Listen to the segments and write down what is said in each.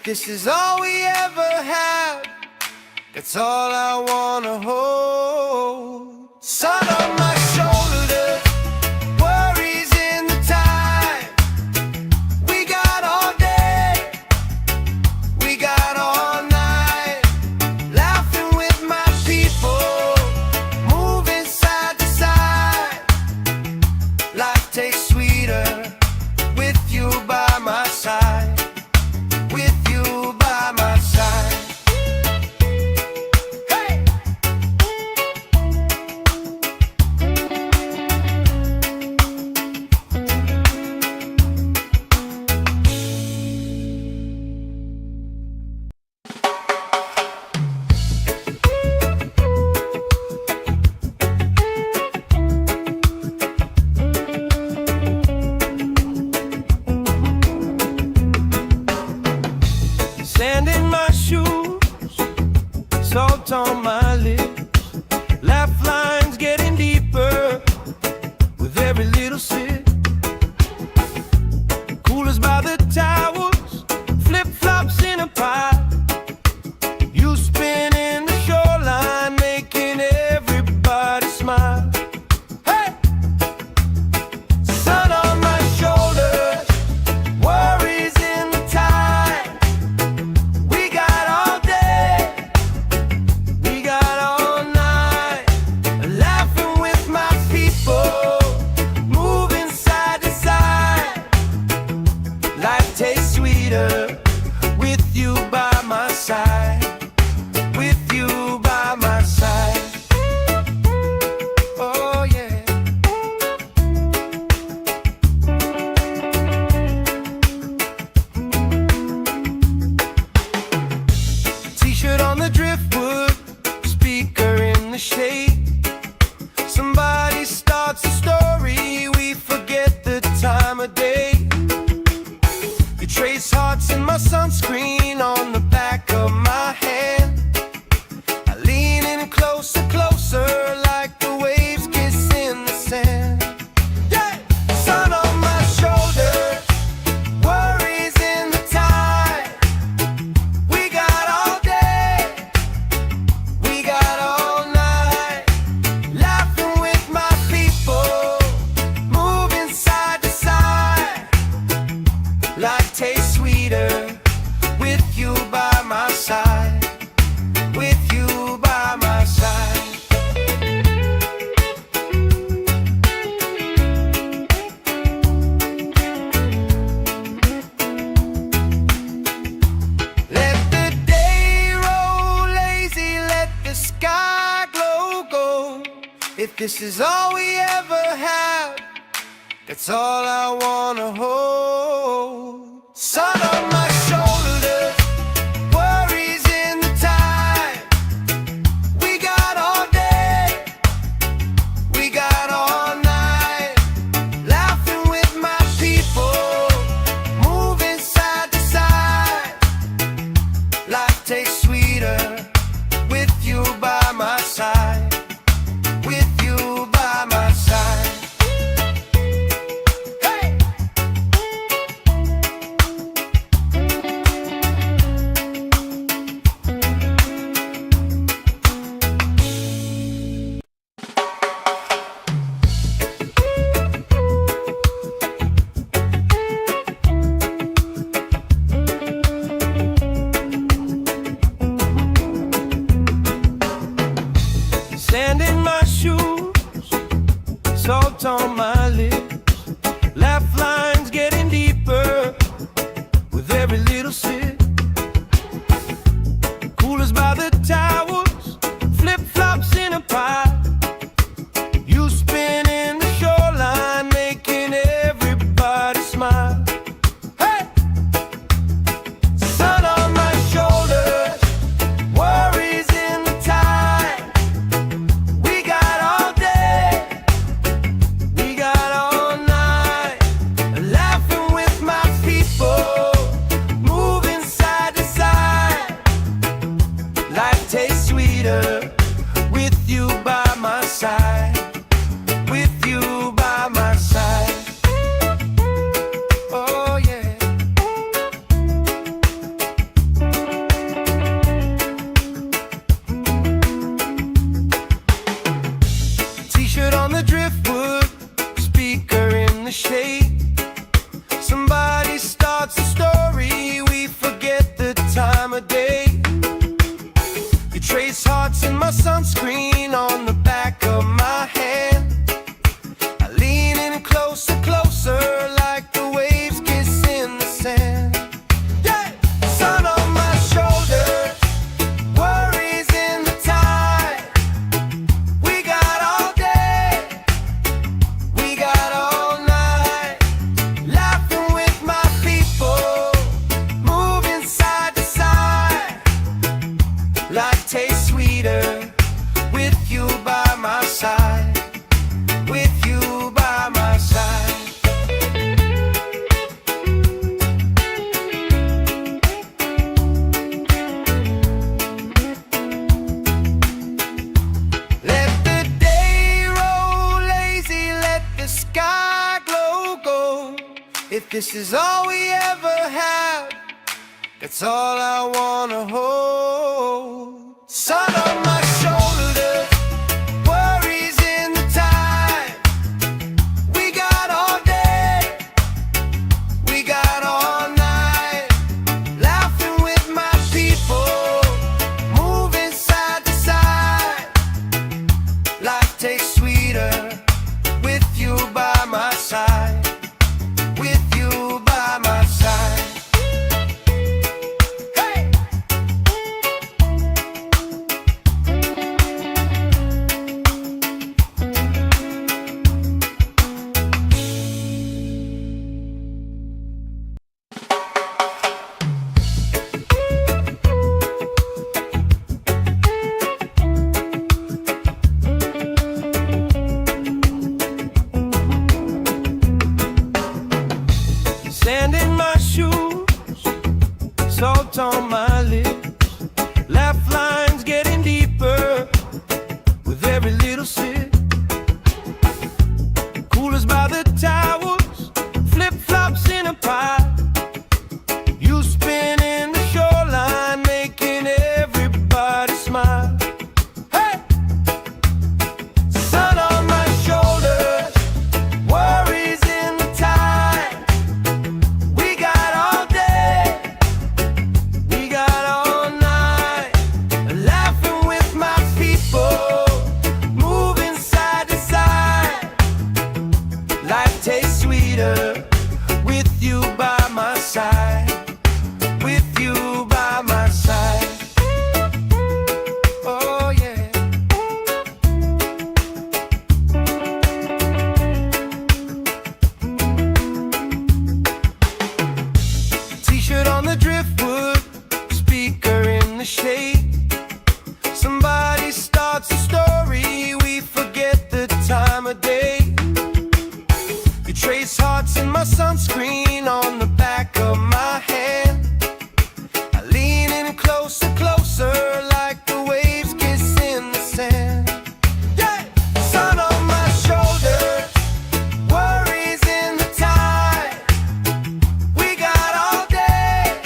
this is all we ever have, that's all I wanna hold. Sun on my shoulders, worries in the time. We got all day, we got all night, laughing with my people, moving side to side. Life tastes sweeter with you by my side, with you by my side. Hey! Sand in my shoes, salt on my lips, laugh lines getting deeper with every little sip. Coolers by the towers, flip-flops in a pie. You spinning the shoreline, making everybody smile. Hey! Sun on my shoulders, worries in the tide. We got all day, we got all night, laughing with my people, moving side to side. Life tastes sweeter with you by my side, with you by my side. Oh yeah. T-shirt on the driftwood, speaker in the shade. Somebody starts a story, we forget the time of day. You trace hearts in my sunscreen on the back of my hand. I lean in closer, closer, like the waves kiss in the sand. Yeah! Sun on my shoulders, worries in the tide. We got all day, we got all night, laughing with my people, moving side to side. Life tastes sweeter with you by my side, with you by my side. Let the day roll lazy, let the sky glow gold. If this is all we ever have, that's all I wanna hold. Sun on my shoulders, worries in the time. We got all day, we got all night, laughing with my people, moving side to side. Life tastes sweeter with you by my side, with you by my side. Hey! Sand in my shoes, salt on my lips, laugh lines getting deeper with every little sip. Coolers by the towers, flip-flops in a pie. You spinning the shoreline, making everybody smile. Hey! Sun on my shoulders, worries in the tide. We got all day, we got all night, laughing with my people, moving side to side. Life tastes sweeter with you by my side, with you by my side. Oh yeah. trace hearts in my sunscreen on the back of my hand. I lean in closer, closer, like the waves kiss in the sand. Yeah! Sun on my shoulder, worries in the tide. We got all day, we got all night, laughing with my people, moving side to side. Life tastes sweeter with you by my side, with you by my side. Let the day roll lazy, let the sky glow gold. If this is all we ever have, that's all I wanna hold. Sun on my shoulders, worries in the tide. We got all day, we got all night, laughing with my people, moving side to side. Life tastes sweeter with you by my side, with you by my side. Sand in my shoes, salt on my lips, laugh lines getting deeper with every little sip. Coolers by the towers, flip-flops in a pile. You spin in the shoreline, making everybody smile. Hey! Sun on my shoulders, worries in the tide. We got all day, we got all night, laughing with my people, moving side to side. Life tastes sweeter with you by my side, with you by my side. Oh yeah. T-shirt on the driftwood, speaker in the shade. Somebody starts a story, we forget the time of day. You trace hearts in my sunscreen on the back of my hand. I lean in closer, closer, like the waves kiss in the sand. Yeah! Sun on my shoulders, worries in the tide. We got all day,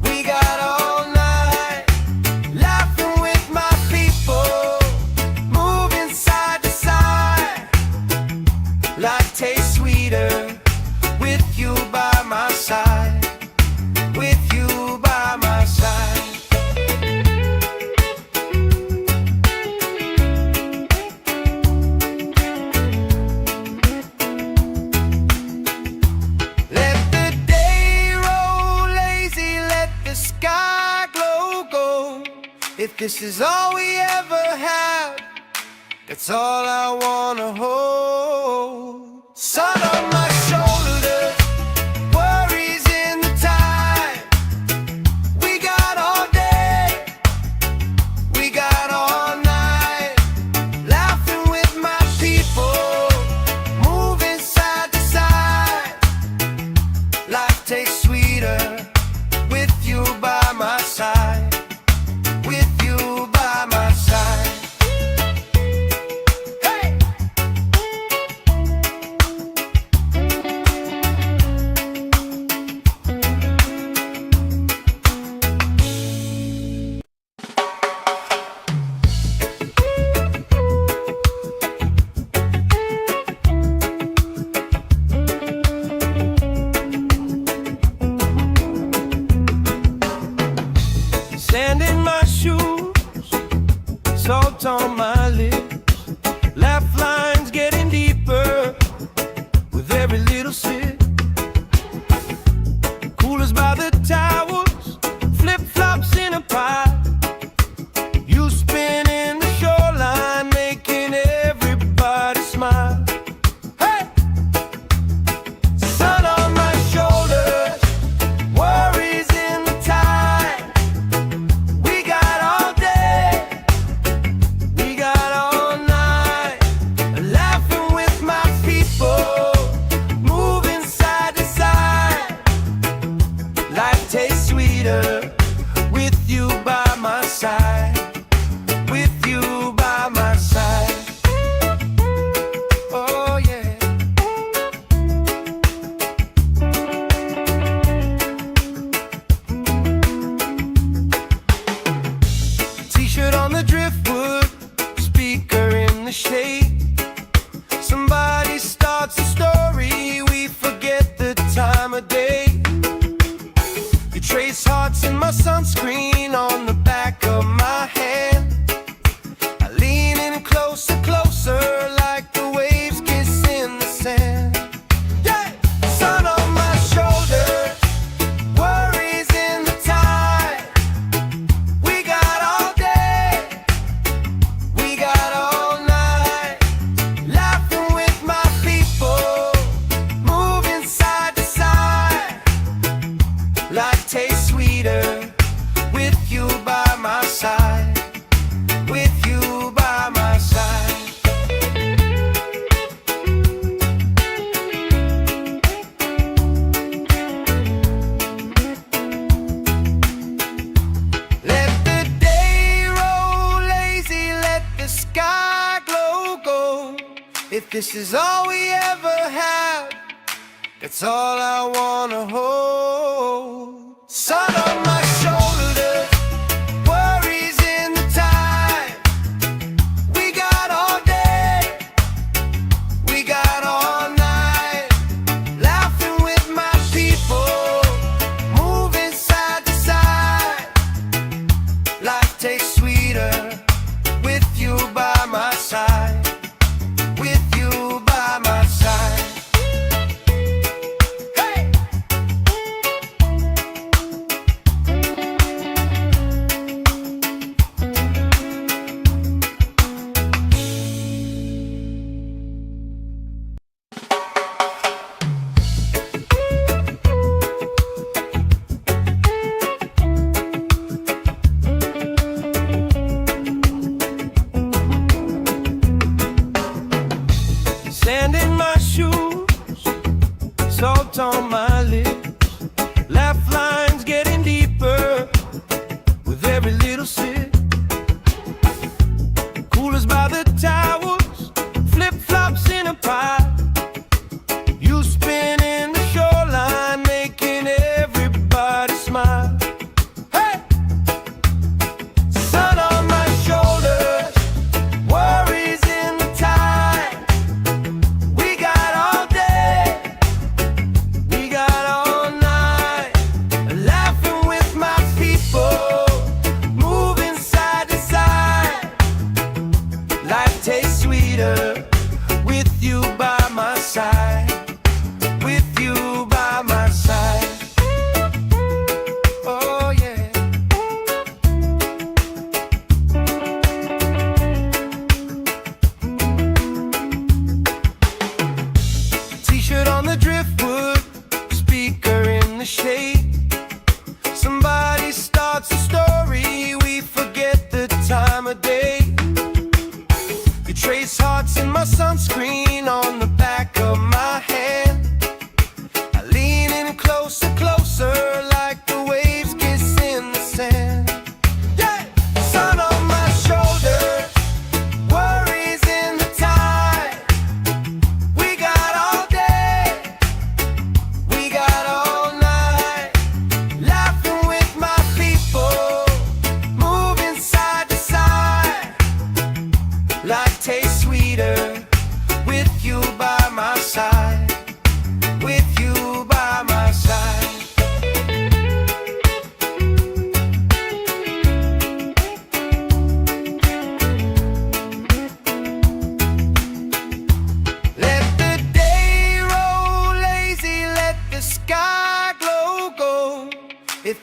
we got all night, laughing with my people, moving side to side. Life tastes sweeter with you by my side, with you by my side. Let the day roll lazy, let the sky glow gold. If this is all we ever have, that's all I wanna hold. Sun on my shoulders, worries in the tide. We got all day, we got all night, laughing with my people, moving side to side. Life tastes sweeter with you by my side, with you by my side. Hey! salt on my lips. Laugh lines getting deeper with every little sip. Coolers by the towers, flip-flops in a pie. You spinning the shoreline, making everybody smile. Hey! Sun on my shoulders, worries in the tide. We got all day, we got all night. Laughing with my people, moving side to side. Life tastes sweeter with you by my side. With you by my side. Oh yeah. T-shirt on the driftwood, speaker in the shade. Somebody starts a story, we forget the time of day. You trace hearts in my sunscreen on the back of my hand. I lean in closer, closer, like the waves kiss in the sand. Yeah! Sun on my shoulders, worries in the tide. We got all day, we got all night. Laughing with my people, moving side to side. Life tastes sweeter with you by my side. With you by my side. Let the day roll lazy, let the sky glow gold. If this is all we ever have, that's all I wanna hold. Sun on my shoulders, worries in the tide. We got all day, we got all night. Laughing with my people, moving side to side. Life tastes sweeter with you by my side. With you by my side. Hey!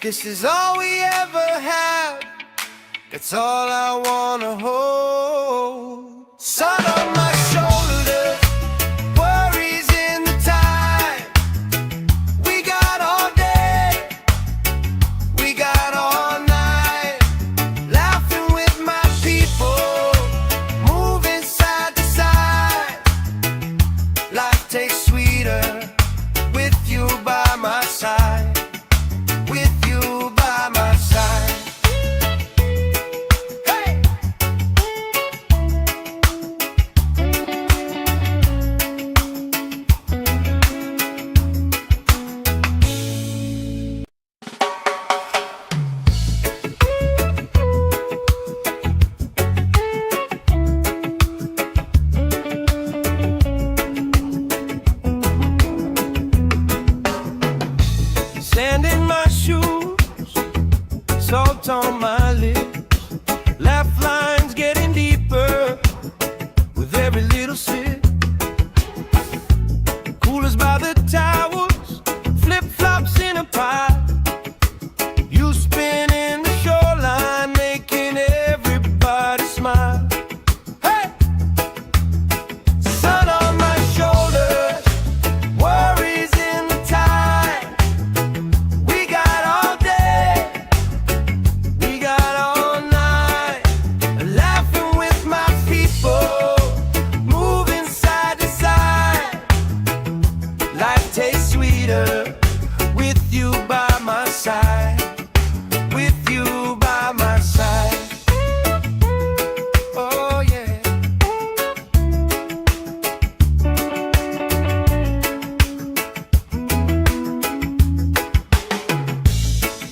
this is all we ever have, that's all I wanna hold. Sun on my shoulders, worries in the tide. We got all day, we got all night, laughing with my people, moving side to side. Life tastes sweeter with you by my side, with you by my side. Hey! Sand in my shoes, salt on my lips, laugh lines getting deeper with every little sip. Coolers by the towers, flip-flops in a pile. You spin in the shoreline, making everybody smile. Hey! Sun on my shoulders, worries in the tide. We got all day, we got all night, laughing with my people, moving side to side. Life tastes sweeter with you by my side, with you by my side. Oh yeah.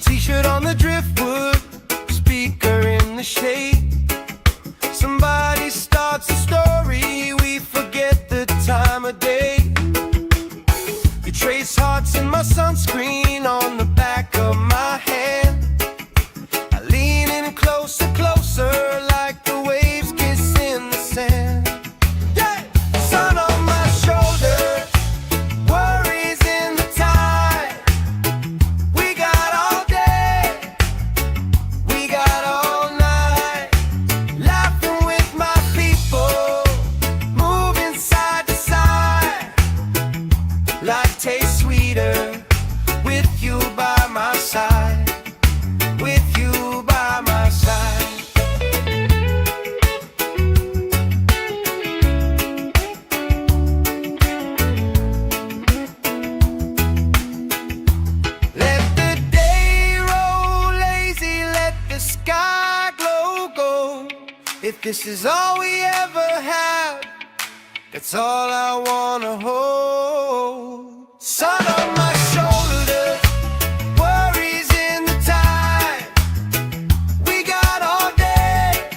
T-shirt on the driftwood, speaker in the shade. Somebody starts a story, we forget the time of day. You trace hearts in my sunscreen on the back of my hand. I lean in closer, closer, like the waves kiss in the sand. Yeah! Sun on my shoulders, worries in the tide. We got all day, we got all night, laughing with my people, moving side to side. Life tastes sweeter with you by my side, with you by my side. Let the day roll lazy, let the sky glow gold. If this is all we ever have, that's all I wanna hold. Sun on my shoulders, worries in the tide. We got all day,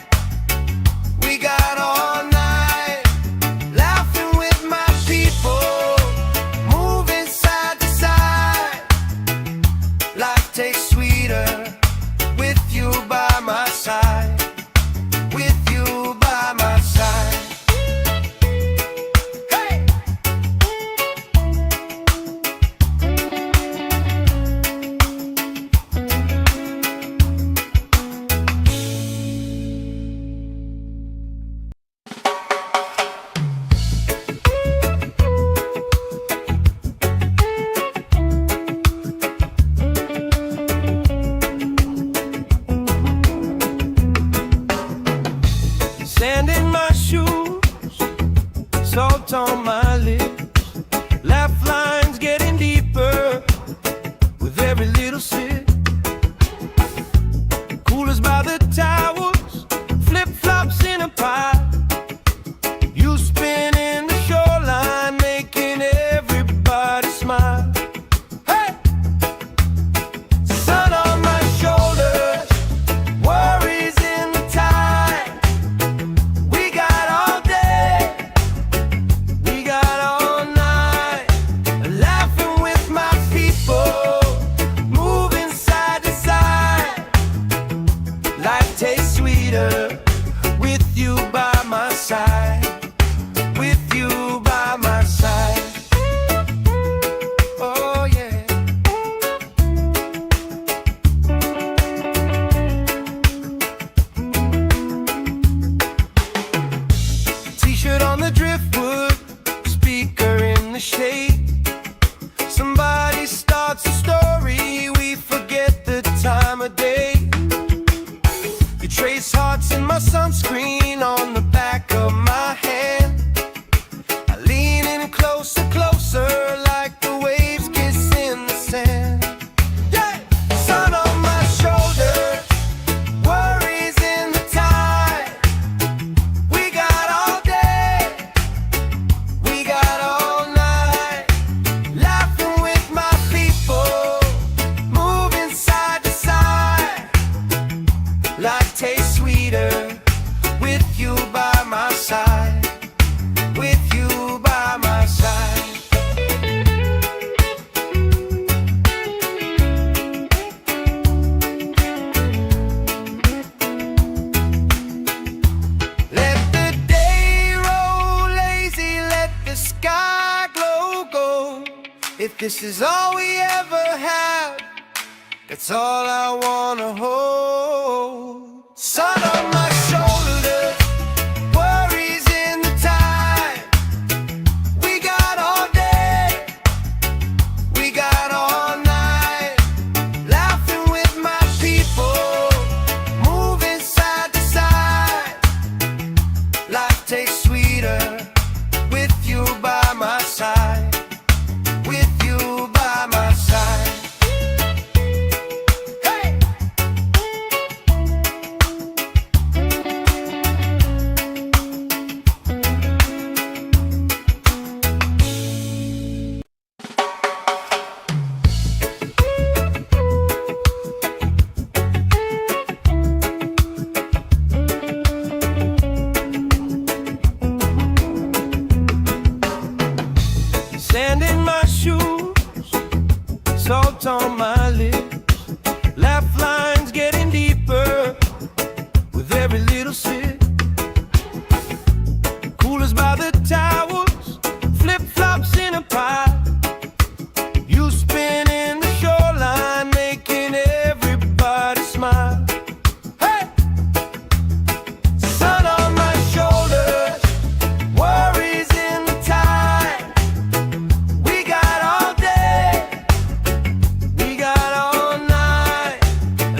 we got all night, laughing with my people, moving side to side. Life tastes sweeter with you by my side, with you by my side. Hey! Sand in my shoes, salt on my lips, laugh lines getting deeper with every little sip. Coolers by the towers, flip-flops in a pile. You spin in the shoreline, making everybody smile. Hey! Sun on my shoulders, worries in the tide. We got all day, we got the shade. Somebody starts a story, we forget the time of day. You trace hearts in my sunscreen on the back of my hand. I lean in closer, closer, like the waves kiss in the sand. Yeah! Sun on my shoulders, worries in the tide. We got all day, we got all night, laughing with my people, moving side to side. Life tastes sweeter with you by my side, with you by my side. Let the day roll lazy, let the sky glow gold. If this is all we ever have, that's all I wanna hold. Sun on my shoulders, worries in the tide. We got all day, we got all night, laughing with my people, moving side to side. Life tastes sweeter with you by my side, with you by my side. Sand in my shoes, salt on my lips, laugh lines getting deeper with every little sip. Coolers by the towels, flip-flops in a pile. You spinning the shoreline, making everybody smile. Hey! Sun on my shoulders, worries in the tide. We got all day, we got all night,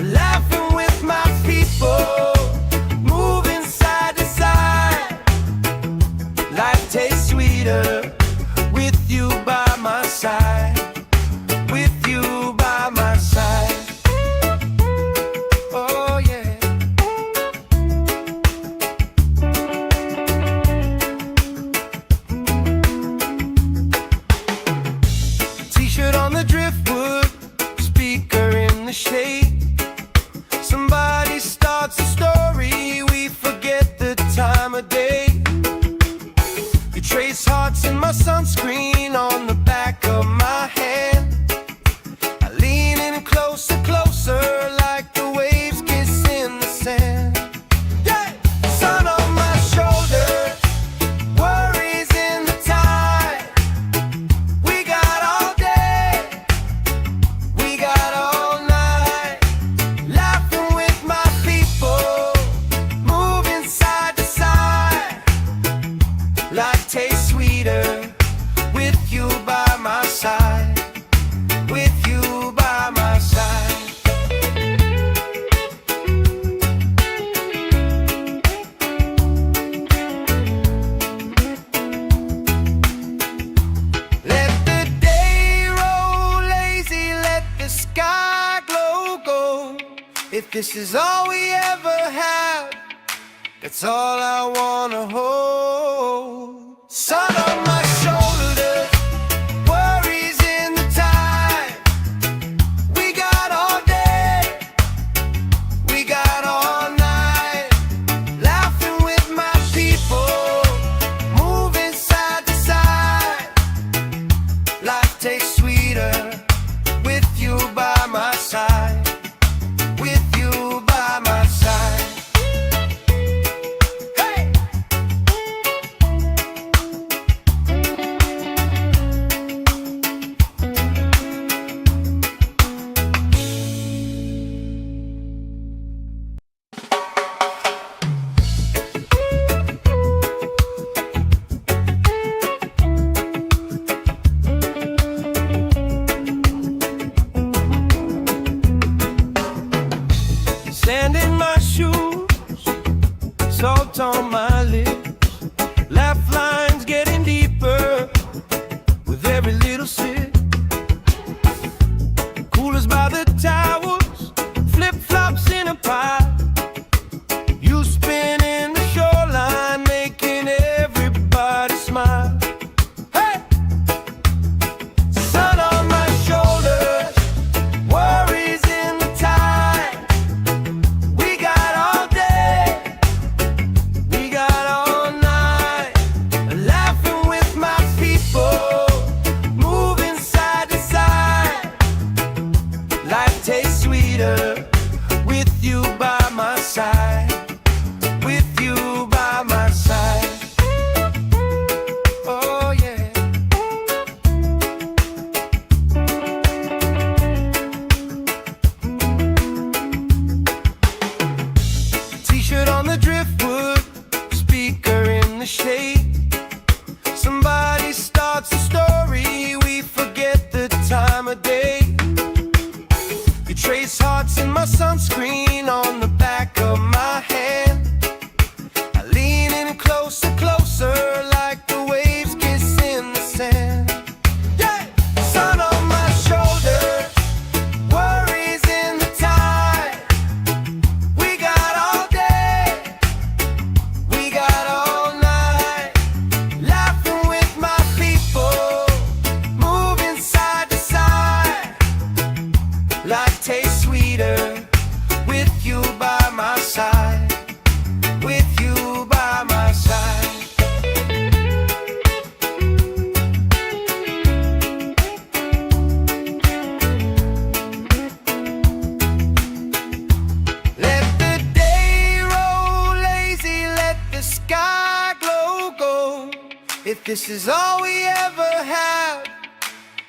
laughing with my people, moving side to side. Life tastes sweeter with you by my side, with you by my side. Oh yeah. T-shirt on the driftwood, speaker in the shade. Somebody starts a story, we forget the time of day. You trace hearts in my sunscreen on the back of my hand. I lean in closer, closer, like the waves kiss in the sand. Yeah! Sun on my shoulders, worries in the tide. We got all day, we got all night, laughing with my people, moving side to side. Life tastes sweeter with you by my side, with you by my side. Let the day roll lazy, let the sky glow gold. If this is all we ever have, that's all I wanna hold. Sun on my shoulders, worries in the tide. We got all day, we got all night, laughing with my people, moving side to side. Life tastes sweeter with you by my side, with you by my side. Hey! salt on my lips, laugh lines getting deeper with every little sip. Coolers by the towers, flip-flops in a pile. You spin in the shoreline, making everybody smile. Hey! Sun on my shoulders, worries in the tide. We got all day, we got all night, laughing with my people, moving side to side. Life tastes sweeter with you by my side. With you by my side. Oh yeah. T-shirt on the driftwood, speaker in the shade. Somebody starts a story, we forget the time of day. You trace hearts in my sunscreen on the back of my hand. I lean in closer, closer, like the waves kiss in the sand. Yeah! Sun on my shoulders, worries in the tide. We got all day, we got all night, laughing with my people, moving side to side. Life tastes sweeter with you by my side. With you by my side. Let the day roll lazy, let the sky glow gold. If this is all we ever have,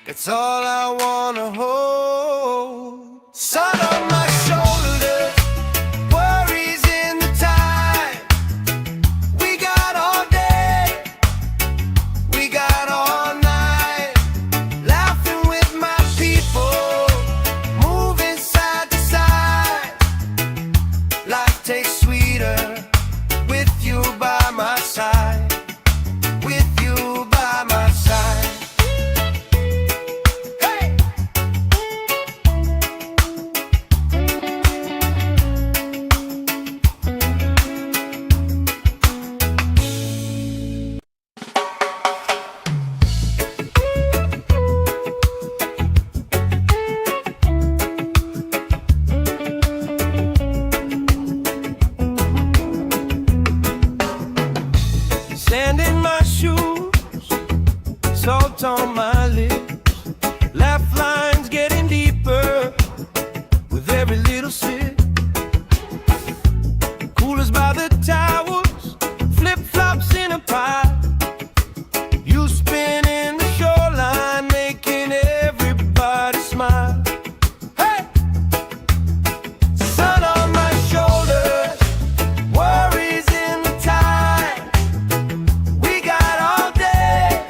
that's all I wanna hold. Sun on my shoulders, worries in the tide. We got all day, we got all night, laughing with my people, moving side to side. Life tastes sweeter with you by my side. With you by my side. Hey! Sand in my shoes, salt on my lips, laugh lines getting deeper with every little sip. Coolers by the towers, flip-flops in a pile. You spin in the shoreline, making everybody smile. Hey! Sun on my shoulders, worries in the tide. We got all day,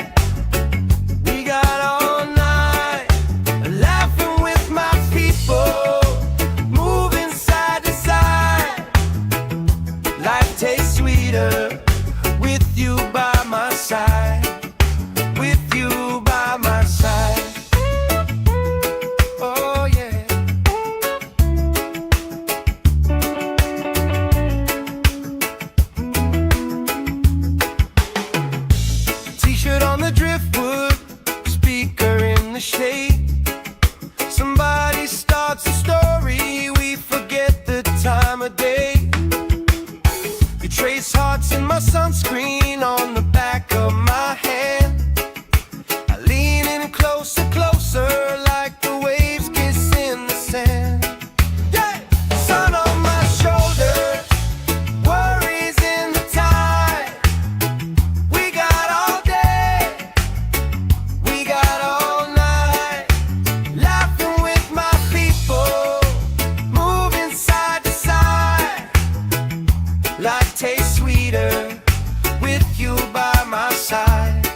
we got all night, laughing with my people, moving side to side. Life tastes sweeter with you by my side. With you by my side. Oh yeah. T-shirt on the driftwood, speaker in the shade. Somebody starts a story, we forget the time of day. You trace hearts in my sunscreen on the back of my hand. I lean in closer, closer, like the waves kiss in the sand. Yeah! Sun on my shoulders, worries in the tide. We got all day, we got all night, laughing with my people, moving side to side. Life tastes sweeter with you by my side.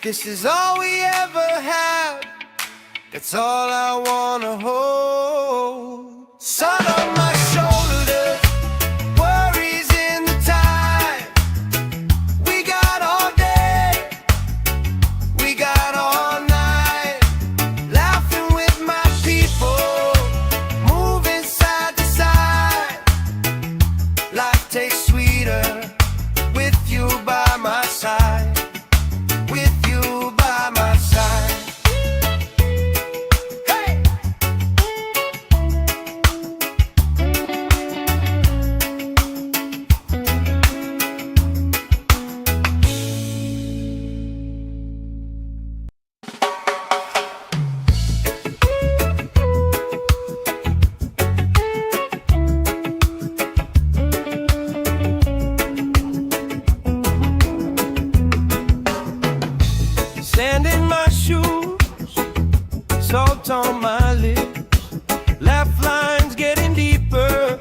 this is all we ever had, that's all I wanna hold. Sun on my shoulders, worries in the tide. We got all day, we got all night, laughing with my people, moving side to side. Life tastes sweeter with you by my side. With you by my side. Hey! Sand in my shoes, salt on my lips, laugh lines getting deeper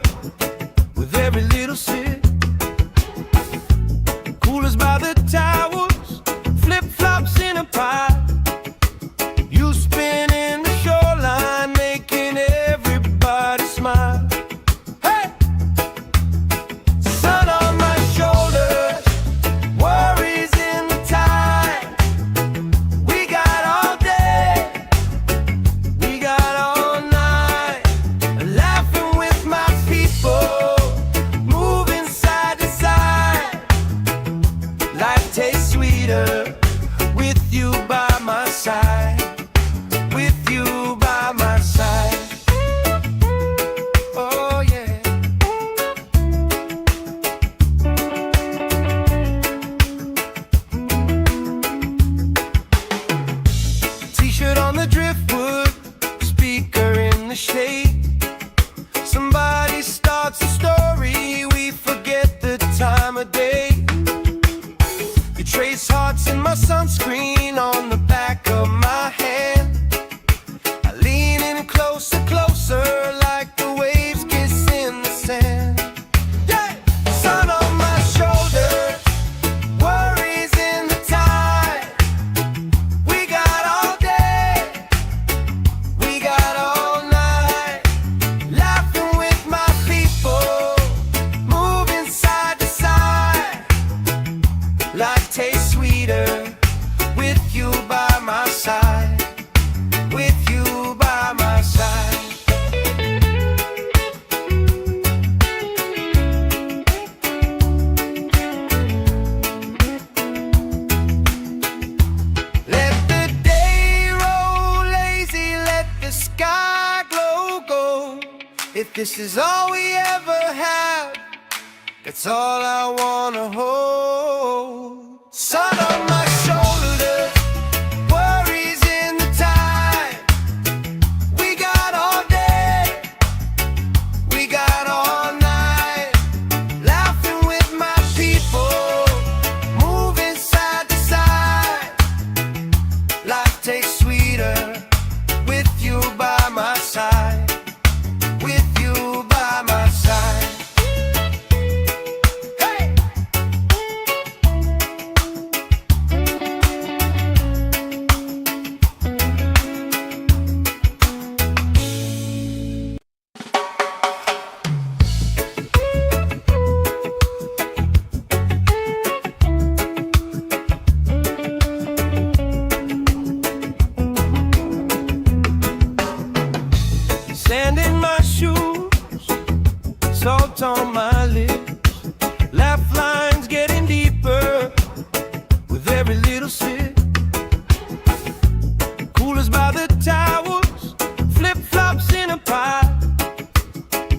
with every little sip. Coolers by the towels, flip-flops in a pie. You spinning the shoreline, making everybody smile. Hey! Sun on my shoulders, worries in the tide. We got all day, we got all night, laughing with my people, moving side to side. Life tastes sweeter with you by my side. With you by my side. Oh yeah. T-shirt on the driftwood, speaker in the shade. Somebody starts a story, we forget the time of day. You trace hearts in my sunscreen on the back of my hand. I lean in closer, closer, like the waves kiss in the sand. Yeah! Sun on my shoulders, worries in the tide. We got all day, we got all night, laughing with my people, moving side to side. Life tastes sweeter with you by my side. With you by my side. Let the day roll lazy, let the sky glow gold. If this is all we ever had, that's all I wanna hold. Sun on my shoulders, worries in the tide. We got all day, we got all night, laughing with my people, moving side to side. Life tastes sweeter with you by my side. With you by my side. Hey! Sand in my shoes, salt on my lips, laugh lines getting deeper with every little sip. Coolers by the towels, flip-flops in a pie.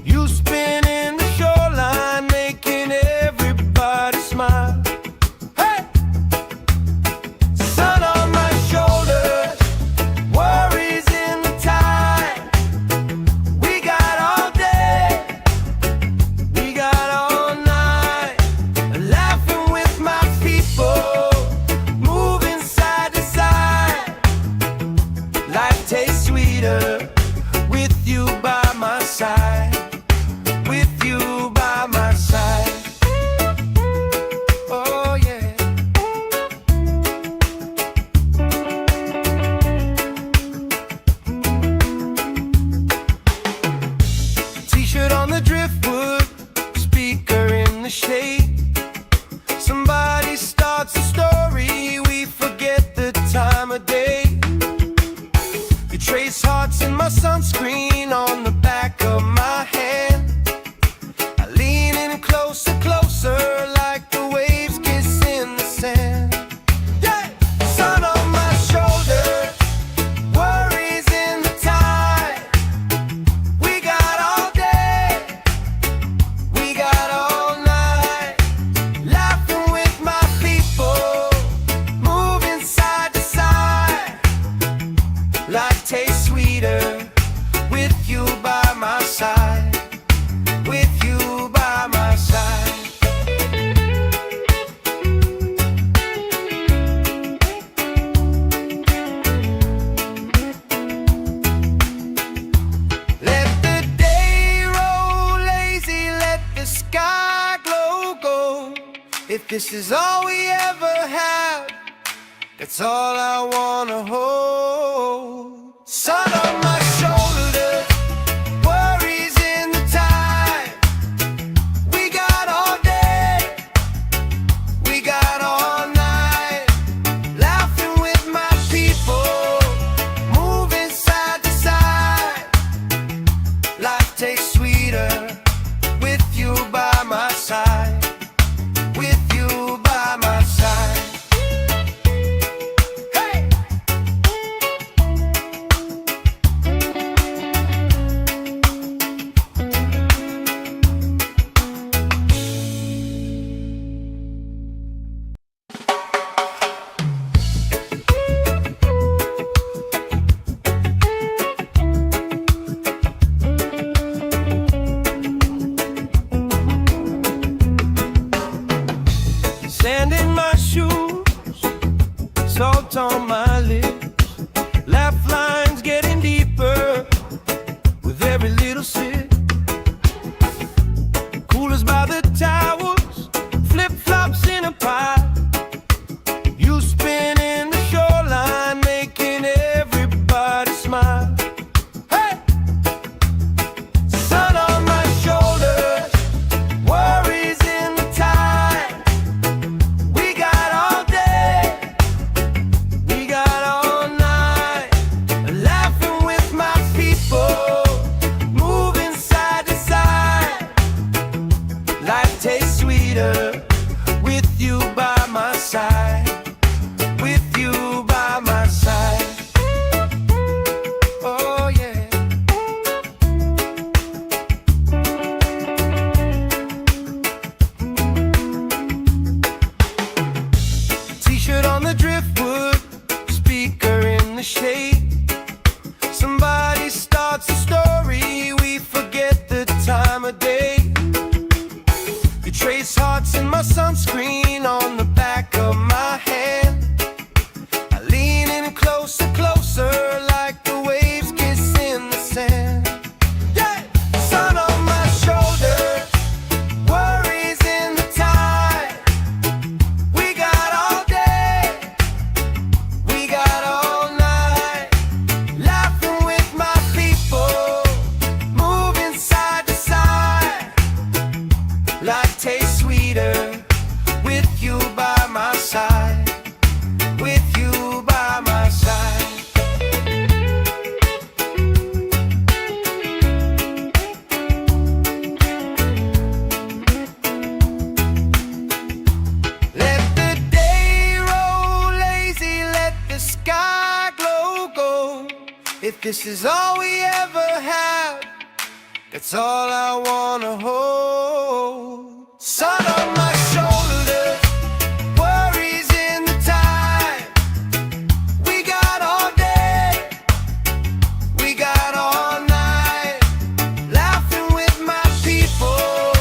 You spinning the shoreline, making everybody smile. Hey! Sun on my shoulders, worries in the tide. We got all day, we got in the shade. Somebody starts a story, we forget the time of day. You trace hearts in my sunscreen on the back of my hand. I lean in closer, closer, like the waves kiss in the sand. Yeah! Sun on my shoulders, worries in the tide. We got all day, we got all night, laughing with my people, moving side to side. Life tastes sweeter with you by my side, with you by my side. Let the day roll lazy, let the sky glow gold. If this is all we ever have, that's all I wanna hold. Sun on my shoulders, worries in the tide. We got all day, we got all night, laughing with my people, moving side to side. Life tastes sweeter with you by my side, with you by my side. Hey! Sand in my shoes, salt on my lips, laugh lines getting deeper with every little sip. Coolers by the towers, flip-flops in a pile. You spin in the shoreline, making everybody smile. Hey! Sun on my shoulders, worries in the tide. We got all day, we got all night, laughing with my people, moving side to side. Life tastes sweeter with you by my side, with you by my side. Oh yeah. T-shirt on the driftwood, speaker in the shade. Somebody starts a story, we forget the time of day. You trace hearts in my sunscreen on the back of my hand. I lean in closer, closer, like the waves kiss in the sand. Yeah! Sun on my shoulders, worries in the tide. We got all day, we got all night, laughing with my people, moving side to side. Life tastes sweeter with you by my side, with you by my side. Let the day roll lazy, let the sky glow gold. If this is all we ever have, that's all I wanna hold. Sun on my shoulders, worries in the tide. We got all day, we got all night, laughing with my people,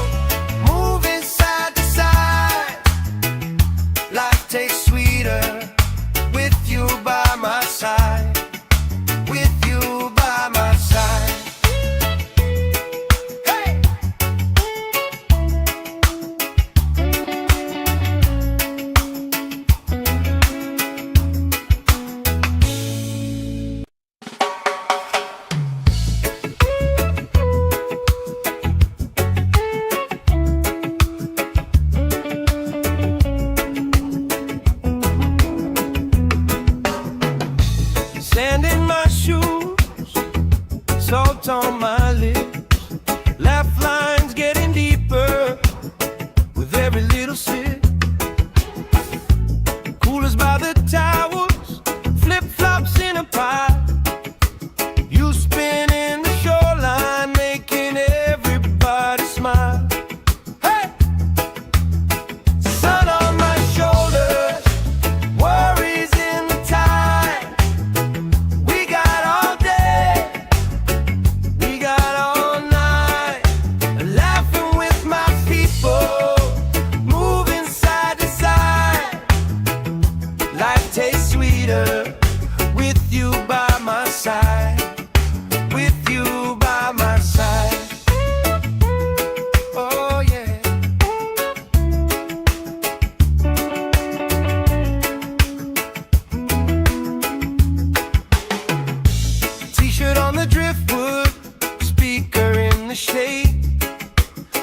moving side to side. Life tastes sweeter with you by my side, with you by my side. Hey!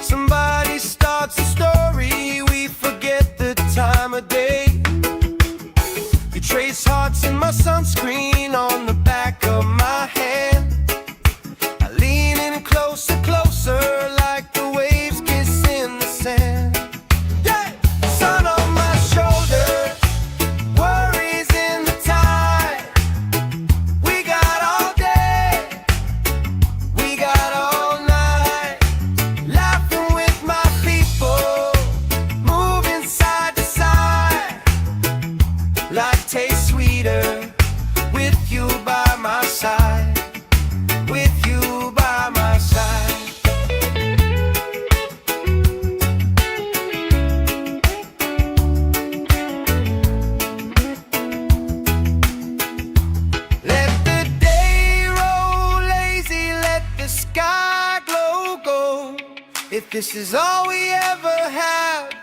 Somebody starts a story, we forget the time of day. You trace hearts in my sunscreen on the back of my hand. I lean in closer, closer, like the waves kiss in the sand. Yeah! Sun on my shoulder, worries in the tide. We got all day, we got all night, laughing with my people, moving side to side. Life tastes sweeter with you by my side, with you by my side. Let the day roll lazy, let the sky glow gold. If this is all we ever have,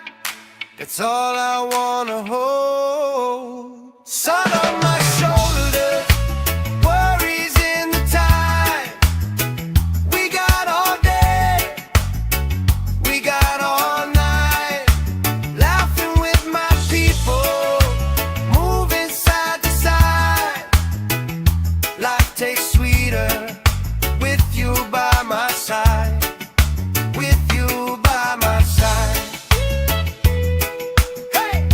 that's all I wanna hold. Sun on my shoulder, worries in the tide. We got all day, we got all night, laughing with my people, moving side to side. Life tastes sweeter with you by my side, with you by my side. Hey!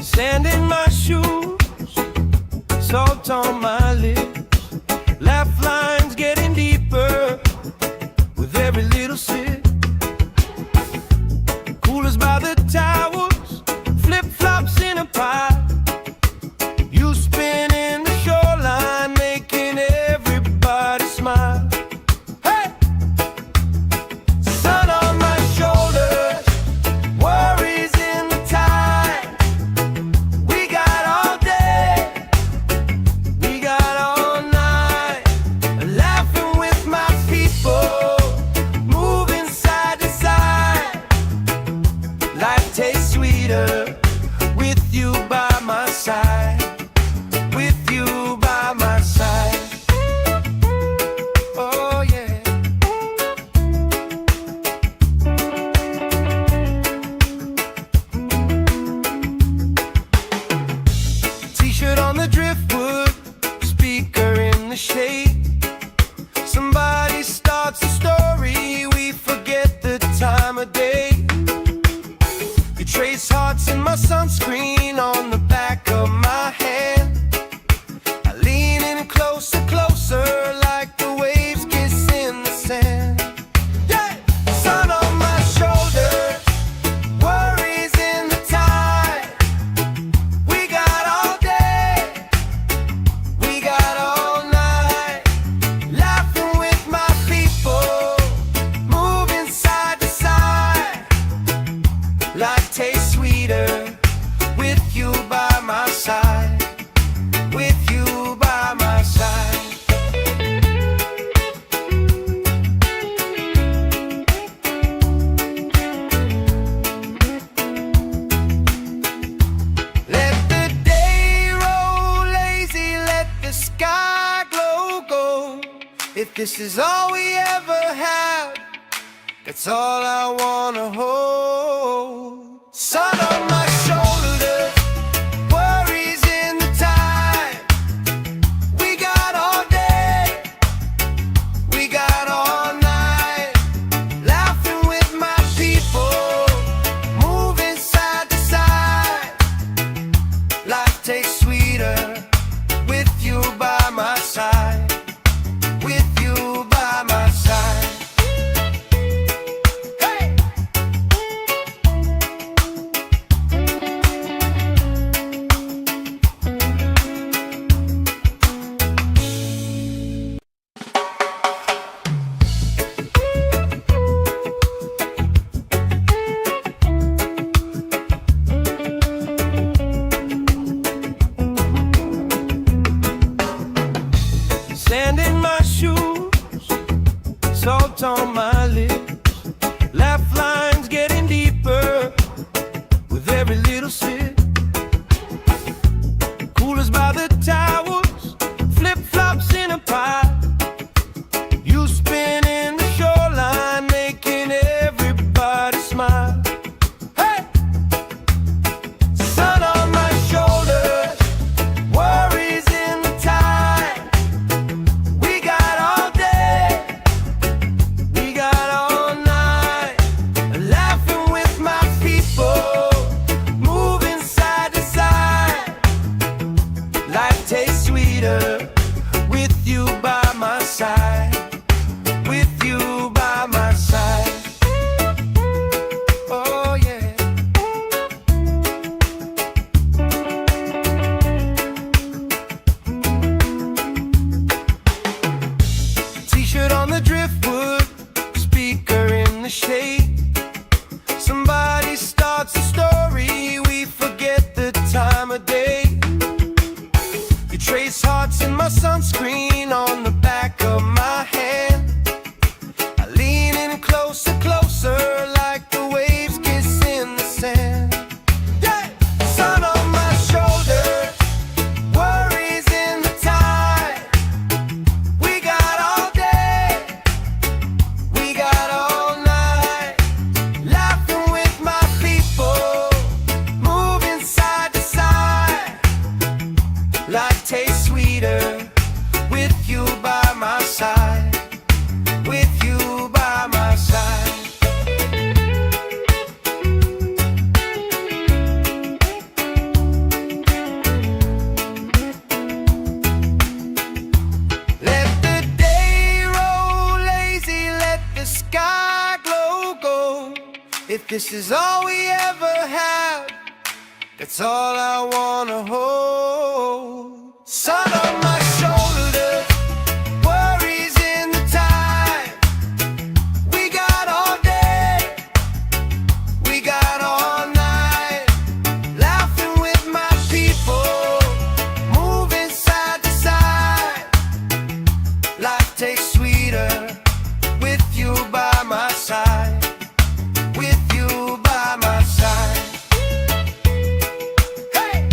Sand in my shoes, salt on my lips, laugh lines getting deeper with every little sip. Coolers by the towers, flip-flops in a pile. You spin in the shoreline, making everybody smile. Hey! Sun on my shoulders, worries in the tide. We got all day, we got all night, laughing with my people, moving side to side. Life tastes sweeter with you by my side, with you by my side. Oh yeah. T-shirt on the driftwood, speaker in the shade. Somebody starts a story, we forget the time of day. You trace hearts in my sunscreen on the back of my hand. I lean in closer, closer, like the waves kiss in the sand. Yeah! Sun on my shoulder, worries in the tide. We got all day, we got all night, laughing with my people, moving side to side. Life tastes sweeter with you by my side, with you by my side. Let the day roll lazy, let the sky glow gold. If this is all we ever have, that's all I wanna hold. Sun on my shoulder, worries in the tide. We got all day, we got all night, laughing with my people, moving side to side. Life tastes sweeter with you by my side, with you by my side. Hey! this is all we ever had, that's all I wanna hold. Sun on my shoulders, worries in the tide. We got all day, we got all night, laughing with my people, moving side to side. Life tastes sweeter with you by my side, with you by my side. Hey!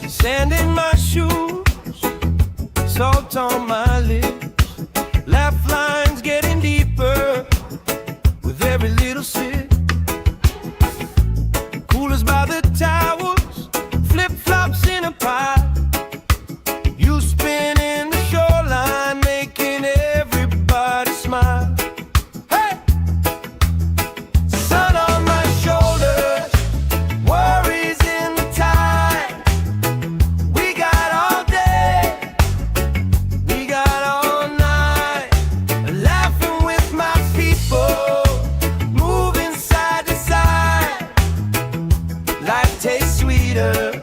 Sand in my shoes, salt on my lips, laugh lines getting deeper with every little sip. Coolers by the towels, flip-flops in a pile. You spinning the shoreline, making everybody smile. Hey! Sun on my shoulders, worries in the tide. We got all day, we got all night, laughing with my people, moving side to side. Life tastes sweeter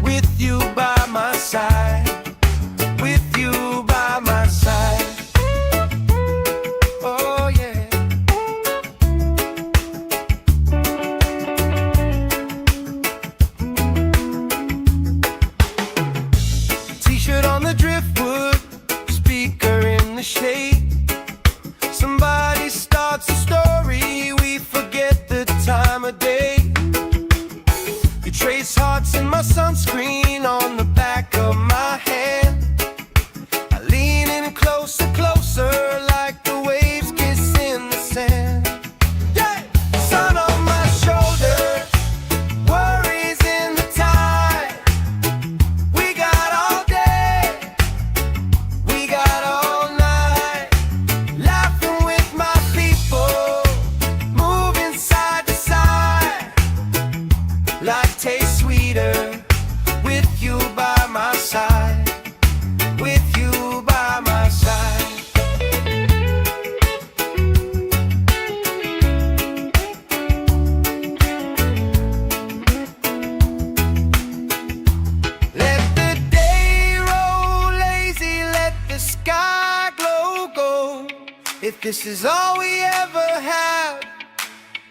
with you by my side, with you by my side. Oh yeah. T-shirt on the driftwood, speaker in the shade. Somebody starts a story, we forget the time of day. You trace hearts in my sunscreen on the back of my hand. I lean in closer, closer, like the waves kiss in the sand. Yeah! Sun on my shoulders, worries in the tide. We got all day, we got all night, laughing with my people, moving side to side. Life tastes sweeter with you by my side, with you by my side. Let the day roll lazy, let the sky glow gold. If this is all we ever had,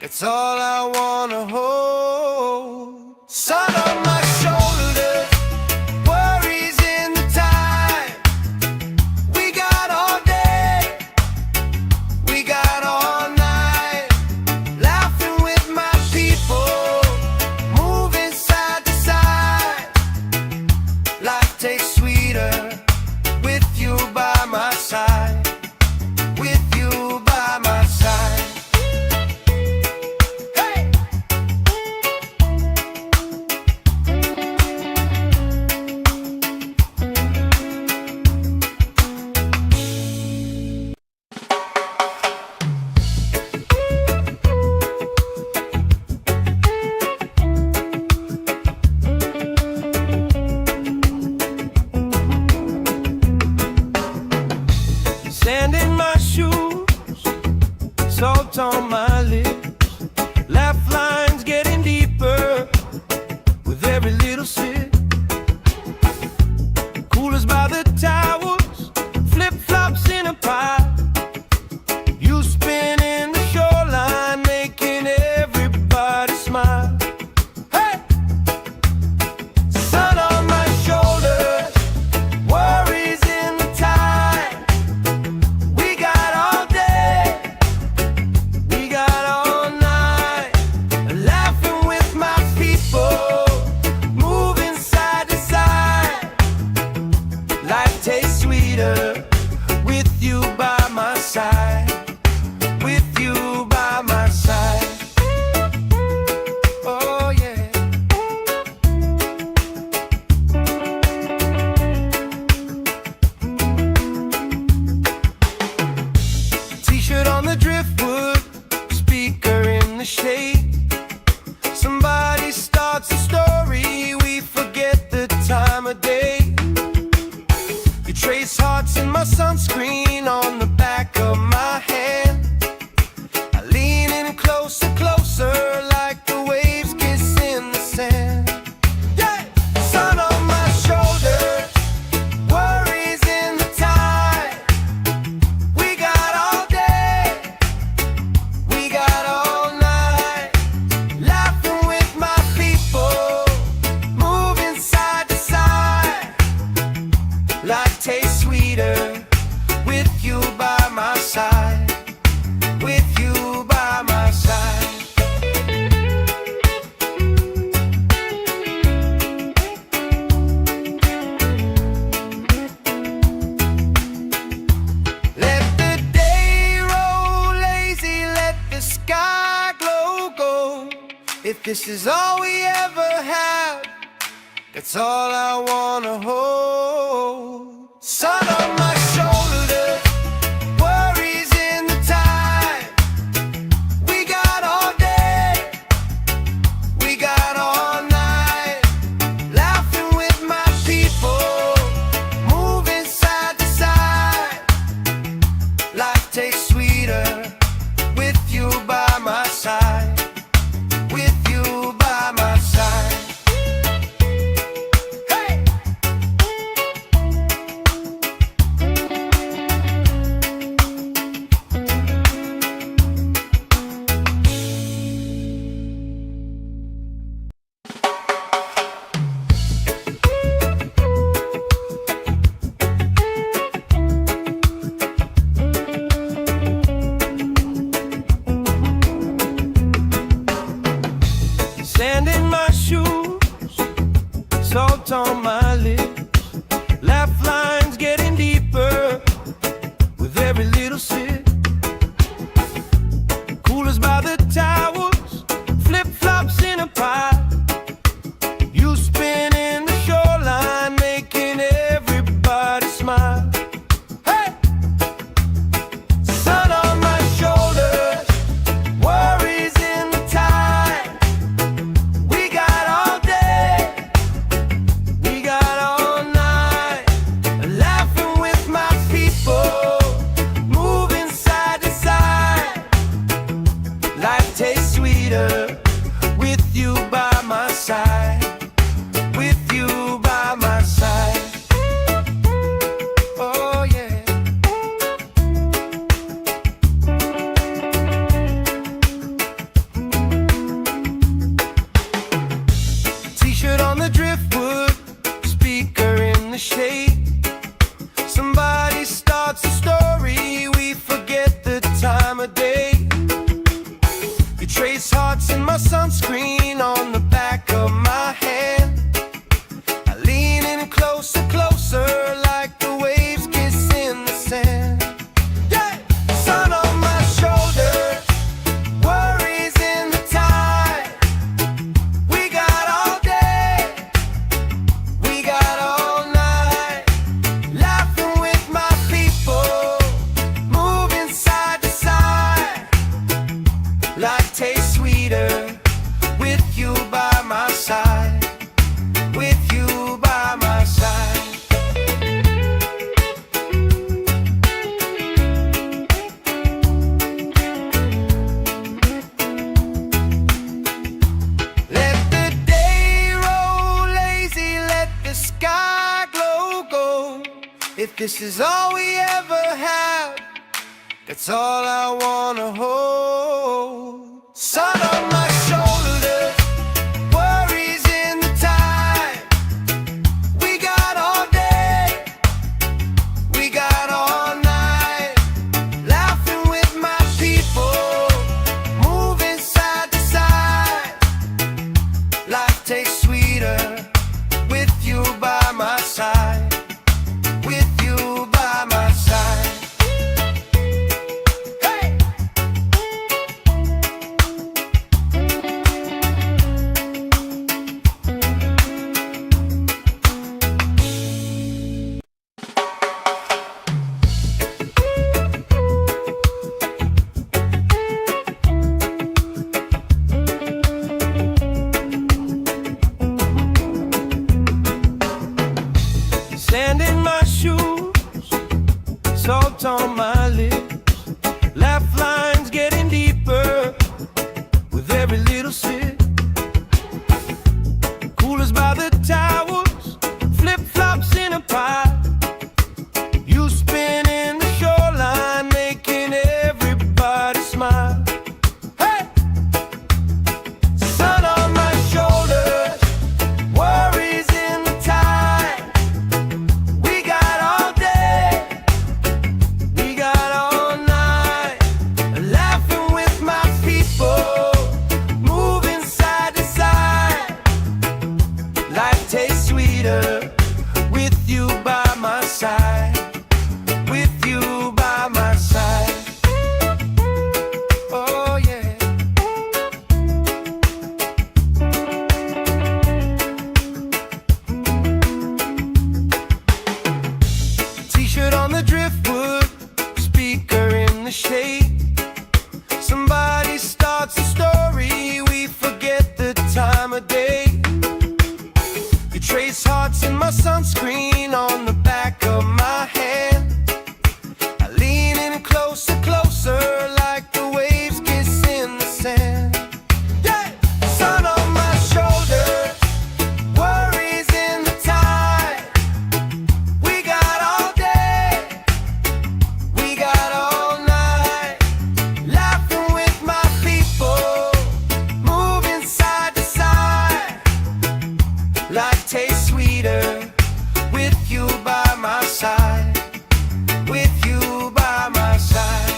that's all I wanna hold. Sun on my shoulders, worries in the tide. We got all day, we got all night, laughing with my people, moving side to side. Life tastes sweeter with you by my side, with you by my side. Hey! Sand in my shoes, salt on my lips, laugh lines getting deeper with every little sip. Coolers by the towels, flip-flops in a pile. You spinning the shoreline, making everybody smile. Hey! Sun on my shoulders, worries in the tide. We got all day, we got all night, laughing with my people, moving side to side. Life tastes sweeter with you by my side, with you by my side. Oh yeah. trace hearts in my sunscreen on the back of my hand. I lean in closer, closer, like the waves kiss in the sand. Yeah! Sun on my shoulders, worries in the tide. We got all day, we got all night, laughing with my people, moving side to side. Life tastes sweeter with you by my side, with you by my side. Let the day roll lazy, let the sky glow gold. If this is all we ever have, that's all I wanna hold. Sun on my shoulders, worries in the tide. We got all day, we got all night, laughing with my people, moving side to side. Life tastes sweeter with you by my side, with you by my side. Sand in my shoes, salt on my lips, laugh lines getting deeper with every little sip. Coolers by the towers, flip-flops in a pile. You spin in the shoreline, making everybody smile. Hey! Sun on my shoulders, worries in the tide. We got all day, we got all night, laughing with my people, moving side to side. Life tastes sweeter with you by my side, with you by my side. Oh yeah. T-shirt on the driftwood, speaker in the shade. Somebody starts a story, we forget the time of day. You trace hearts in my sunscreen on the back of my hand. I lean in closer, closer, like the waves kiss in the sand. Yeah! Sun on my shoulders, worries in the tide. We got all day, we got all night, laughing with my people, moving side to side. Life tastes sweeter with you by my side, with you by my side. Let the day roll lazy, let the sky glow gold. If this is all we ever have, that's all I wanna hold. Sun on my shoulders, worries in the tide. We got all day, we got all night, laughing with my people, moving side to side. Life tastes sweeter with you by my side, with you by my side. Hey! salt on my lips. Laugh lines getting deeper with every little sip. Coolers by the towers, flip-flops in a pile. You spin in the shoreline, making everybody smile. Hey! Sun on my shoulders, worries in the tide. We got all day, we got all night. Laughing with my people, moving side to side. Life tastes sweeter with you by my side. With you by my side. Oh yeah. T-shirt on the driftwood, speaker in the shade. Somebody starts a story, we forget the time of day. You trace hearts in my sunscreen on the back of my hand. I lean in closer, closer, like the waves kiss in the sand. Yeah! Sun on my shoulders, worries in the tide. We got all day, we got all night. Laughing with my people, moving side to side. Life tastes sweeter with you by my side. With you by my side.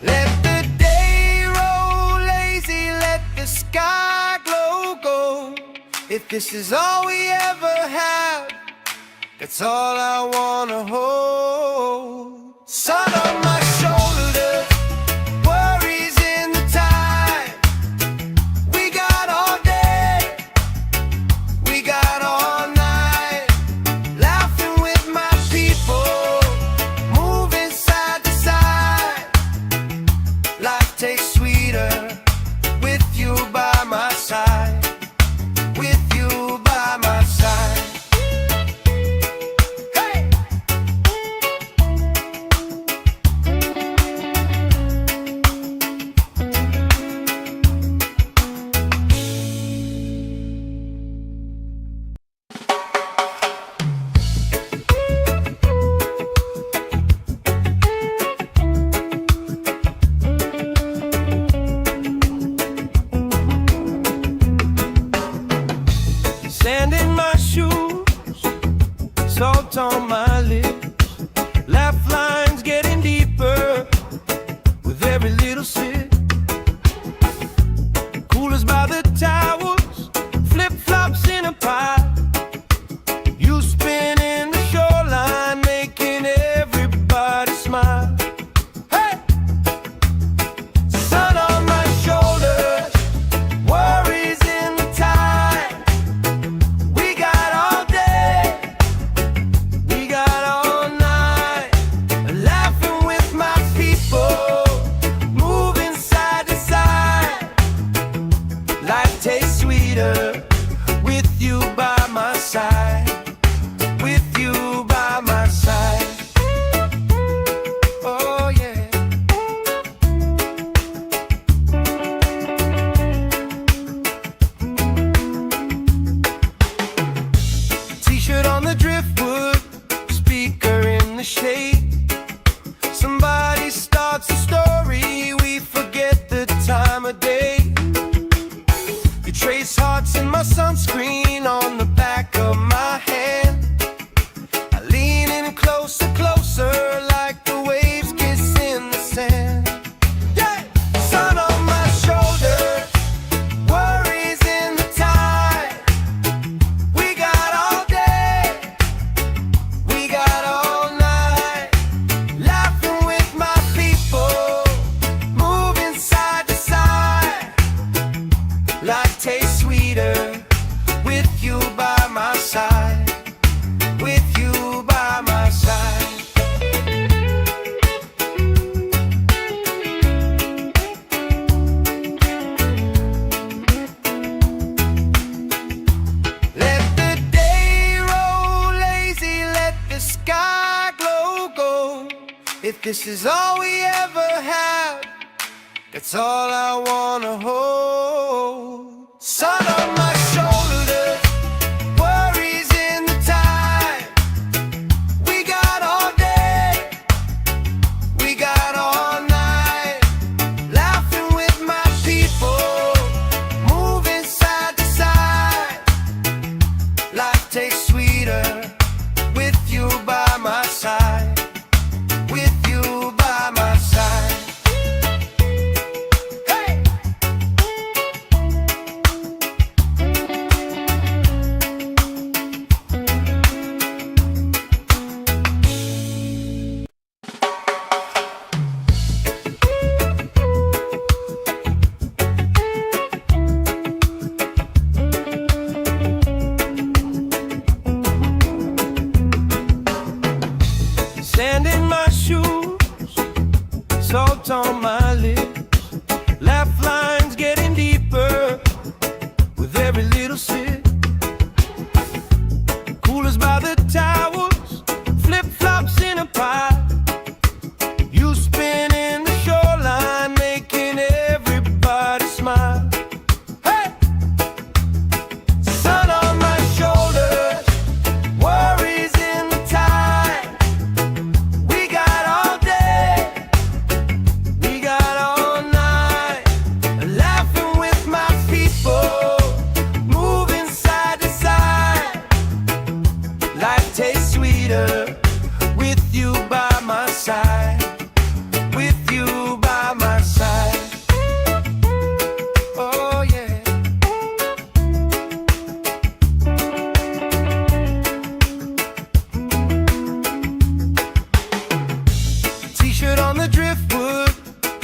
Let the day roll lazy, let the sky glow gold. If this is all we ever have, that's all I wanna hold. Sun on my shoulders, worries in the tide. We got all day, we got all night. Laughing with my people, moving side to side. Life tastes sweeter with you by my side. With you by my side. Hey! this is all we ever have, that's all I wanna hold. Sun on my shoulders, worries in the time. We got all day, we got all night, laughing with my people, moving side to side. Life tastes sweeter with you by my side, with you by my side. Hey! Sand in my shoes, salt on my lips, laugh lines getting deeper with every little sip. Coolers by the towers, flip-flops in a pie. You spinning the shoreline, making everybody smile. Hey! Sun on my shoulders, worries in the tide. We got all day, we got all night, laughing with my people, moving side to side. Life tastes sweeter with you by my side, with you by my side. Oh yeah. T-shirt on the driftwood,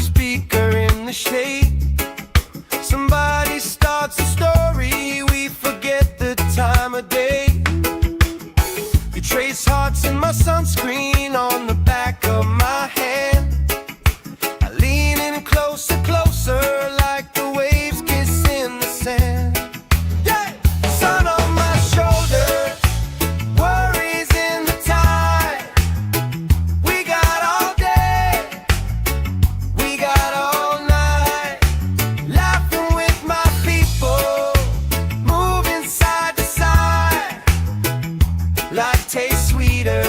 speaker in the shade. Somebody starts a story, we forget the time of day. You trace hearts in my sunscreen on the back of my hand. I lean in closer, closer, like the waves kiss in the sand. Yeah! Sun on my shoulders, worries in the tide. We got all day, we got all night, laughing with my people, moving side to side. Life tastes sweeter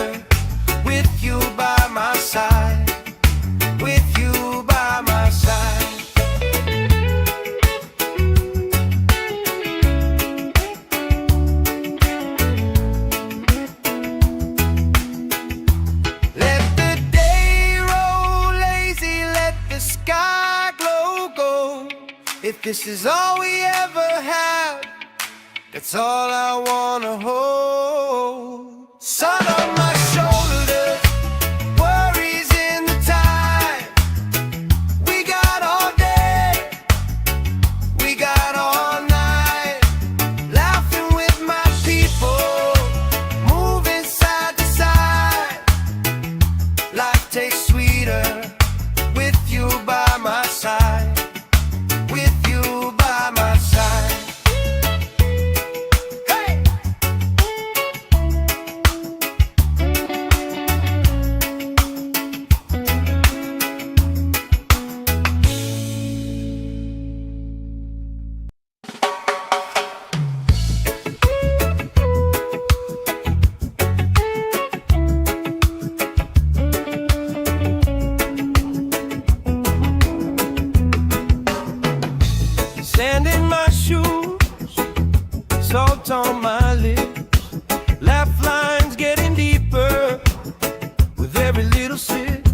with you by my side, with you by my side. Let the day roll lazy, let the sky glow gold. If this is all we ever have, that's all I wanna hold. Sun on my shoulders, worries in the time. We got all day, we got all night, laughing with my people, moving side to side. Life tastes sweeter with you by my side, with you by my side. Hey! Sand in my shoes, salt on my lips, laugh lines getting deeper with every little sip.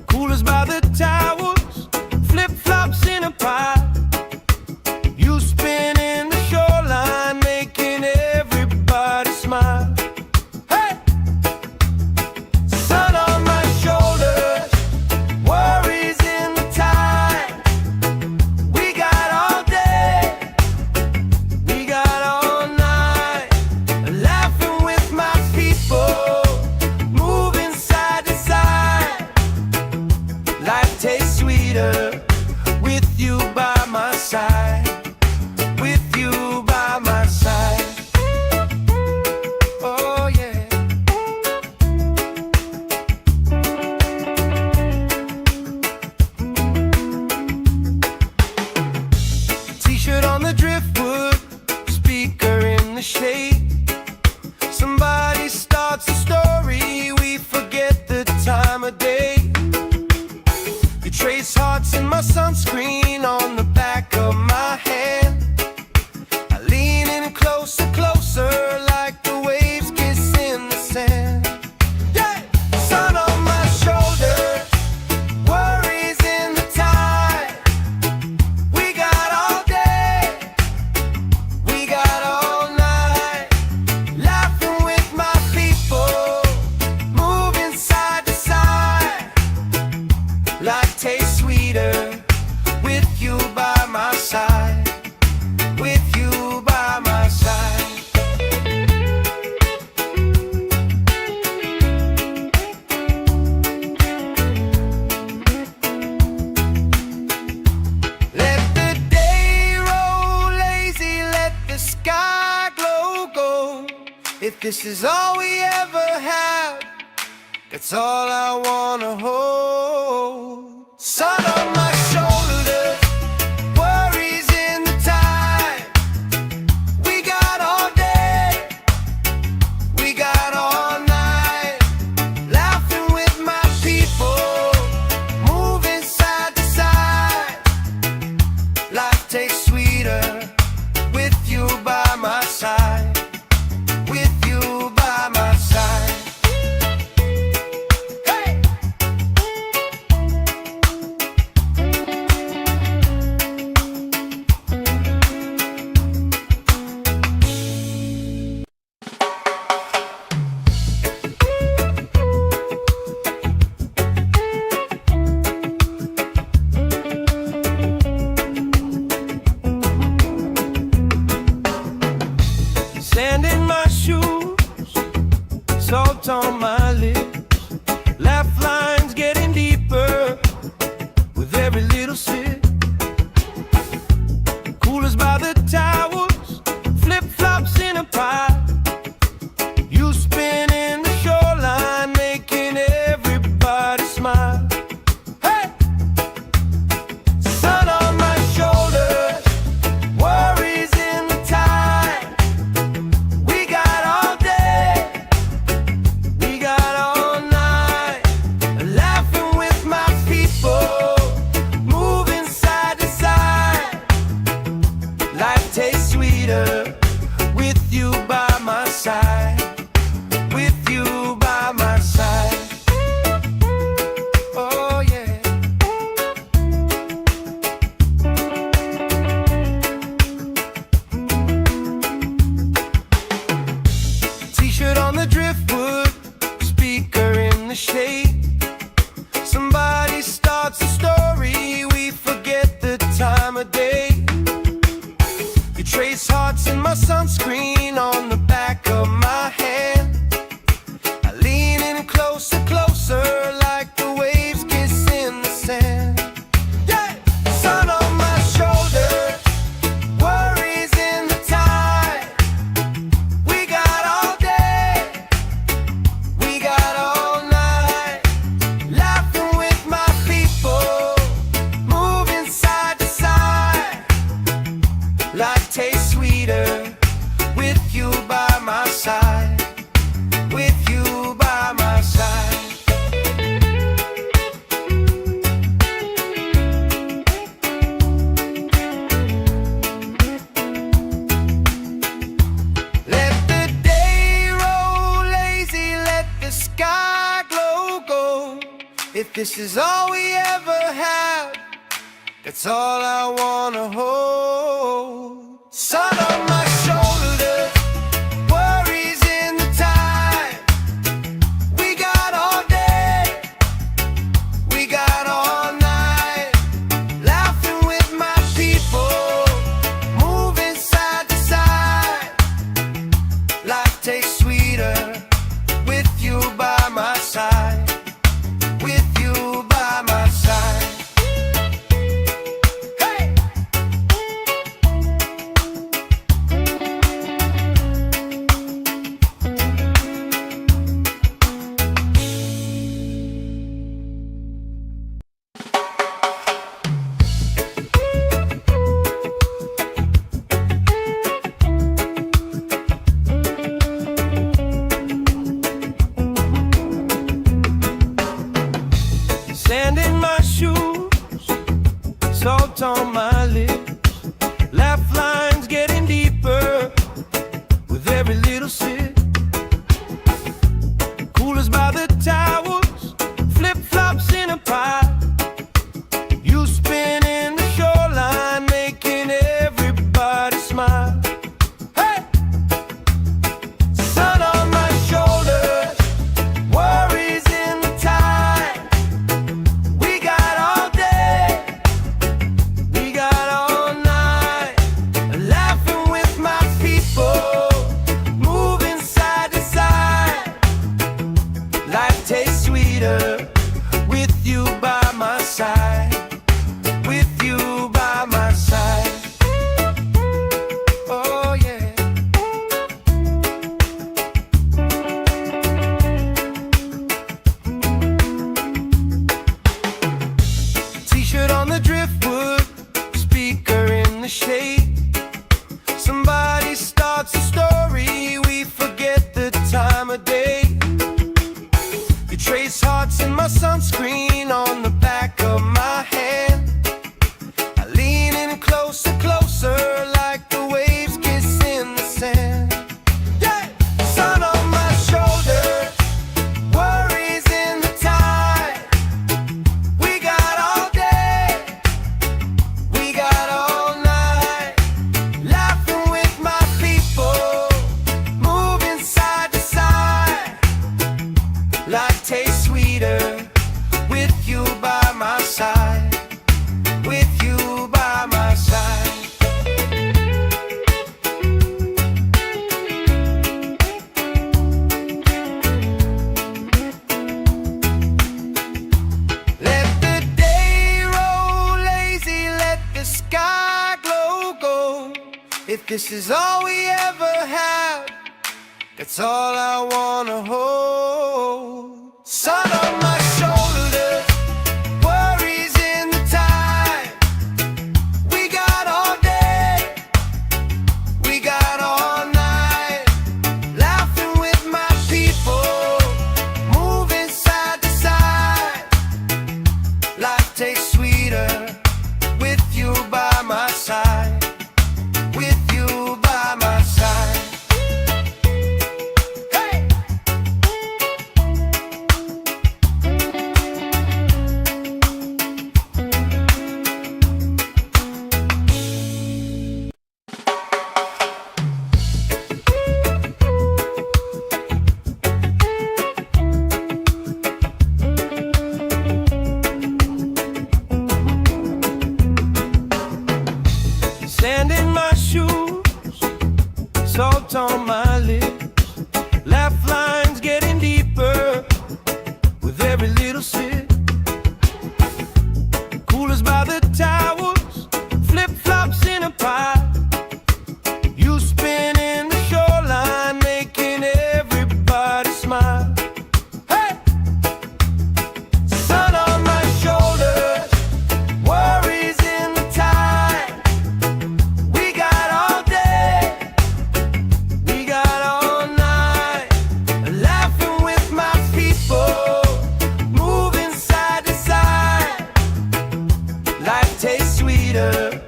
Coolers by the towers, flip-flops in a pie. You spinning the shoreline, making everybody smile. Hey! Sun on my shoulders, worries in the tide. We got all day, we got the shade. Somebody starts a story, we forget the time of day. You trace hearts in my sunscreen on the back of my hand. I lean in closer, closer, like the waves kiss in the sand. Yeah! Sun on my shoulder, worries in the tide. We got all day, we got all night, laughing with my people, moving side to side. Life tastes sweeter with you by my side, with you by my side. Let the day roll lazy, let the sky glow gold. If this is all we ever have, that's all I wanna hold. Sun on my shoulder, worries in the tide. We got all day, we got all night, laughing with my people, moving side to side. Life tastes sweeter with you by my side, with you by my side. Hey! Sand in my shoes, salt on my lips, laugh lines getting deeper with every little sip. Coolers by the towers, flip-flops in a pile. You spin in the shoreline, making everybody smile. Hey! Sun on my shoulders, worries in the tide. We got all day, we got all night, laughing with my people, moving side to side. Life tastes sweeter with you by my side, with you by my side. Oh yeah. T-shirt on the driftwood, speaker in the shade. Somebody starts a story, we forget the time of day. You trace hearts in my sunscreen on the back of my hand. I lean in closer, closer, like the waves kiss in the sand. Yeah! Sun on my shoulder, worries in the tide. We got all day, we got all night, laughing with my people, moving side to side. Life tastes sweeter with you by my side, with you by my side. Let the day roll lazy, let the sky glow gold. If this is all we ever have, that's all I wanna hold. Sun on my shoulder, worries in the tide. We got all day, we got all night, laughing with my people, moving side to side. Life tastes sweeter with you by my side, with you by my side. Hey! salt on my lips, laugh lines getting deeper with every little sip. Coolers by the towers, flip-flops in a pie. You spin in the shoreline, making everybody smile. Hey! Sun on my shoulders, worries in the tide. We got all day, we got all night, laughing with my people, moving side to side. Life tastes sweeter with you by my side, with you by my side. Oh yeah. T-shirt on the driftwood, speaker in the shade. Somebody starts a story, we forget the time of day. You trace hearts in my sunscreen on the back of my hand. I lean in closer, closer, like the waves kiss in the sand. Yeah! Sun on my shoulders, worries in the tide. We got all day, we got all night, laughing with my people, moving side to side. Life tastes sweeter with you by my side, with you by my side. Let the day roll lazy, let the sky glow gold. If this is all we ever have, that's all I wanna hold. Sun on my shoulders, worries in the tide. We got all day, we got all night, laughing with my people, moving side to side. Life tastes sweeter with you by my side, with you by my side. Hey! Sand in my shoes, salt on my lips, laugh lines getting deeper with every little sip. Coolers by the towers, flip-flops in a pie. You spin in the shoreline, making everybody smile. Hey! Sun on my shoulders, worries in the tide. We got all day, we got all night, laughing with my people, moving side to side. Life tastes sweeter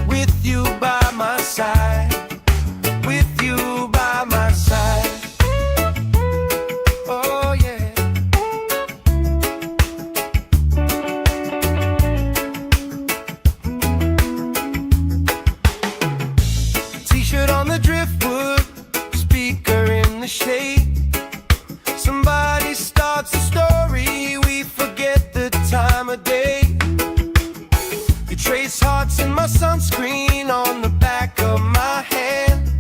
with you by my side, with you by my side. Oh yeah. T-shirt on the driftwood, speaker in the shade. Somebody starts a story, we forget the time of day. You trace hearts in my sunscreen on the back of my hand.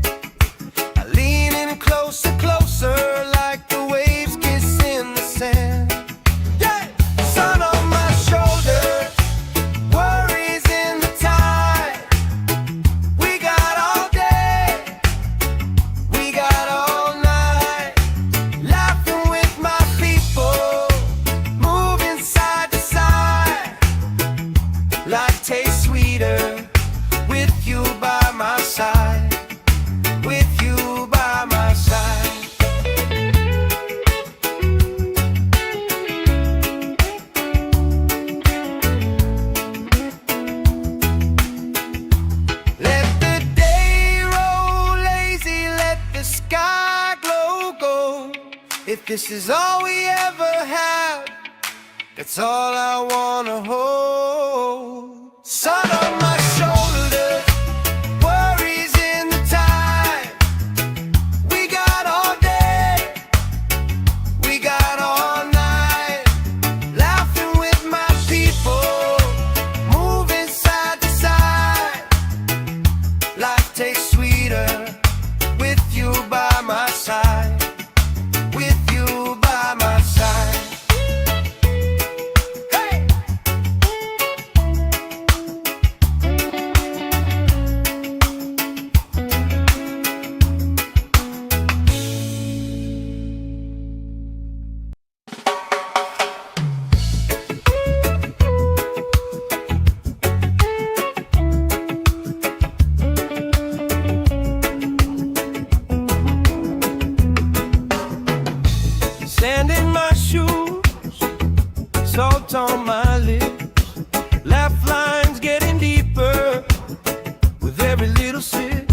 I lean in closer, closer, like the waves kiss in the sand. Yeah! Sun on my shoulders, worries in the tide. We got all day, we got all night, laughing with my people, moving side to side. Life tastes sweeter with you by my side, with you by my side. this is all we ever have, that's all I wanna hold. Sun on my shoulders, worries in the tide. We got all day, we got all night, laughing with my people, moving side to side. Life tastes sweeter with you by my side. With you by my side. Hey! Sand in my shoes, salt on my lips, laugh lines getting deeper with every little sip.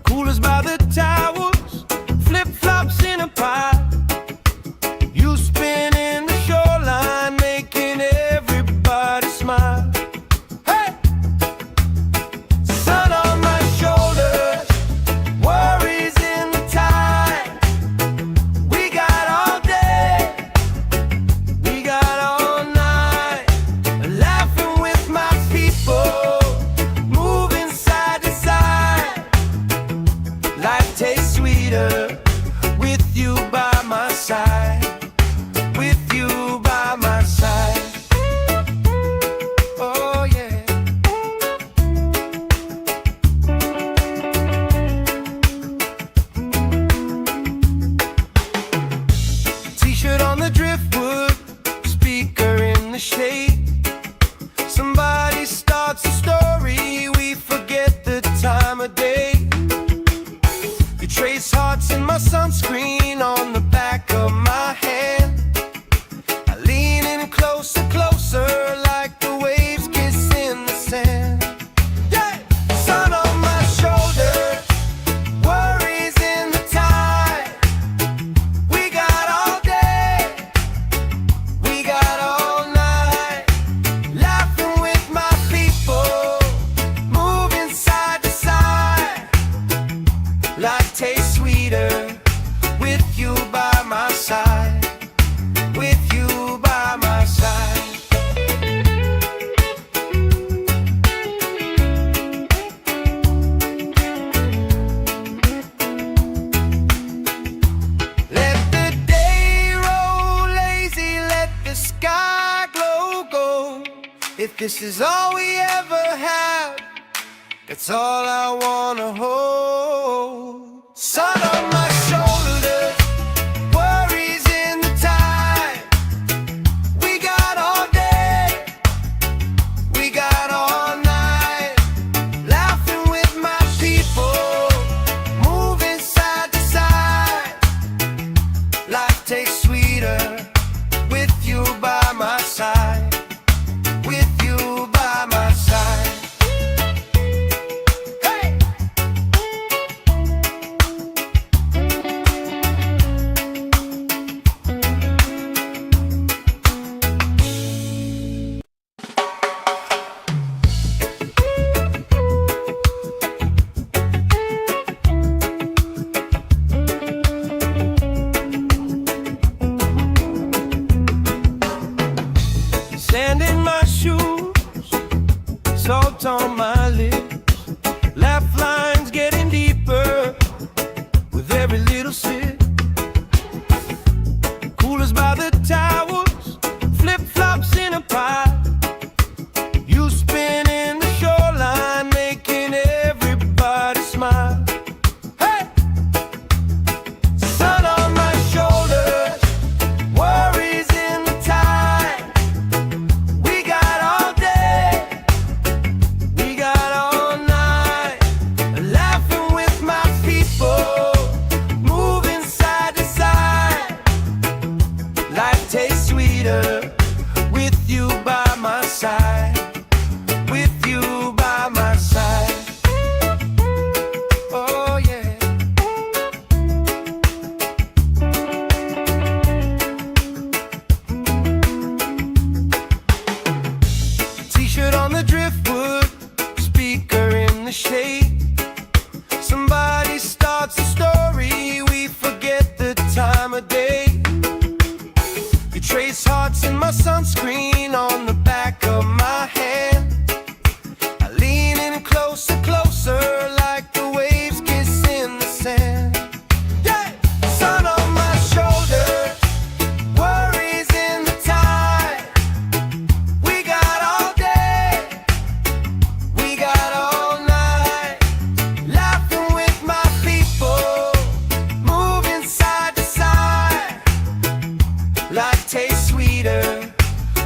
Coolers by the towers, flip-flops in a pie. You spinning the shoreline, making everybody smile. Hey! Sun on my shoulders, worries in the tide. We got all day, we got all night, laughing with my people, moving side to side. Life tastes sweeter with you by my side. With you by my side. Oh yeah. T-shirt on the driftwood, speaker in the shade. Somebody starts a story, we forget the time of day. You trace hearts in my sunscreen on the back of my hand. I lean in closer, closer, like the waves kiss in the sand. Yeah! Sun on my shoulders, worries in the tide. We got all day, we got all night, laughing with my people, moving side to side. Life tastes sweeter with you by my side. With you by my side. Let the day roll lazy, let the sky glow gold. If this is all we ever have, that's all I wanna hold. Sun on my shoulders, worries in the tide. We got all day, we got all night, laughing with my people, moving side to side. Life tastes sweeter with you by my side. With you by my side. Hey! Sand in my shoes, salt on my lips, laugh lines getting deeper with every little sip. Coolers by the towers, flip-flops in a pie. You spinning the shoreline, making everybody smile. Hey! Sun on my shoulders, worries in the tide. We got all day, we got all on the driftwood, speaker in the shade. Somebody starts a story, we forget the time of day. You trace hearts in my sunscreen on the back of my hand. I lean in closer, closer, like the waves kiss in the sand. Yeah! Sun on my shoulders, worries in the tide. We got all day, we got all night, laughing with my people, moving side to side. Life tastes sweeter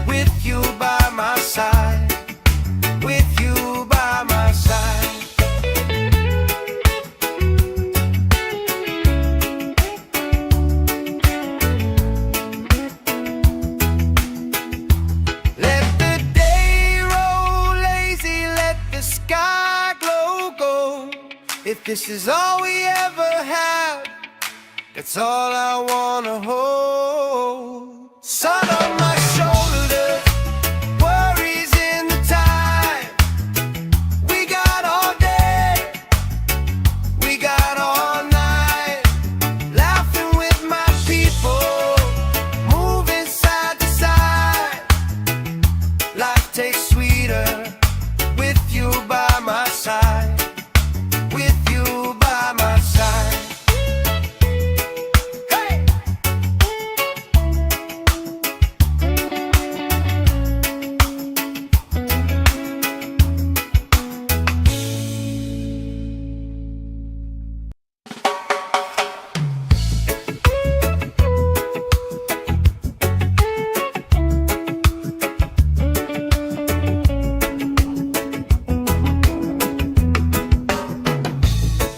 with you by my side, with you by my side. Let the day roll lazy, let the sky glow gold. If this is all we ever have, that's all I wanna hold. Sun on my shoulders, worries in the tide. We got all day, we got all night, laughing with my people, moving side to side. Life tastes sweeter with you by my side, with you by my side. Hey!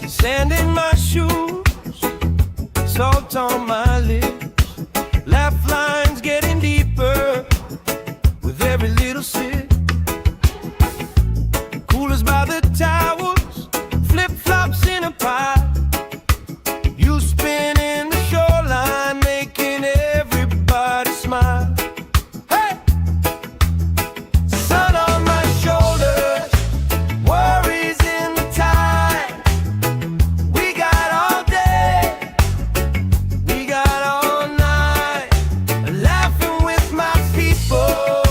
Sand in my shoes, salt on my lips, laugh lines getting deeper with every little sip. Coolers by the towers, flip-flops in a pile. You spin in the shoreline, making everybody smile. Hey! Sun on my shoulders, worries in the tide. We got all day, we got all night, laughing with my people,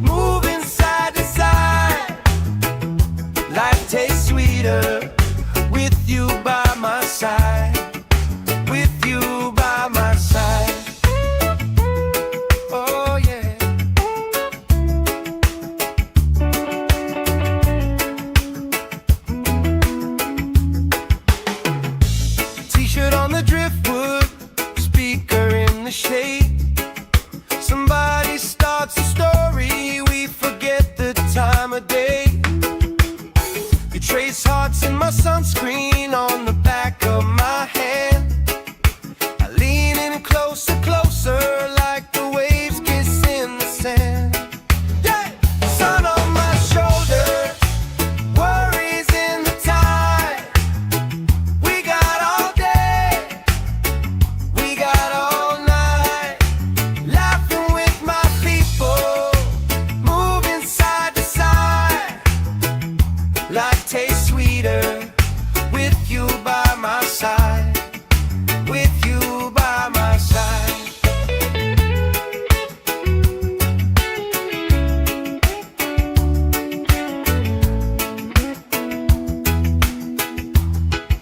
moving side to side. Life tastes sweeter with you by my side, with you by my side. Oh yeah. T-shirt on the driftwood, speaker in the shade. Somebody starts a story, we forget the time of day. You trace hearts in my sunscreen on the back of my hand. I lean in closer, closer, like the waves kiss in the sand. Yeah! Sun on my shoulders, worries in the tide. We got all day, we got all night, laughing with my people, moving side to side. Life tastes sweeter with you by my side, with you by my side.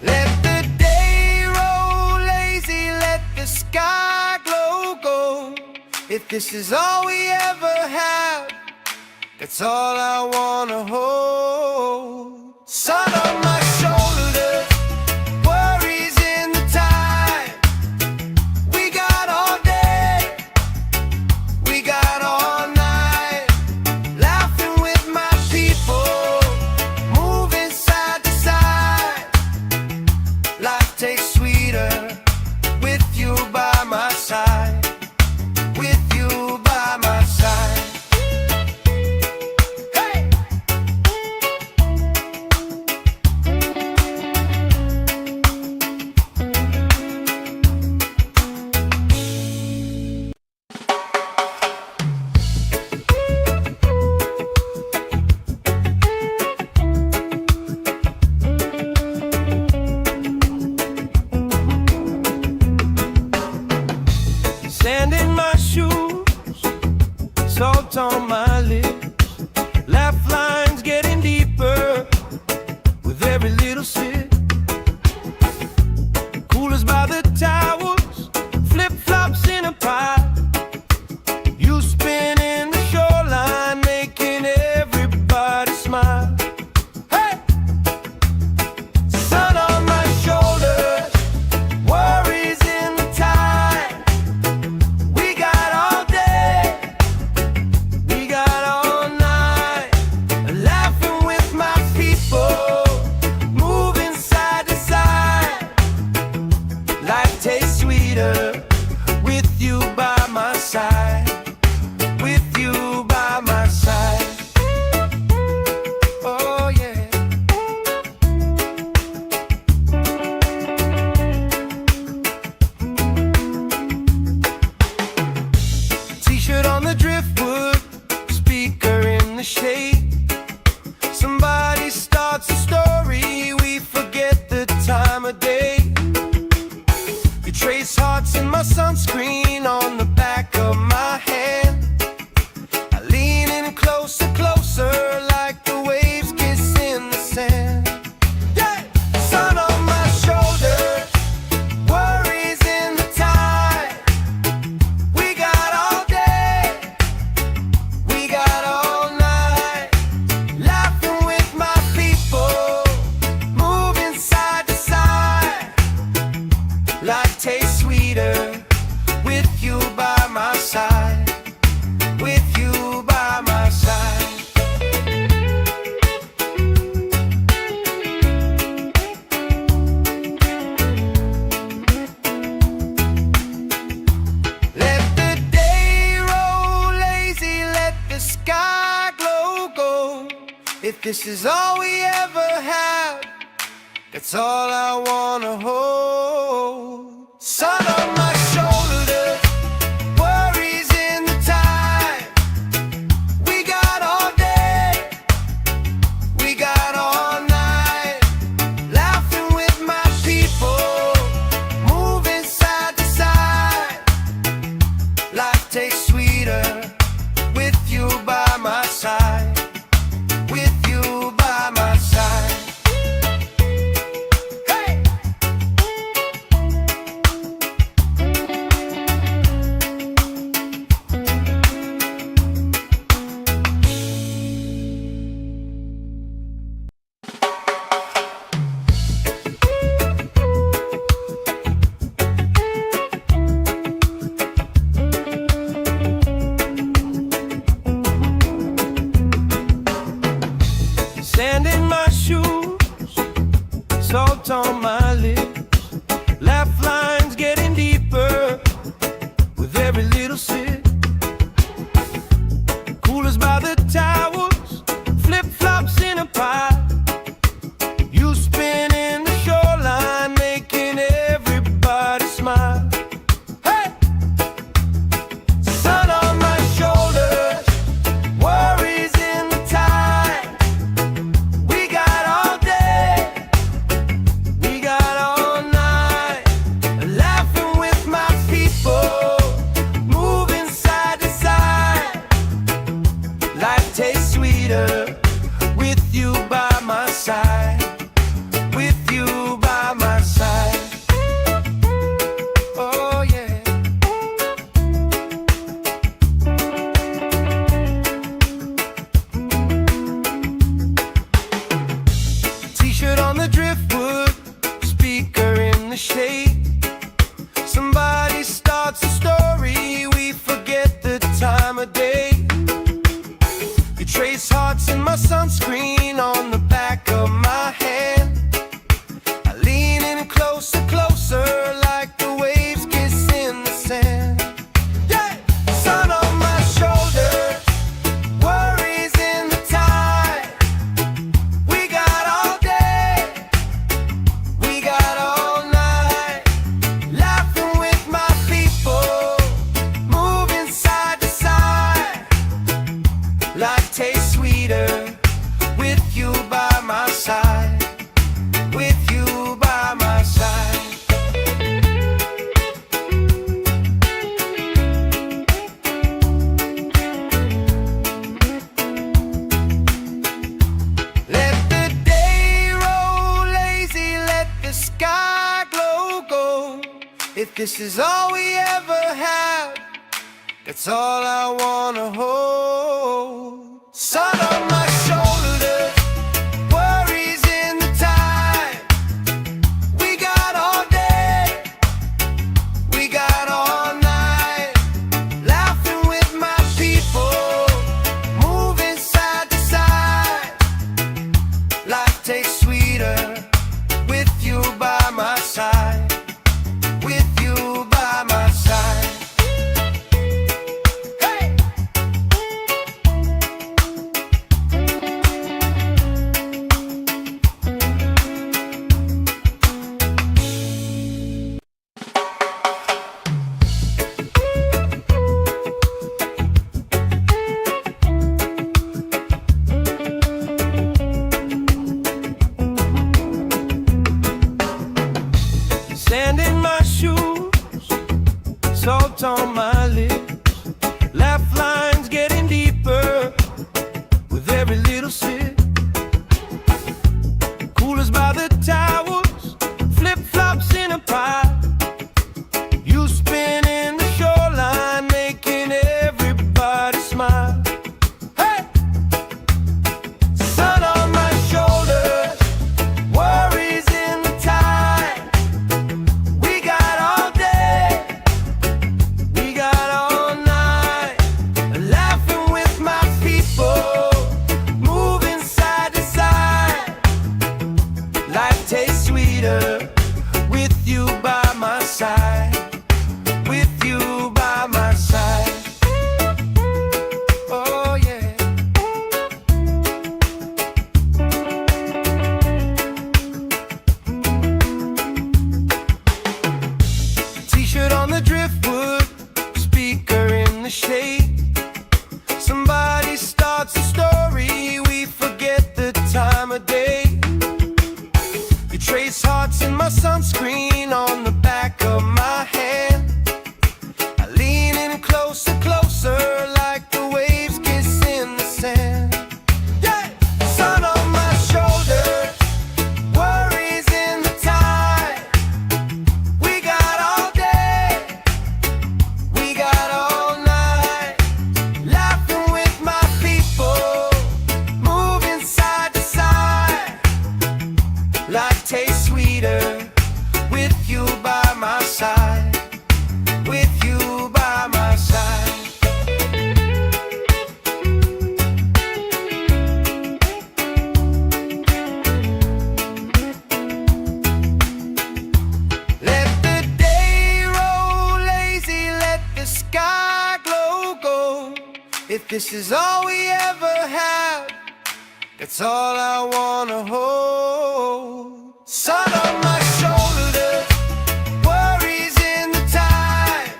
Let the day roll lazy, let the sky glow gold. If this is all we ever have, that's all I wanna hold. Sun on my shoulders, worries in the tide. We got all day, we got all night, laughing with my people, moving side to side. Life tastes sweeter with you by my side, with you by my side. Hey! shade. Somebody starts a story, we forget the time of day. You trace hearts in my sunscreen on the back of my hand. I lean in closer, closer, like the waves kiss in the sand. Yeah! Sun on my shoulders, worries in the tide. We got all day, we got all night, laughing with my people, moving side to side. Life tastes sweeter with you by my side, with you by my side. Let the day roll lazy, let the sky glow gold. If this is all we ever have, that's all I wanna hold. Sun on my shoulders, worries in the tide. We got all day, we got all night, laughing with my people, moving side to side. Life tastes sweeter with you by my side, with you by my side. Hey! Sand in my shoes, salt on my lips, laugh lines getting deeper with every little sip. Coolers by the towers, flip-flops in a pile. You spin in the shoreline, making everybody smile. Hey! Sun on my shoulders, worries in the tide. We got all day, we got all night, laughing with my people, moving side to side. Life tastes sweeter with you by my side, with you by my side. Oh yeah. T-shirt on the driftwood, speaker in the shade. Somebody starts a story, we forget the time of day. You trace hearts in my sunscreen on the back of my hand. I lean in closer, closer, like the waves kiss in the sand. Yeah! Sun on my shoulders, worries in the tide. We got all day, we got all night, laughing with my people, moving side to side. Life tastes sweeter with you by my side, with you by my side. Let the day roll lazy, let the sky glow gold. If this is all we ever have, that's all I wanna hold. Sun on my shoulders, worries in the tide. We got all day, we got all night, laughing with my people, moving side to side. Life tastes sweeter with you by my side, with you by my side. Hey! little sip. Coolers by the towers, flip-flops in a pie. You spin in the shoreline, making everybody smile. Hey! Sun on my shoulders, worries in the tide. We got all day, we got all night, laughing with my people, moving side to side. Life tastes sweeter with you by my side, with you by my side. Oh yeah. T-shirt on the driftwood, speaker in the shade. Somebody starts a story, we forget the time of day. You trace hearts in my sunscreen on the back of my hand. I lean in closer, closer, like the waves kiss in the sand. Yeah! Sun on my shoulders, worries in the tide. We got all day, we got all night, laughing with my people, moving side to side. Life tastes sweeter with you by my side, with you by my side. Let the day roll lazy, let the sky glow gold. If this is all we ever have, that's all I wanna hold. Sun on my shoulders, worries in the tide.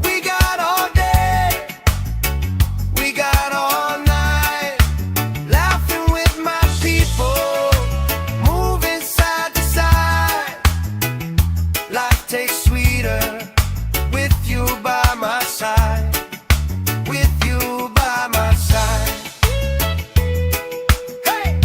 We got all day, we got all night, laughing with my people, moving side to side. Life tastes sweeter with you by my side, with you by my side. Hey!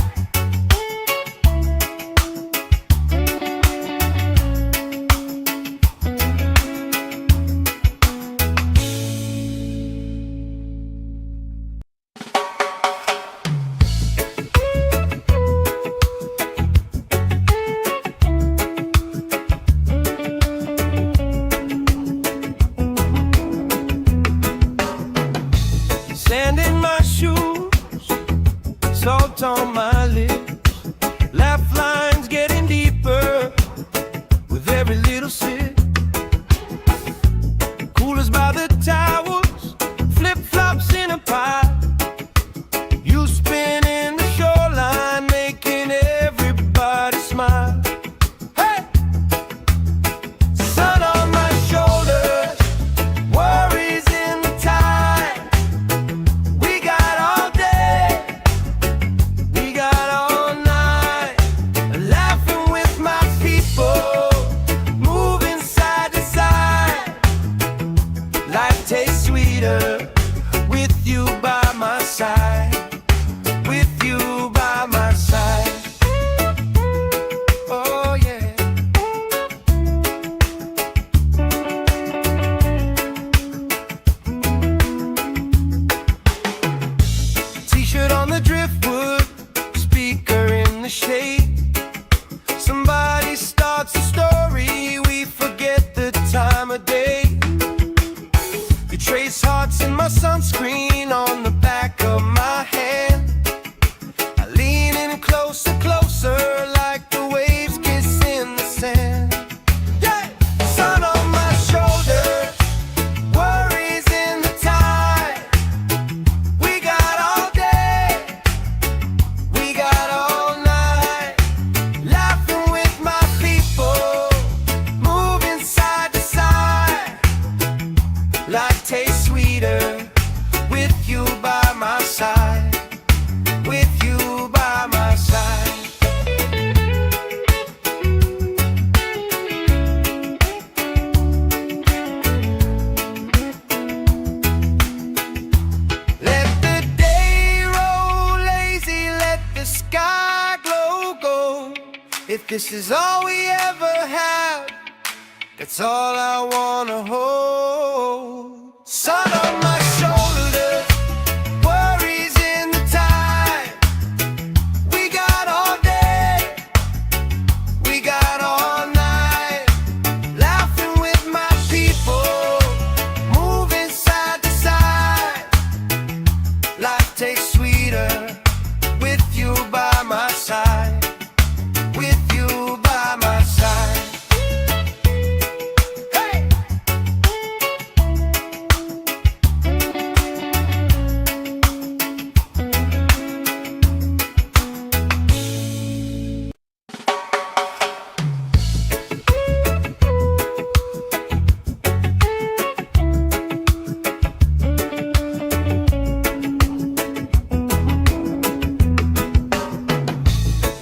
Sand in my shoes, salt on my lips, laugh lines getting deeper with every little sip. Coolers by the towers, flip-flops in a pie. You spin in the shoreline, making everybody smile. Hey! Sun on my shoulders, worries in the tide. We got all day, we got all night, laughing with my people, moving side to side. Life tastes sweeter with you by my side, with you by my side. Oh yeah. T-shirt on the driftwood, speaker in the shade. Somebody starts a story, we forget the time of day. You trace hearts in my sunscreen on the back of my hand. I lean in closer, closer, like the waves kiss in the sand. Yeah! Sun on my shoulders, worries in the tide. We got all day, we got all night, If this is all we ever have, that's all I wanna hold. Sun on my shoulders, worries in the tide. We got all day, we got all night, laughing with my people, moving side to side. Life tastes sweeter with you by my side, with you by my side.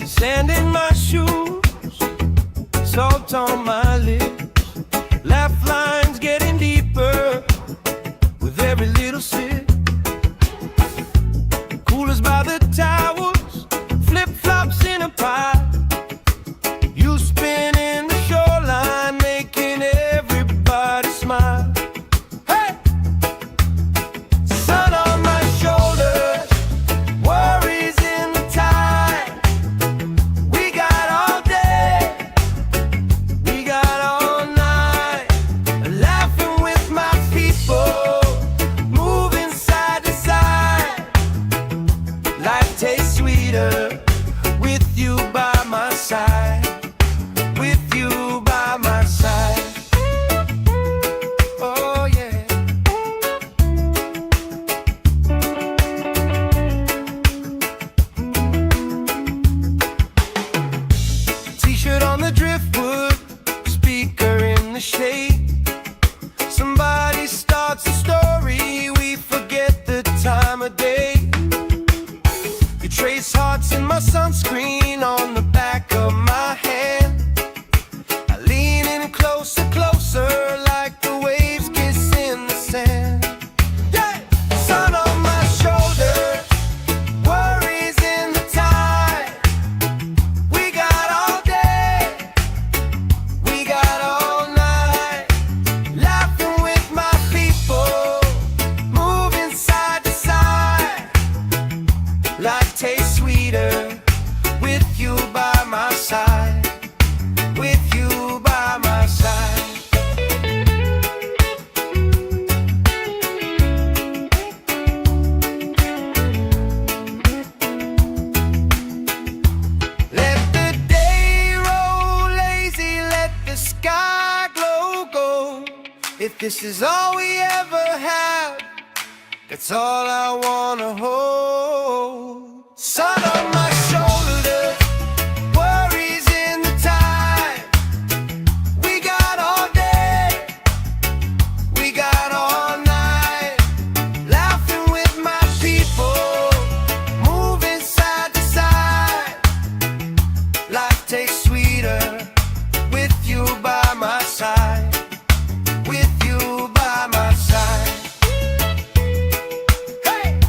Sand in my shoes, salt on my lips, laugh lines getting deeper with every little sip. Coolers by the towers, flip-flops in a pile. You spin in the shoreline, making everybody smile. Hey! Sun on my shoulders, worries in the tide. We got all day, we got all night, laughing with my people, moving side to side. Life tastes sweeter with you by my side, with you by my side. Oh yeah. T-shirt on the driftwood, speaker in the shade. Somebody starts a story, we forget the time of day. You trace hearts in my sunscreen on the back of my hand. I lean in closer, closer, like the waves kiss in the sand. Yeah! Sun on my shoulders, worries in the tide. We got all day, we got all night, laughing with my people, moving side to side. Life tastes sweeter with you by my side, with you by my side. Let the day roll lazy, let the sky glow gold. If this is all we ever have, that's all I wanna hold. Sun on my shoulders, worries in the tide. We got all day, we got all night, laughing with my people, moving side to side. Life tastes sweeter with you by my side, with you by my side. Hey!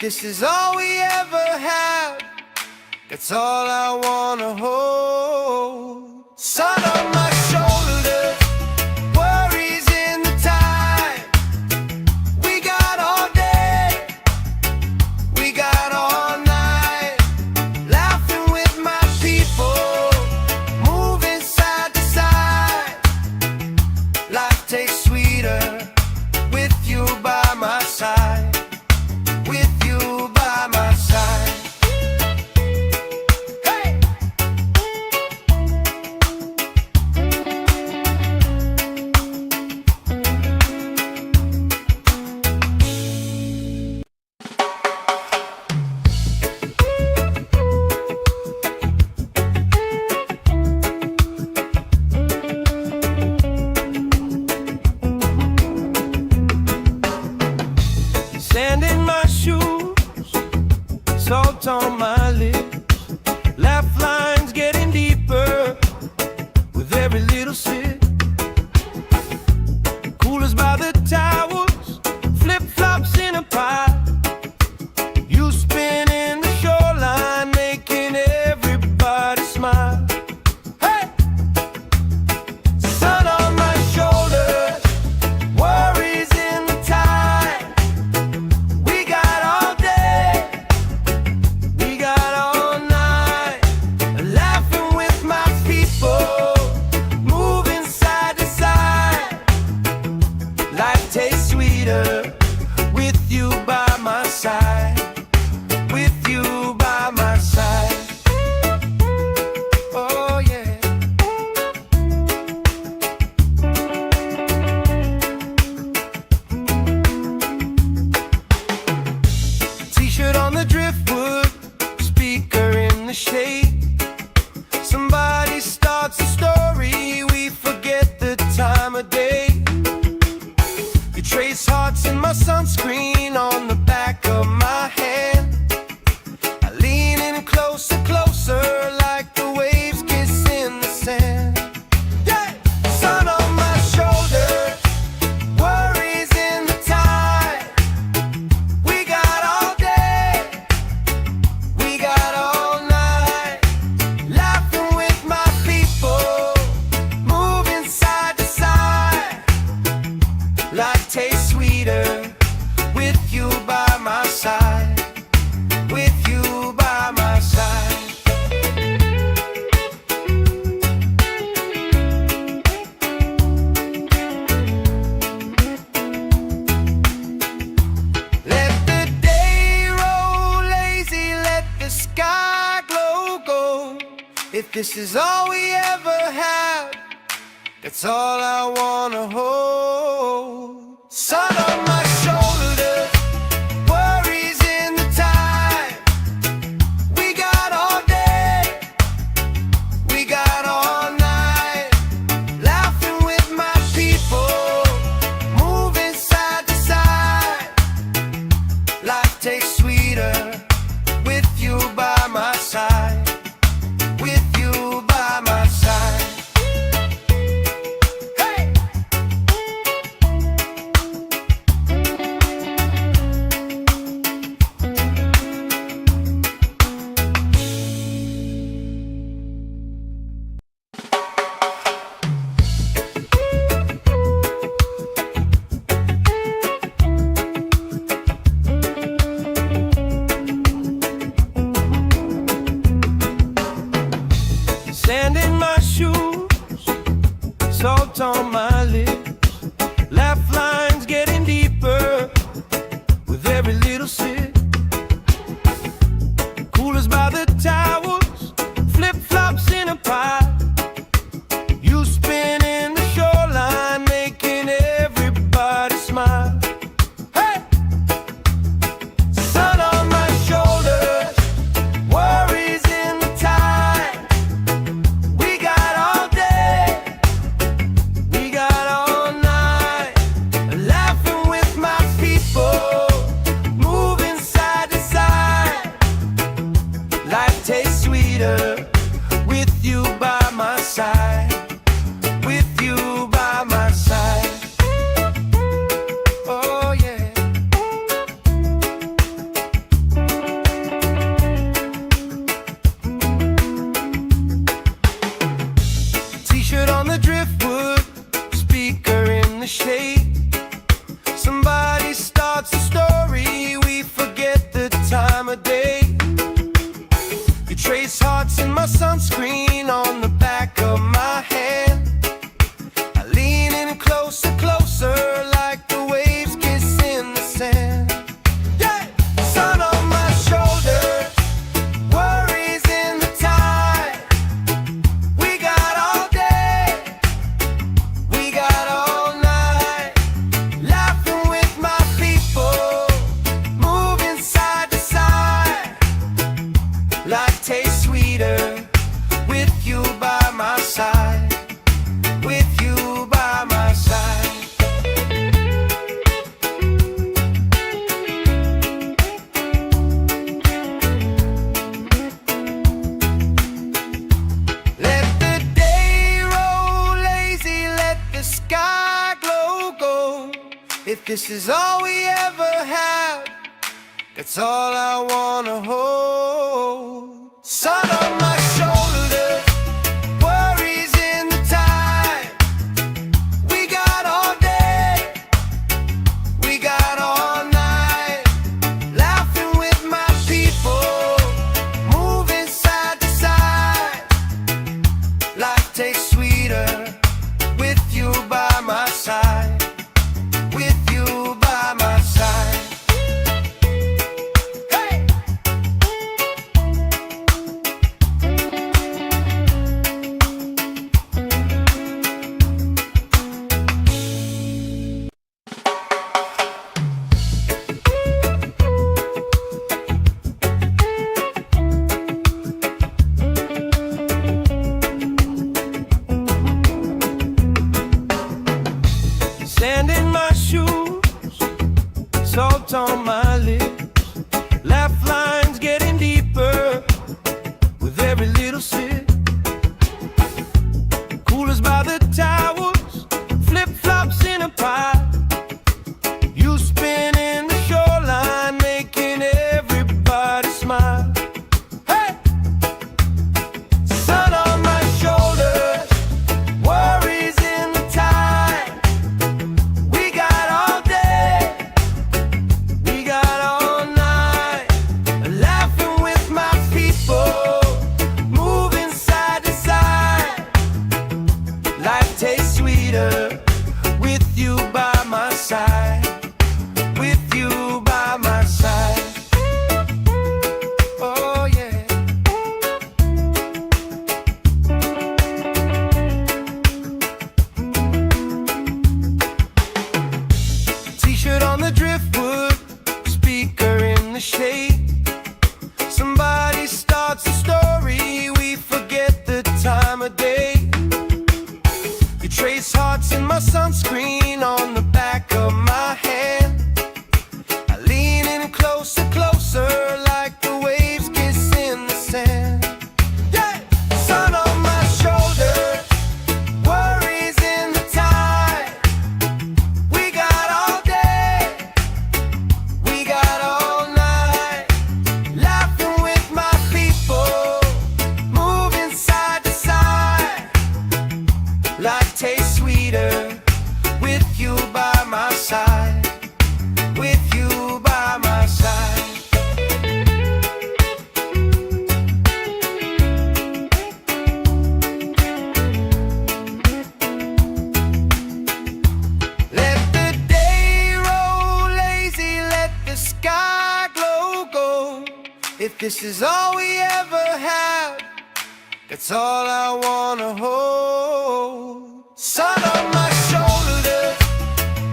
this is all we ever had, that's all I wanna hold. Sun on my shoulders, worries in the tide. We got all day, we got all night, laughing with my people, moving side to side. Life tastes sweeter with you by my side. With you by my side. Hey! Sand in my shoes, salt on my lips, laugh lines getting deeper with every little sip. Coolers by the towels, flip-flops in a pile. You spinning the shoreline, making everybody smile. Hey! Sun on my shoulders, worries in the tide. We got all day, we got all night, laughing with my people, moving side to side. Life tastes sweeter with you by my side. With you by my side. Oh yeah. T-shirt on the driftwood, speaker in the shade. Somebody starts a story, we forget the time of day. You trace hearts in my sunscreen on the back of my hand. I lean in closer, closer, like the waves kiss in the sand. Yeah! Sun on my shoulders, worries in the tide. We got all day, we got all night, laughing with my people, moving side to side. Life tastes sweeter with you by my side. With you by my side. Let the day roll lazy, let the sky glow gold. If this is all we ever had, that's all I wanna hold. Sun on my shoulders, worries in the tide. We got all day, we got all night, laughing with my people, moving side to side. Life tastes sweeter with you by my side. With you by my side. Hey! time of day. You trace hearts in my sunscreen on the back of my hand. I lean in closer, closer, like the waves kissing the sand. Yeah! Sun on my shoulders, worries in the tide. We got all day, we got all night, laughing with my people, moving side to side. Life tastes sweeter with you by my side, with you by my side. Let the day roll lazy, let the sky glow gold. If this is all we ever have, that's all I wanna hold. Sun on my shoulders, worries in the tide. We got all day, we got all night, laughing with my people, moving side to side. Life tastes sweeter with you by my side, with you by my side. Sand in my shoes, salt on my lips, laugh lines getting deeper with every little sip. Coolers by the towers, flip-flops in a pile. You spin in the shoreline, making everybody smile. Hey! Sun on my shoulders, worries in the tide. We got all day, we got all night, laughing with my people, moving side to side. Life tastes sweeter with you by my side, with you by my side. Oh yeah. T-shirt on the driftwood, speaker in the shade. Somebody starts a story, we forget the time of day. You trace hearts in my sunscreen on the back of my hand. I lean in closer, closer, like the waves kissing the sand. Yeah! Sun on my shoulders, worries in the tide. We got all day, we got all night, laughing with my people, moving side to side. Life tastes sweeter with you by my side, with you by my side. Let the day roll lazy, let the sky glow gold. If this is all we ever have, that's all I wanna hold. Sun on my shoulders,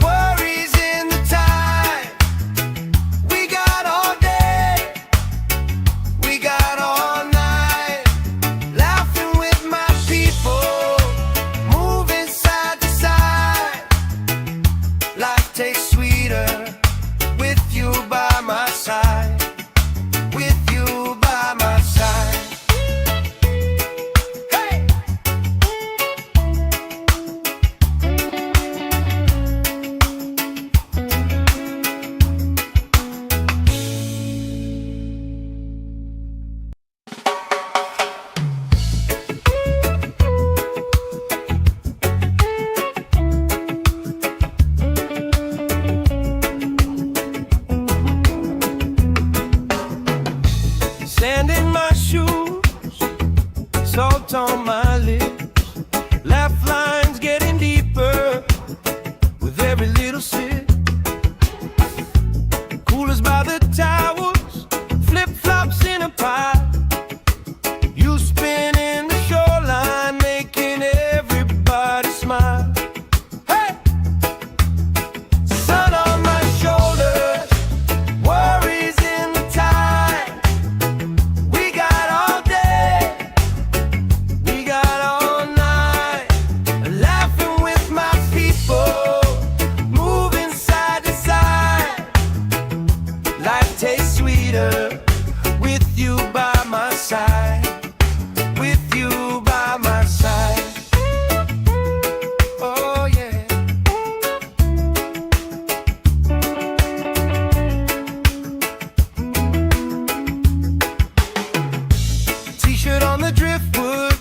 worries in the tide. We got all day, we got all night, laughing with my people, moving side to side. Life tastes sweeter with you by my side, with you by my side. Hey! Sand in my shoes, salt on my lips, laugh lines getting deeper with every little sip. Coolers by the towers, flip-flops in a pile. You spin in the shoreline, making everybody smile. Hey! Sun on my shoulders, worries in the tide. We got all day, we got all night, laughing with my people, moving side to side. Life tastes sweeter with you by my side, with you by my side. Oh yeah. T-shirt on the driftwood,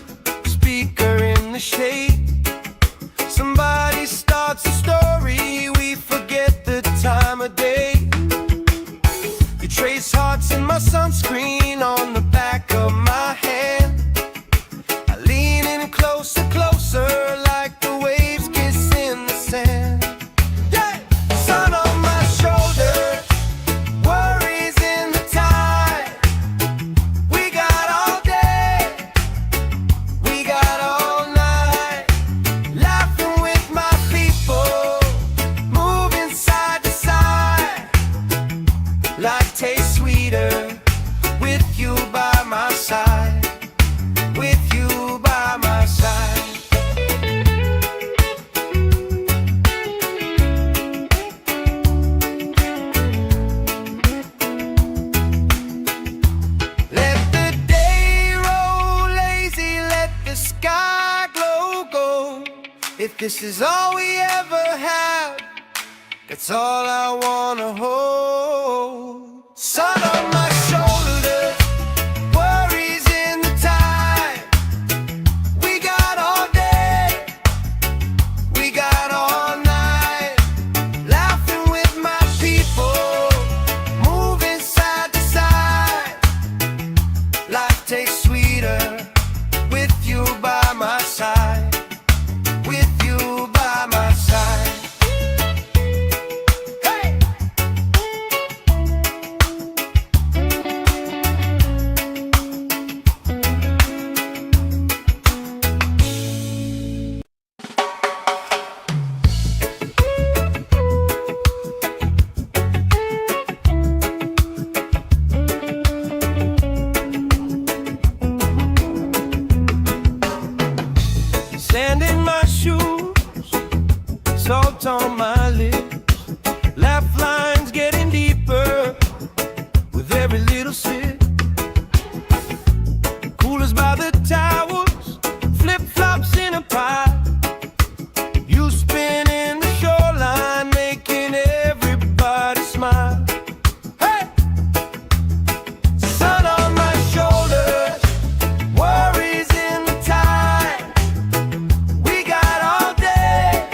speaker in the shade. Somebody starts a story, we forget the time of day. You trace hearts in my sunscreen on the back of my hand. I lean in closer, closer, like the waves kiss in the sand. Yeah! Sun on my shoulders, worries in the tide. We got all day, we got all night, laughing with my people, moving side to side. Life tastes sweeter with you by my side, with you by my side. Let the day roll lazy, let the sky glow gold. If this is all we ever have, that's all I wanna hold. Sun on my shoulders, worries in the tide. We got all day, we got all night, laughing with my people, moving side to side. Life tastes sweeter with you by my side, with you by my side. Hey! Sand in my shoes, salt on my lips, laugh lines getting deeper with every little sip. Coolers by the towers, flip-flops in a pile. You spin in the shoreline, making everybody smile. Hey! Sun on my shoulders, worries in the tide. We got all day,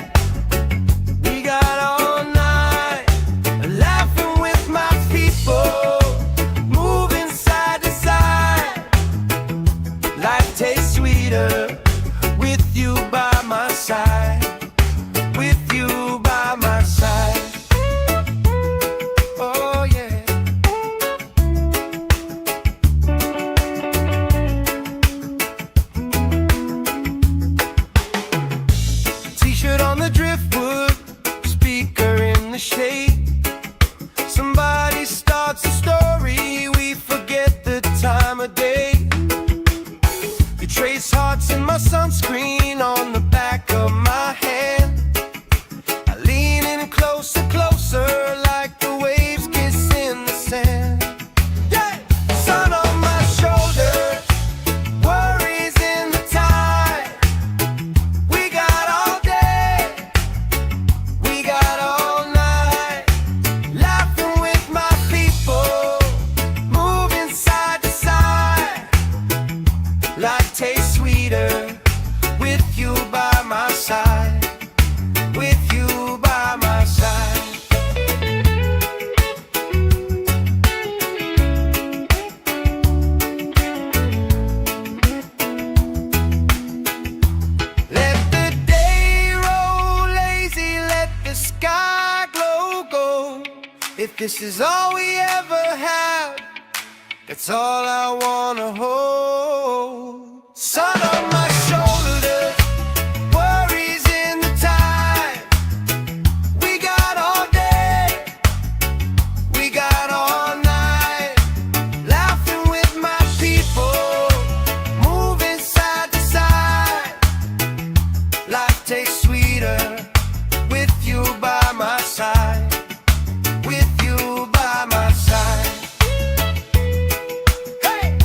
we got all night, laughing with my people, moving this is all we ever had, that's all I wanna hold. Sun on my shoulders, worries in the tide. We got all day, we got all night, laughing with my people, moving side to side. Life tastes sweeter with you by my side, with you by my side. Hey!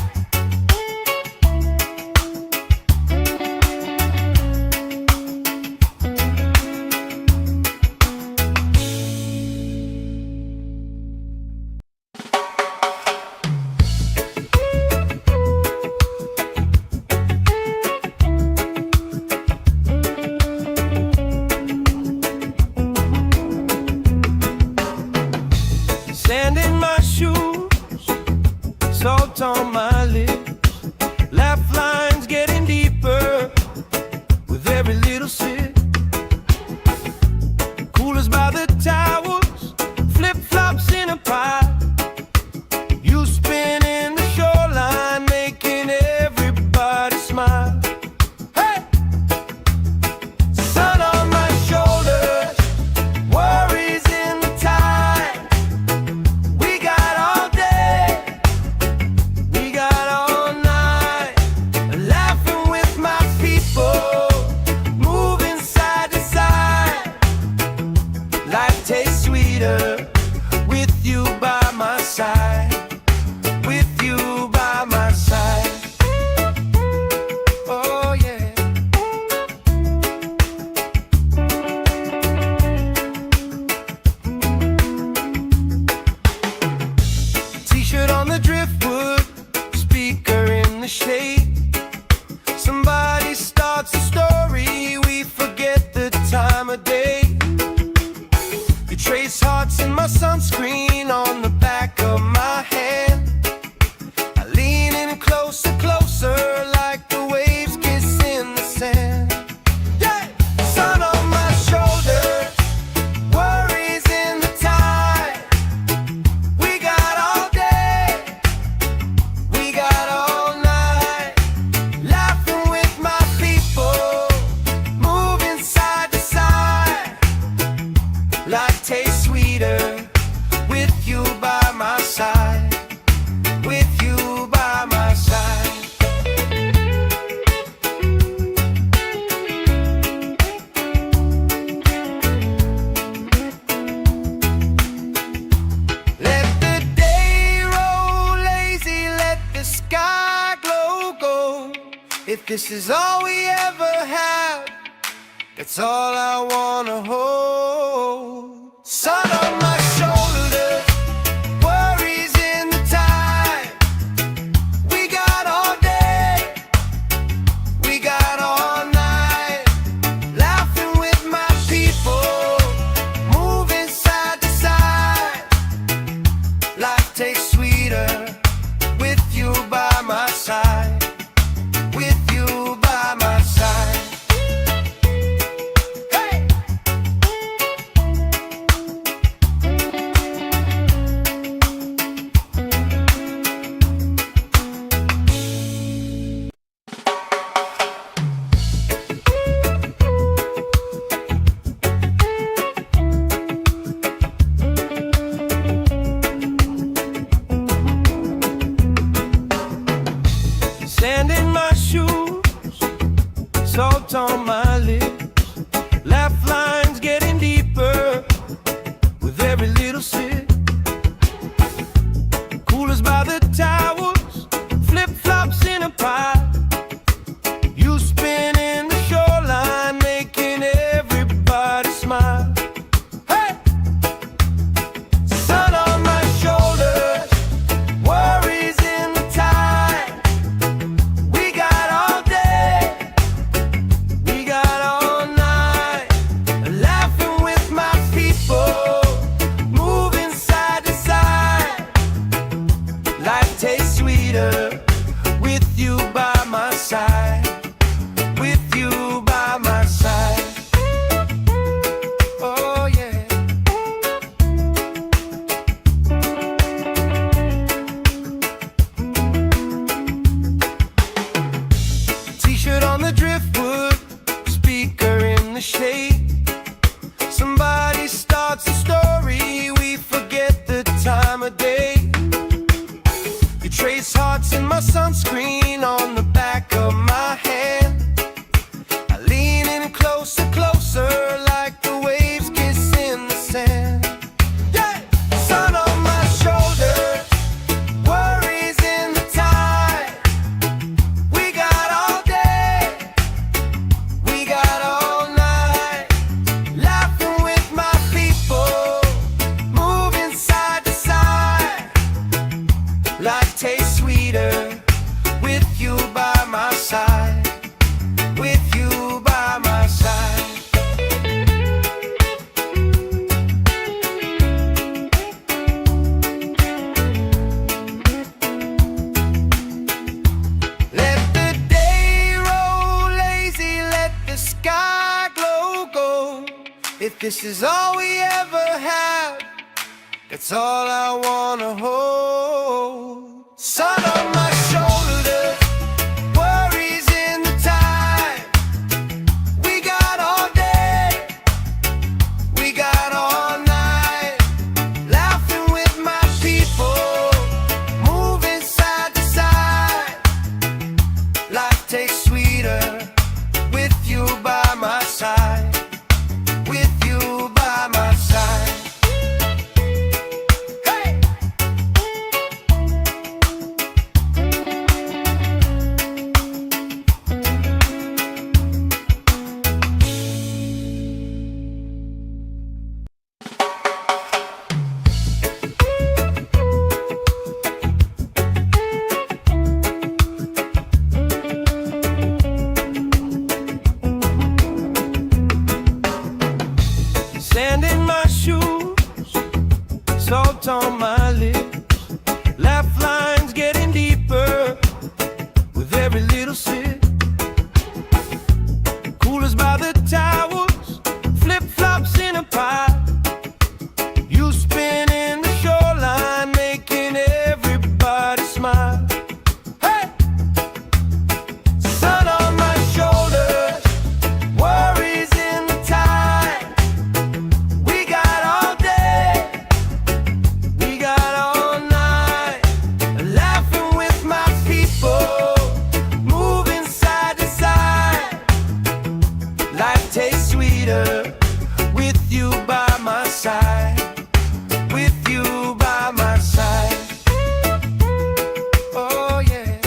Sand in my shoes, salt on my lips, laugh lines getting deeper with every little sip. Coolers by the towers, flip-flops in a pie. You spin in the shoreline, making everybody smile. Hey! Sun on my shoulders, worries in the tide. We got all day, we got all night, laughing with my people, moving side to side. Life tastes sweeter with you by my side, with you by my side. Oh yeah. T-shirt on the driftwood, speaker in the shade. Somebody starts a story, we forget the time of day. You trace hearts in my sunscreen on the back of my hand. I lean in closer, closer, like the waves kiss in the sand. Yeah! Sun on my shoulders, worries in the tide. We got all day, we got all night, laughing with my people, moving side to side. Life tastes sweeter with you by my side, with you by my side. Let the day roll lazy, let the sky glow gold. If this is all we ever had, that's all I wanna hold. Sun on my shoulders, worries in the tide. We got all day, we got all night, laughing with my people, moving side to side. Life tastes sweeter with you by my side, with you by my side. Hey! Sand in my shoes, salt on my lips, laugh lines getting deeper with every little sip. Coolers by the towers, flip-flops in a pie. You spin in the shoreline, making everybody smile. Hey! Sun on my shoulders, worries in the tide. We got all day, we got all night, laughing with my people, moving side to side. Life tastes sweeter with you by my side, with you by my side. Oh yeah. You trace hearts in my sunscreen on the back of my hand. I lean in closer, closer, like the waves kiss in the sand. Yeah! Sun on my shoulders, worries in the tide. We got all day, we got all night, laughing with my people, moving side to side. Life tastes sweeter with you by my side, with you by my side. Let the day roll lazy, let the sky glow gold. If this is all we ever have, that's all I wanna hold. Sun on my shoulders, worries in the tide. We got all day, we got all night, laughing with my people, moving side to side. Life tastes sweeter with you by my side, with you by my side. Sand in my shoes, salt on my lips, laugh lines getting deeper with every little sip. Coolers by the towels, flip-flops in a pile. You spin in the shoreline, making everybody smile. Hey! Sun on my shoulders, worries in the tide. We got all day, we got all night, laughing with my people, moving side to side. Life tastes sweeter with you by my side, with you by my side. Oh yeah.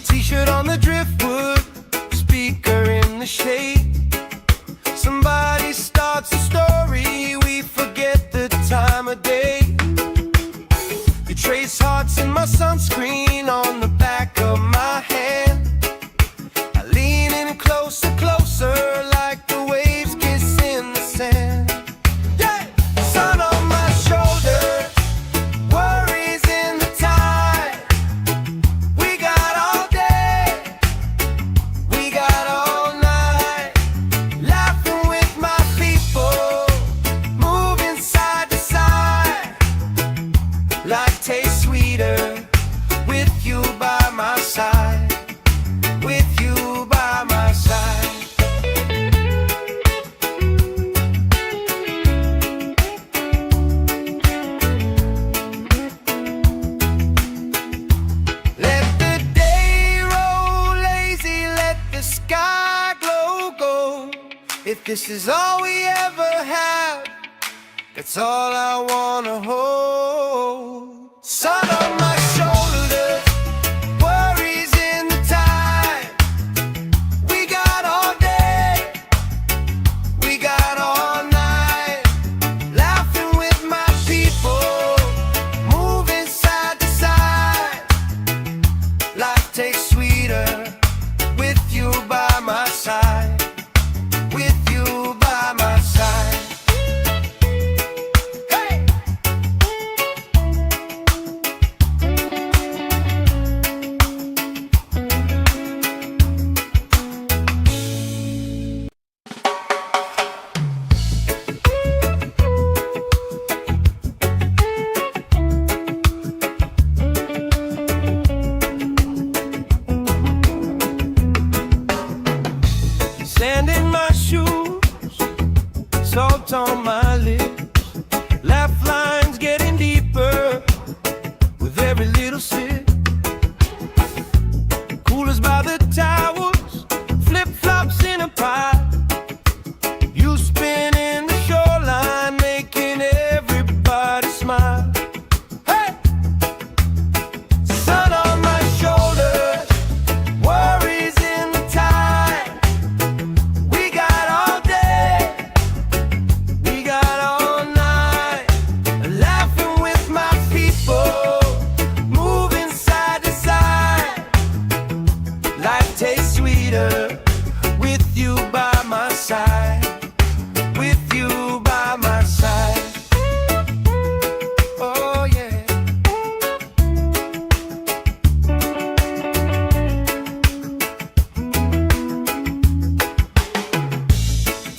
T-shirt on the driftwood, speaker in the shade. Somebody starts a story, we forget the time of day. You trace hearts in my sunscreen on the back of my hand. I lean in closer, closer, like the waves kiss in the sand. Yeah! Sun on my shoulders, worries in the tide. We got all day, we got all night, laughing with my people, moving side to side. Life tastes sweeter with you by my side, with you by my side. Let the day roll lazy, let the sky glow gold. If this is all we ever have, that's all I wanna hold. Sun on my shoulders, worries in the tide. We got all day, we got all night, laughing with my people, moving side to side. Life tastes sweeter with you by my side, with you by my side. Hey! salt on my lips, laugh lines getting deeper with every little sip. Coolers by the towers, flip-flops in a pie. You spin in the shoreline, making everybody smile. Hey! Sun on my shoulders, worries in the tide. We got all day, we got all night, laughing with my people, moving side to side. Life tastes sweeter with you by my side, with you by my side. Oh yeah.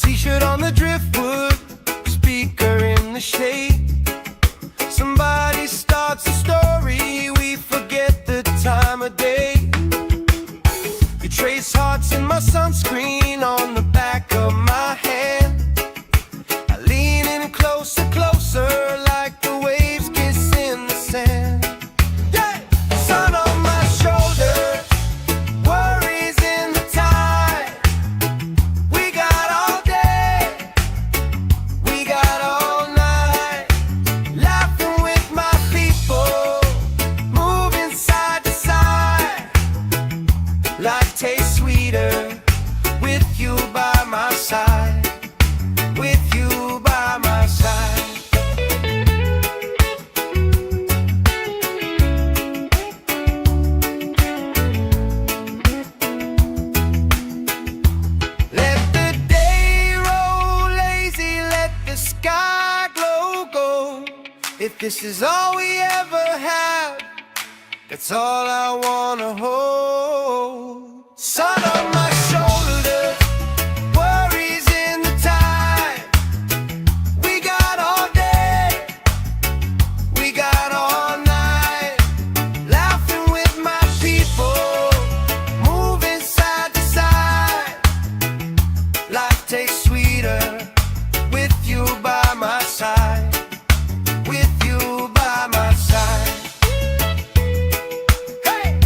T-shirt on the driftwood, speaker in the shade. Somebody starts a story, we forget the time of day. You trace hearts in my sunscreen on the back of my hand. I lean in closer, closer, like the waves kiss in the sand. Yeah! Sun on my shoulders, worries in the tide. We got all day, we got all night, laughing with my people, moving side to side. Life tastes sweeter with you by my side, with you by my side. Let the day roll lazy, let the sky glow gold. If this is all we ever have, that's all I wanna hold. Sun on my shoulders, worries in the tide. We got all day, we got all night, laughing with my people, moving side to side. Life tastes sweeter with you by my side, with you by my side. Hey!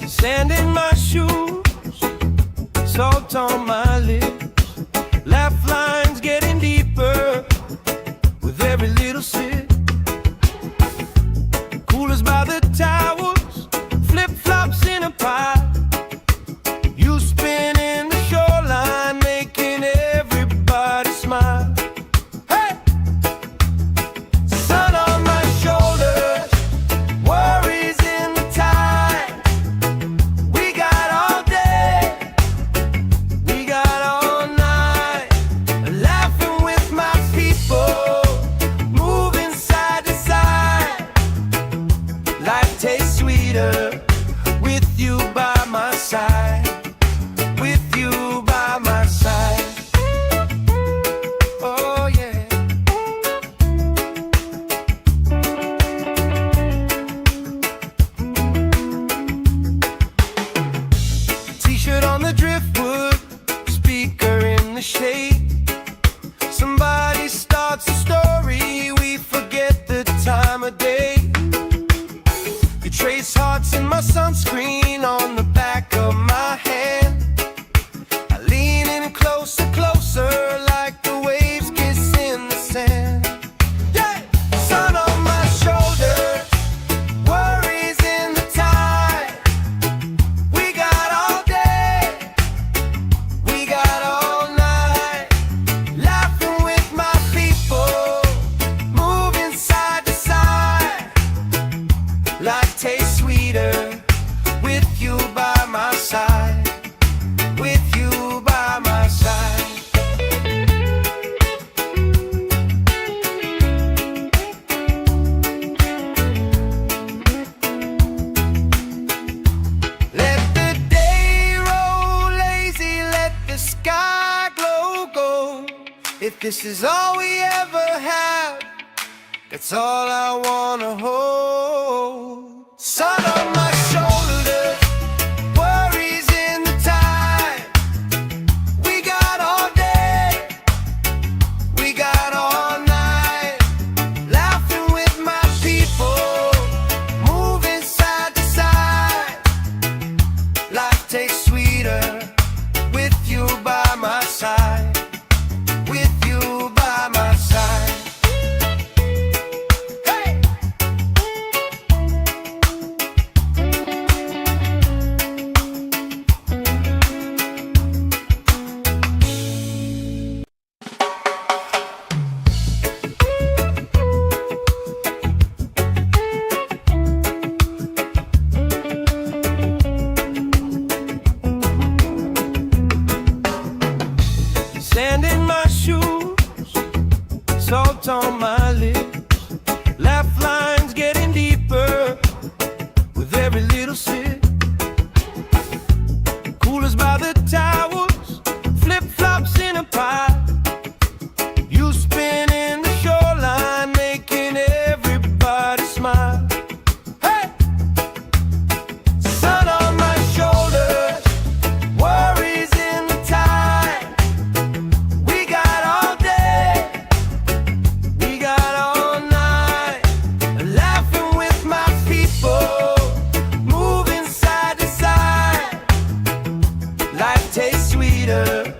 Sand in my shoes, salt on my lips, laugh lines getting deeper with every little sip. Coolers by the towers, flip-flops in a pie. You spin in the shoreline, making everybody smile. Hey! Sun on my shoulders, worries in the tide. We got all day, we got all night, laughing with my people, moving side to side. Life tastes sweeter with you by my side, with you by my side. Oh yeah. T-shirt on the driftwood, speaker in the shade. Somebody starts a story, we forget the time of day. You trace hearts in my sunscreen on the back of my hand. I lean in closer, closer, like the waves kiss in the sand. Yeah! Sun on my shoulders, worries in the tide. We got all day, we got all night, laughing with my people, moving side to side. Life tastes sweeter with you by my side, with you by my side. If this is all we ever have, that's all I wanna hold. Sun on my shoulders, worries in the tide. We got all day, we got all night, laughing with my people, moving side to side. Life tastes sweeter with you by my side. With you by my side. Hey! Sand in my shoes, salt on my lips, laugh lines getting deeper with every little sip. Coolers by the towels, flip-flops in a pile. You spinning the shoreline, making everybody smile. Hey! Sun on my shoulders, worries in the tide. We got all day, we got all night, laughing with my people, moving side to side. Life tastes sweeter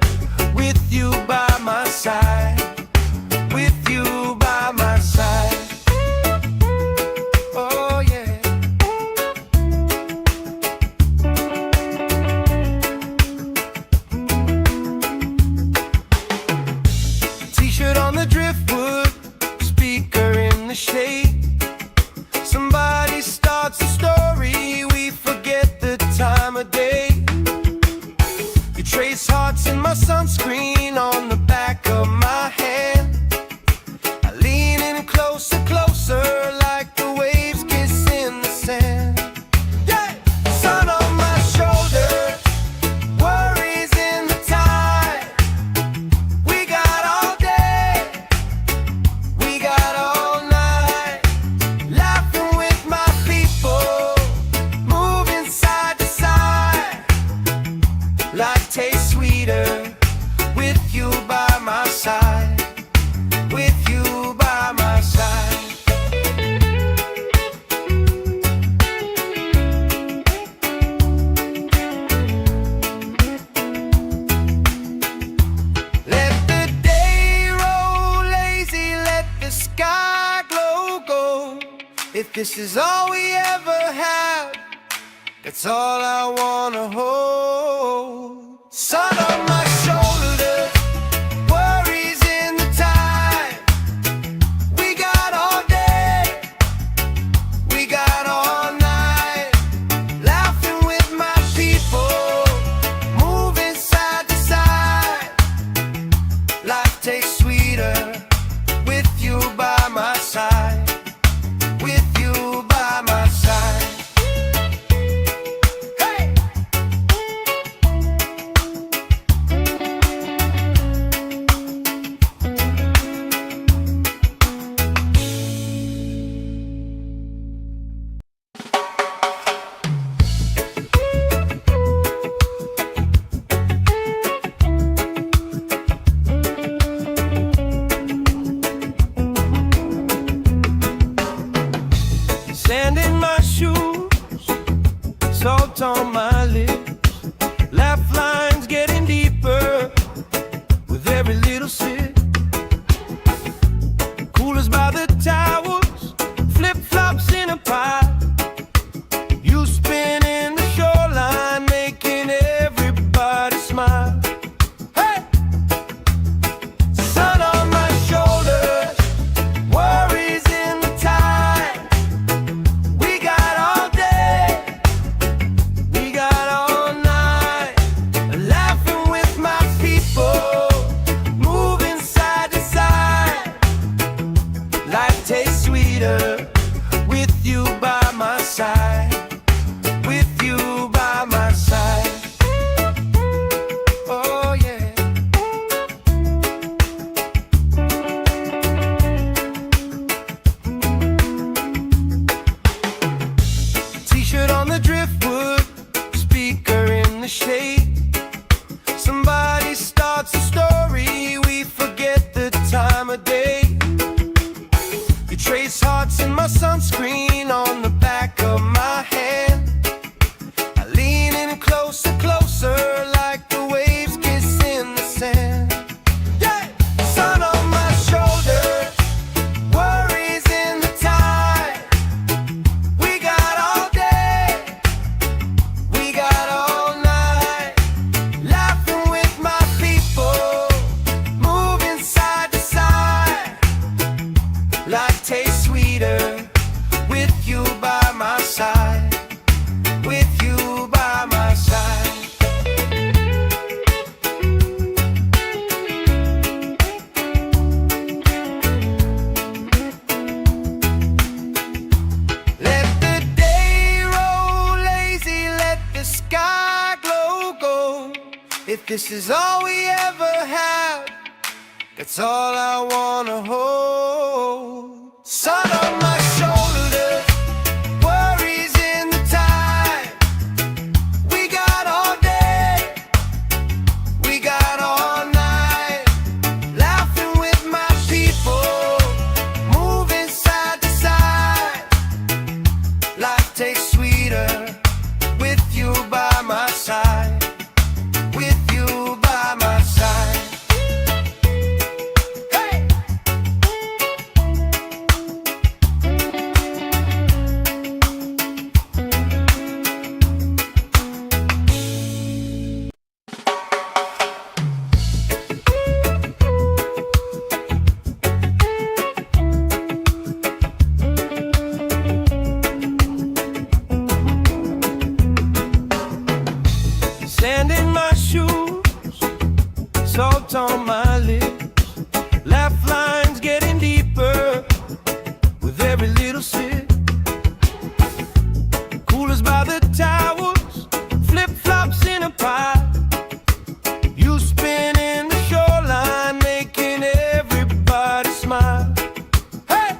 with you by my side. With you by my side. Oh yeah. T-shirt on the driftwood, speaker in the shade. Somebody starts a story, we forget the time of day. You trace hearts in my sunscreen on the back of my hand. I lean in closer, closer, like the waves kiss in the sand. Yeah! Sun on my shoulders, worries in the tide. We got all day, we got all night, laughing with my people, moving side to side. Life tastes sweeter with you by my side. With you by my side. Let the day roll lazy, let the sky glow gold. If this is all we ever have, that's all I wanna hold. Sun on my shoulders, worries in the tide. We got all day, we got all night, laughing with my people, moving side to side. Life tastes sweeter with you by my side. With you by my side. Hey! Sand in my shoes, salt on my lips, laugh lines getting deeper with every little sip. Coolers by the towels, flip-flops in a pile. You spinning the shoreline, making everybody smile. Hey! Sun on my shoulders, worries in the tide. We got all day, we got all night, laughing with my people, moving side to side. Life tastes sweeter with you by my side. With you by my side. Oh yeah. sweeter with you by my side, with you by my side. Let the day roll lazy, let the sky glow gold. If this is all we ever have, that's all I wanna hold. Sun on my shoulders, worries in the tide. We got all day, we got all night. Laughing with my people, moving side to side. Life tastes sweeter with you by my side, with you by my side. Sand in my shoes, salt on my lips, laugh lines getting deeper with every little sip. Coolers by the towers, flip-flops in a pie. You spinning the shoreline, making everybody smile. Hey!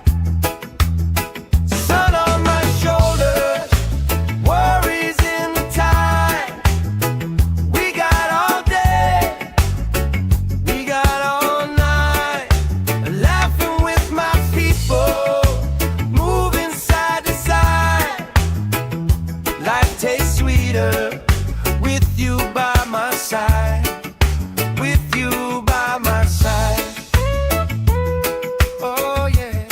Sun on my shoulders, worries in the tide. We got all day, we got all night. Laughing with my people, moving side to side. Life tastes sweeter with you by my side, with you by my side. Oh yeah.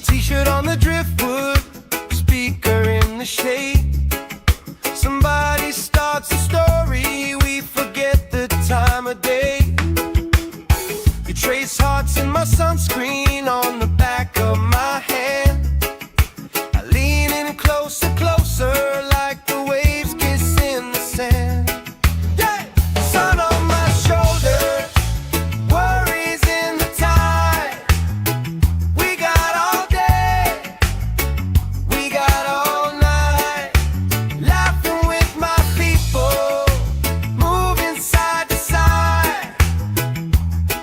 T-shirt on the driftwood, speaker in the shade. Somebody starts a story, we forget the time of day. You trace hearts in my sunscreen on the back of my hand. I lean in closer, closer, like the waves kiss in the sand. Yeah! Sun on my shoulders, worries in the tide. We got all day, we got all night. Laughing with my people, moving side to side.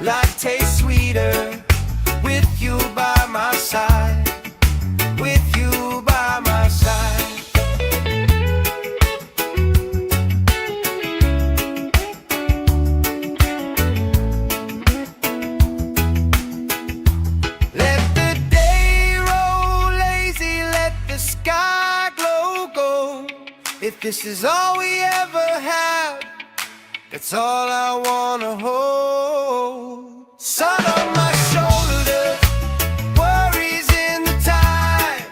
Life tastes sweeter with you by my side, with you by my side. Let the day roll lazy, let the sky glow gold. If this is all we ever have, that's all I wanna hold. Sun on my shoulders, worries in the tide.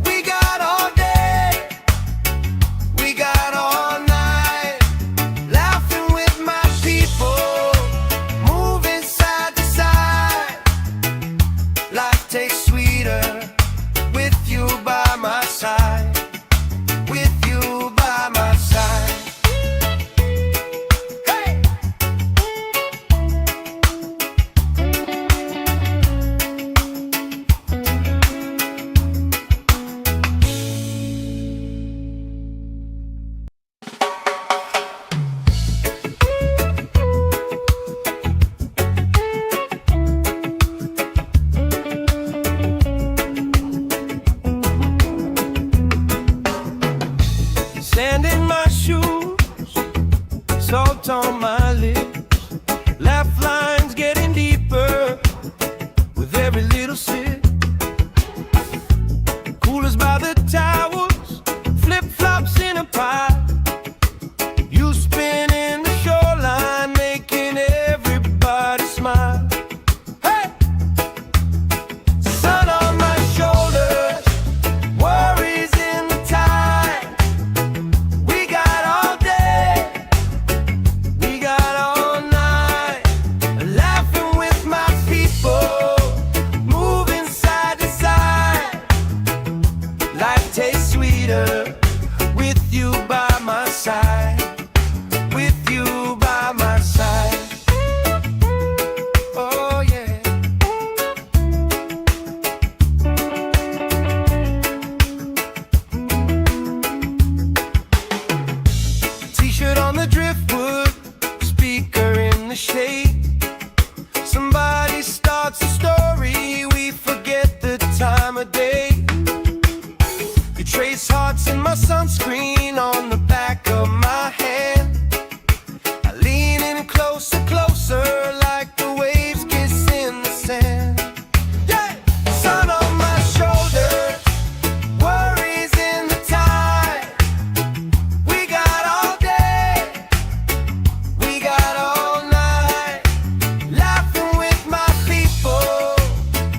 We got all day, we got all night. Laughing with my people, moving side to side. Life tastes sweeter with you by my side, with you by my side. Hey! Sand in my shoes, salt on my lips, laugh lines getting deeper with every little sip. Coolers by the towers, flip-flops in a pie. You spinning the shoreline, making everybody smile. Hey! Sun on my shoulders, worries in the tide. We got all day, driftwood, speaker in the shade. Somebody starts a story, we forget the time of day. You trace hearts in my sunscreen on the back of my hand. I lean in closer, closer, like the waves kiss in the sand. Yeah! Sun on my shoulders, worries in the tide. We got all day, we got all night, laughing with my people,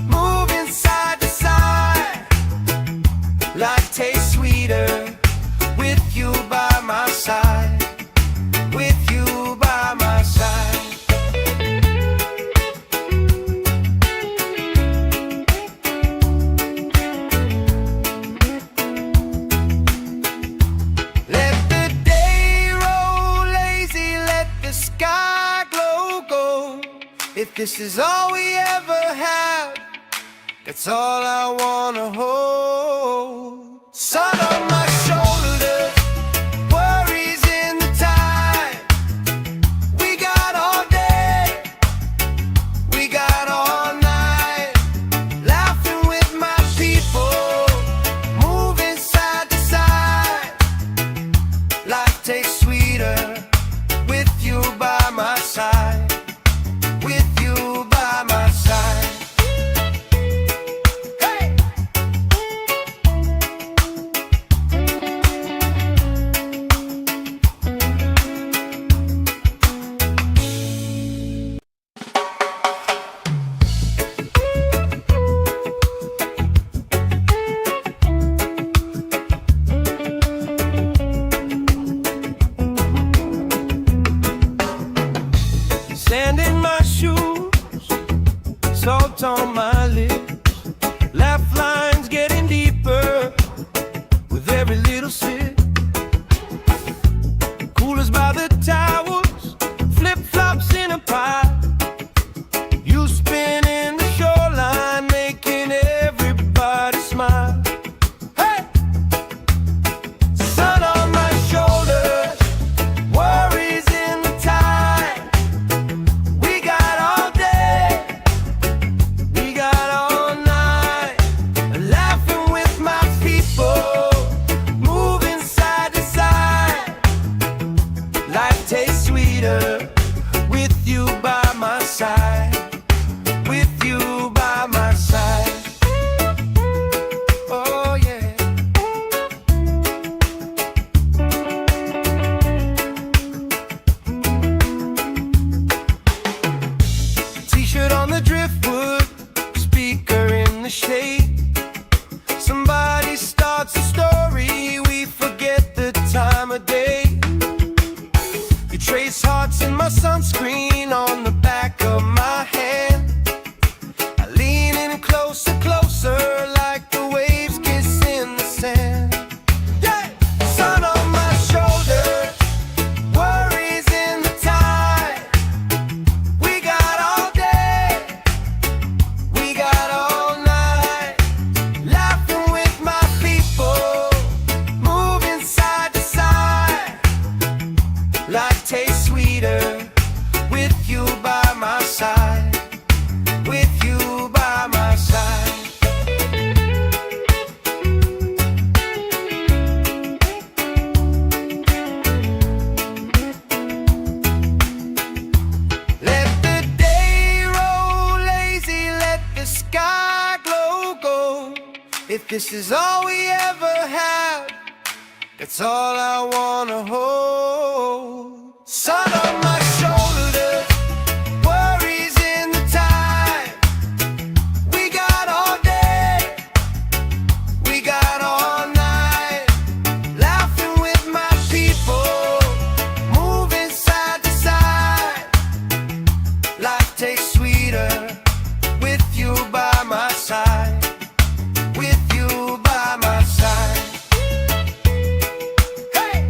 moving side to side. Life tastes sweeter with you by my side, with you by my side. Let the day roll lazy, let the sky glow gold. If this is all we ever have, that's all I wanna hold. Sun on my shoulders, worries in the tide. We got all day, we got all night, laughing with my people, moving side to side. Life tastes sweeter with you by my side, with you by my side. Hey! Sand in my shoes, salt on my lips, laugh lines getting deeper with every little sip. Coolers by the towers, flip-flops in a pile. You spin in the shoreline, making everybody smile. Hey! Sun on my shoulders, worries in the tide. We got all day, we got all night, laughing with my people, moving side to side. Life tastes sweeter with you by my side, with you by my side. Oh yeah. T-shirt on the driftwood, speaker in the shade. Somebody starts a story, we forget the time of day. You trace hearts in my sunscreen on the back of my hand. I lean in closer, closer, like the waves kiss in the sand. Yeah! Sun on my shoulders, worries in the tide. We got all day, we got all night, laughing with my people, moving side to side. Life tastes sweeter with you by my side, with you by my side. Let the day roll lazy, let the sky glow gold. If this is all we ever have, that's all I wanna hold. Sun on my shoulders, worries in the tide. We got all day, we got all night, laughing with my people, moving side to side. Life tastes sweeter with you by my side, with you by my side. Hey!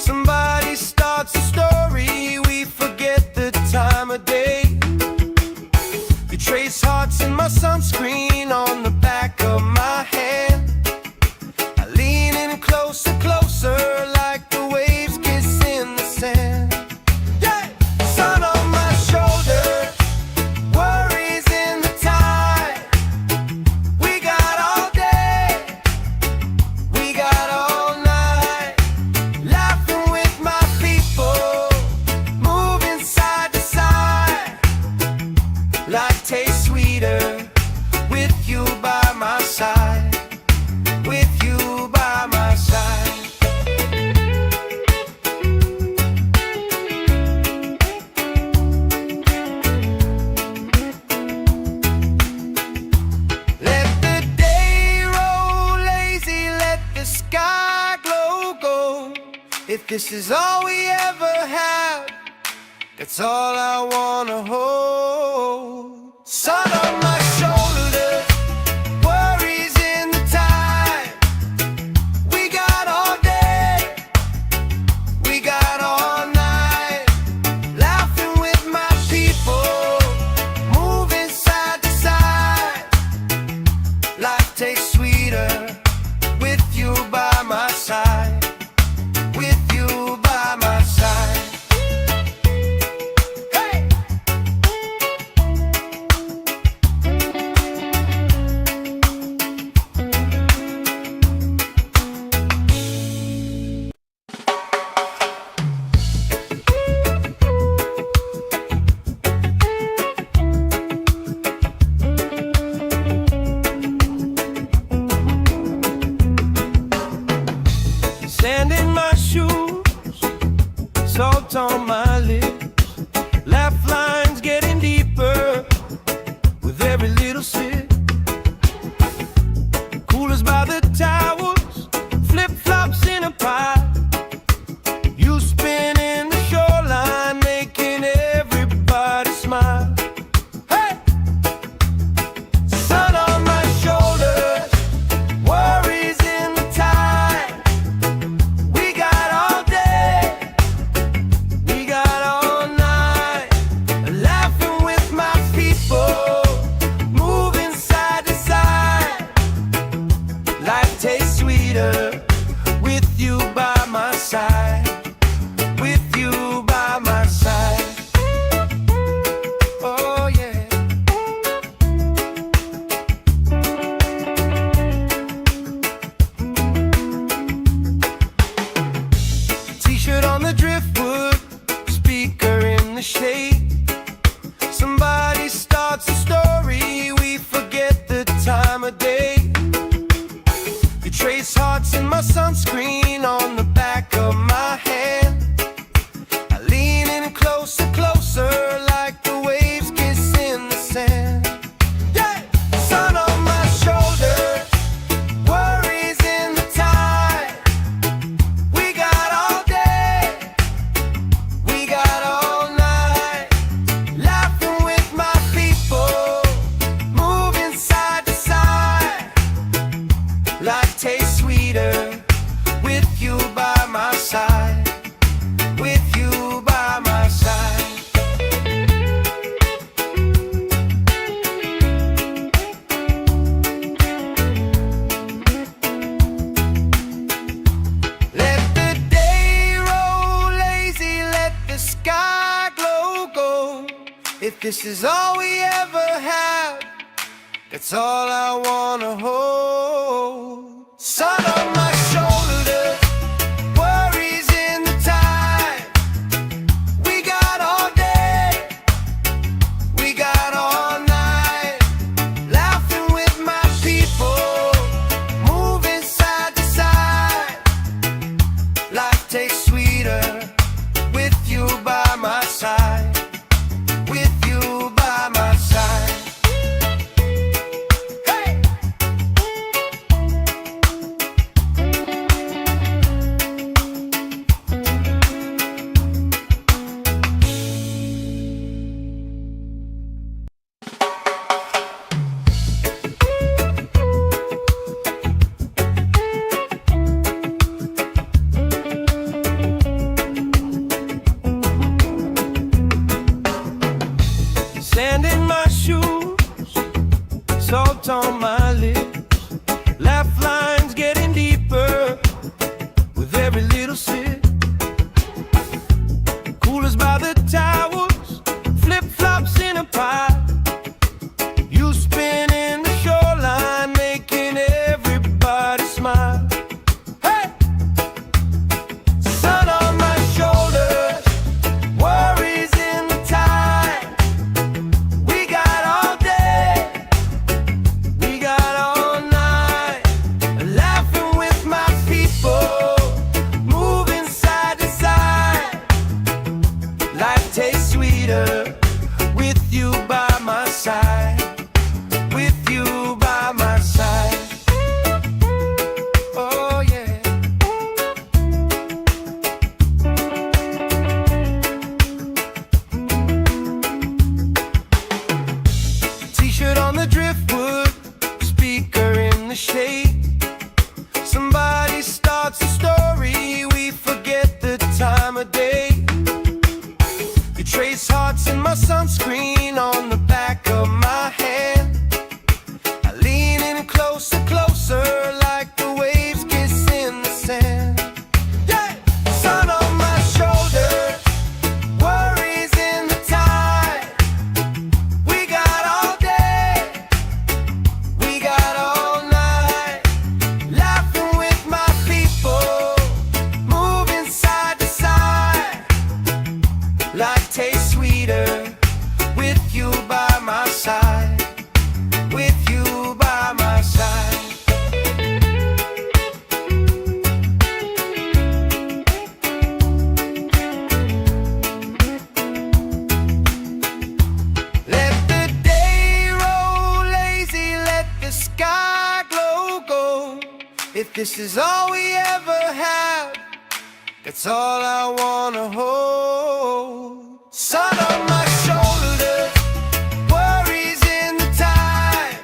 Somebody starts a story, we forget the time of day. You trace hearts in my sunscreen on the back of my hand. I lean in closer, closer, like the waves kiss in the sand. Yeah! Sun on my shoulder, worries in the tide. We got all day, we got all night, laughing with my people, moving side to side. Life tastes sweeter with you by my side, with you by my side. Let the day roll lazy, let the sky glow gold. If this is all we ever have, that's all I wanna hold. Sun on my shoulder, worries in the tide. We got all day, we got all night, laughing with my people, moving side to side. Life tastes sweeter with you by my side, with you by my side. Hey! Sand in my shoes, salt on my lips, laugh lines getting deeper with every little sip. Coolers by the towers, flip-flops in a pile. You spin in the shoreline, making everybody smile. Hey! Sun on my shoulders, worries in the tide. We got all day, we got all night, laughing with my people, moving side to side. Life tastes sweeter with you by my side, with you by my side. Oh yeah. T-shirt on the driftwood, speaker in the shade. Somebody starts a story, we forget the time of day. You trace hearts in my sunscreen on the back of my hand. I lean in closer, closer, like the waves kiss in the sand. Yeah! Sun on my shoulder, worries in the tide. We got all day, we got all night, laughing with my people, moving side to side. Life tastes sweeter with you by my side, with you by my side. Let the day roll lazy, let the sky glow gold. If this is all we ever have, that's all I wanna hold. Sun on my shoulders, worries in the tide. We got all day, we got all night, laughing with my people, moving side to side. Life tastes sweeter with you by my side, with you by my side. Hey! time of day. You trace hearts in my sunscreen on the back of my hand. I lean in closer, closer, like the waves kiss in the sand. Yeah! Sun on my shoulders, worries in the tide. We got all day, we got all night, laughing with my people, moving side to side. Life tastes sweeter with you by my side, with you by my side. Let the day roll lazy, let the sky glow gold. If this is all we ever have, that's all I wanna hold. Sun on my shoulders, worries in the tide.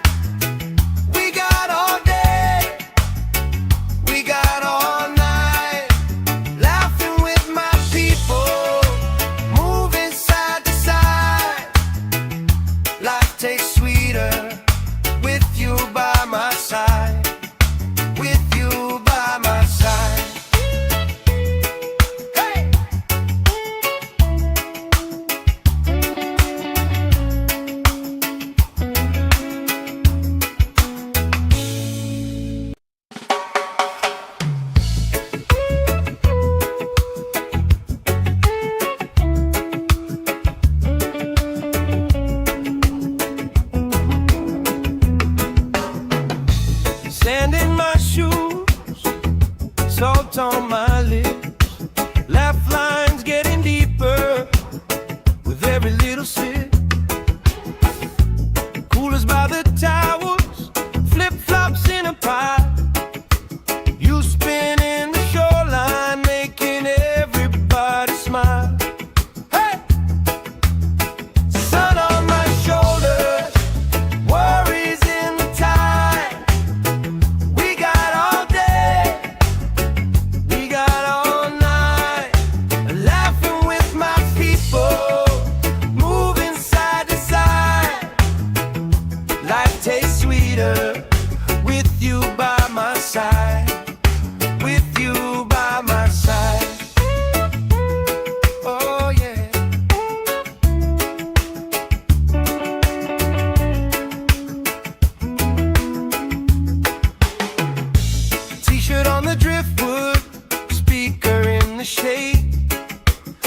We got all day, we got all night, laughing with my people, moving side to side. Life tastes sweeter with you by my side, with you by my side. Sand in my shoes, salt on my lips, laugh lines getting deeper with every little sip. Coolers by the towers, flip-flops in a pile. You spin in the shoreline, making everybody smile. Hey! Sun on my shoulders, worries in the tide. We got all day, we got all night, laughing with my people, moving side to side. Life tastes sweeter with you by my side, with you by my side. Oh yeah. T-shirt on the driftwood, speaker in the shade.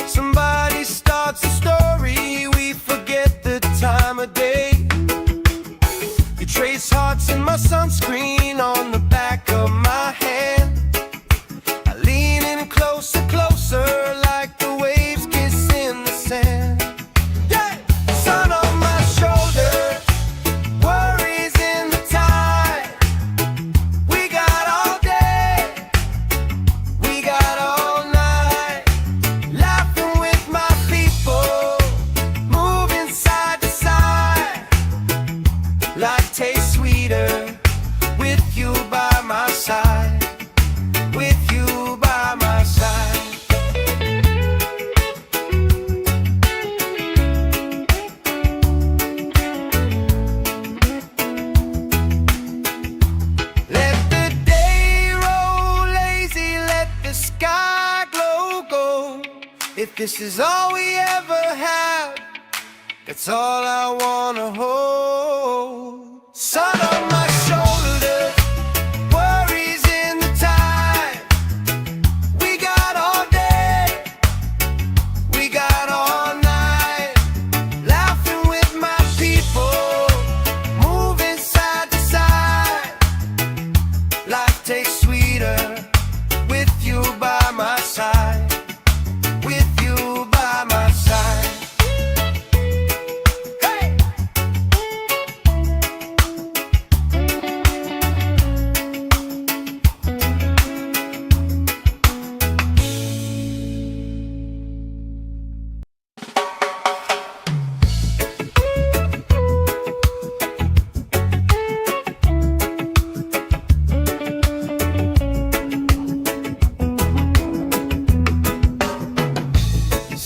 Somebody starts a story, we forget the time of day. You trace hearts in my sunscreen on the back of my hand. I lean in closer, closer, like the waves kiss in the sand. Yeah! Sun on my shoulders, worries in the tide. We got all day, we got all night, laughing with my people, moving side to side. Life tastes sweeter with you by my side, with you by my side. Let the day roll lazy, let the sky glow gold. If this is all we ever have, that's all I wanna hold. Sun on my shoulders, worries in the tide. We got all day, we got all night, laughing with my people, moving side to side. Life tastes sweeter with you by my side, with you by my side. Hey!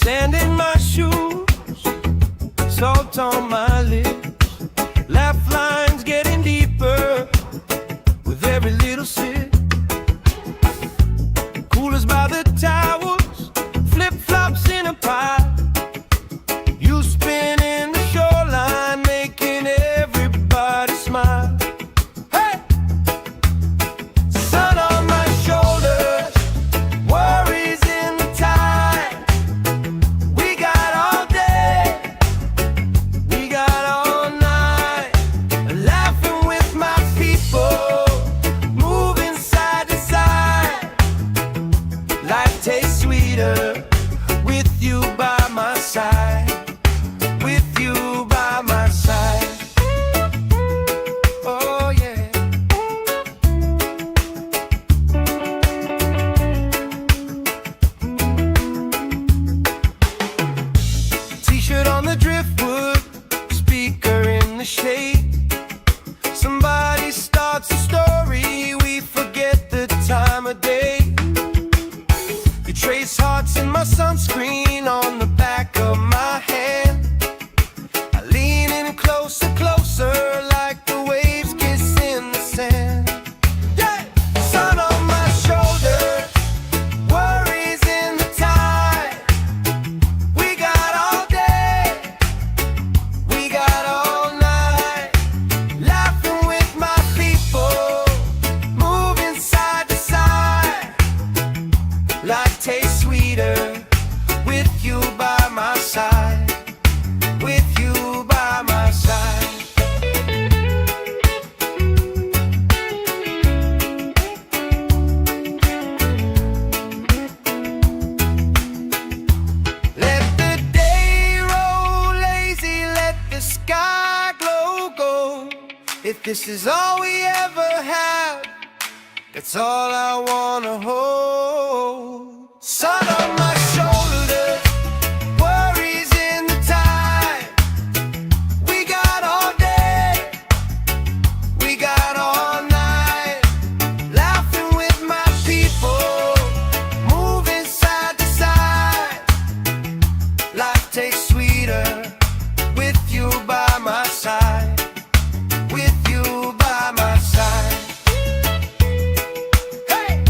Sand in my shoes, salt on my lips, laugh lines getting deeper with every little sip. Coolers by the towers, flip-flops in a pie. You spin in the shoreline, making everybody smile. Hey! Sun on my shoulders, worries in the tide. We got all day, we got all night, laughing with my people, moving side to side. Life tastes sweeter with you by my side, with you by my side. Oh yeah. T-shirt on the driftwood, speaker in the shade. Somebody starts a story, we forget the time of day. You trace hearts in my sunscreen on the back of my hand. I lean in closer, closer, like the waves kiss in the sand. Yeah! Sun on my shoulders, worries in the tide. We got all day, we got all night, laughing with my people, moving side to side. Life tastes sweeter with you by my side, with you by my side. Let the day roll lazy, let the sky glow gold. If this is all we ever have, that's all I wanna hold. Sun on my shoulders, worries in the tide. We got all day, we got all night, laughing with my people, moving side to side. Life tastes sweeter with you by my side, with you by my side. Hey!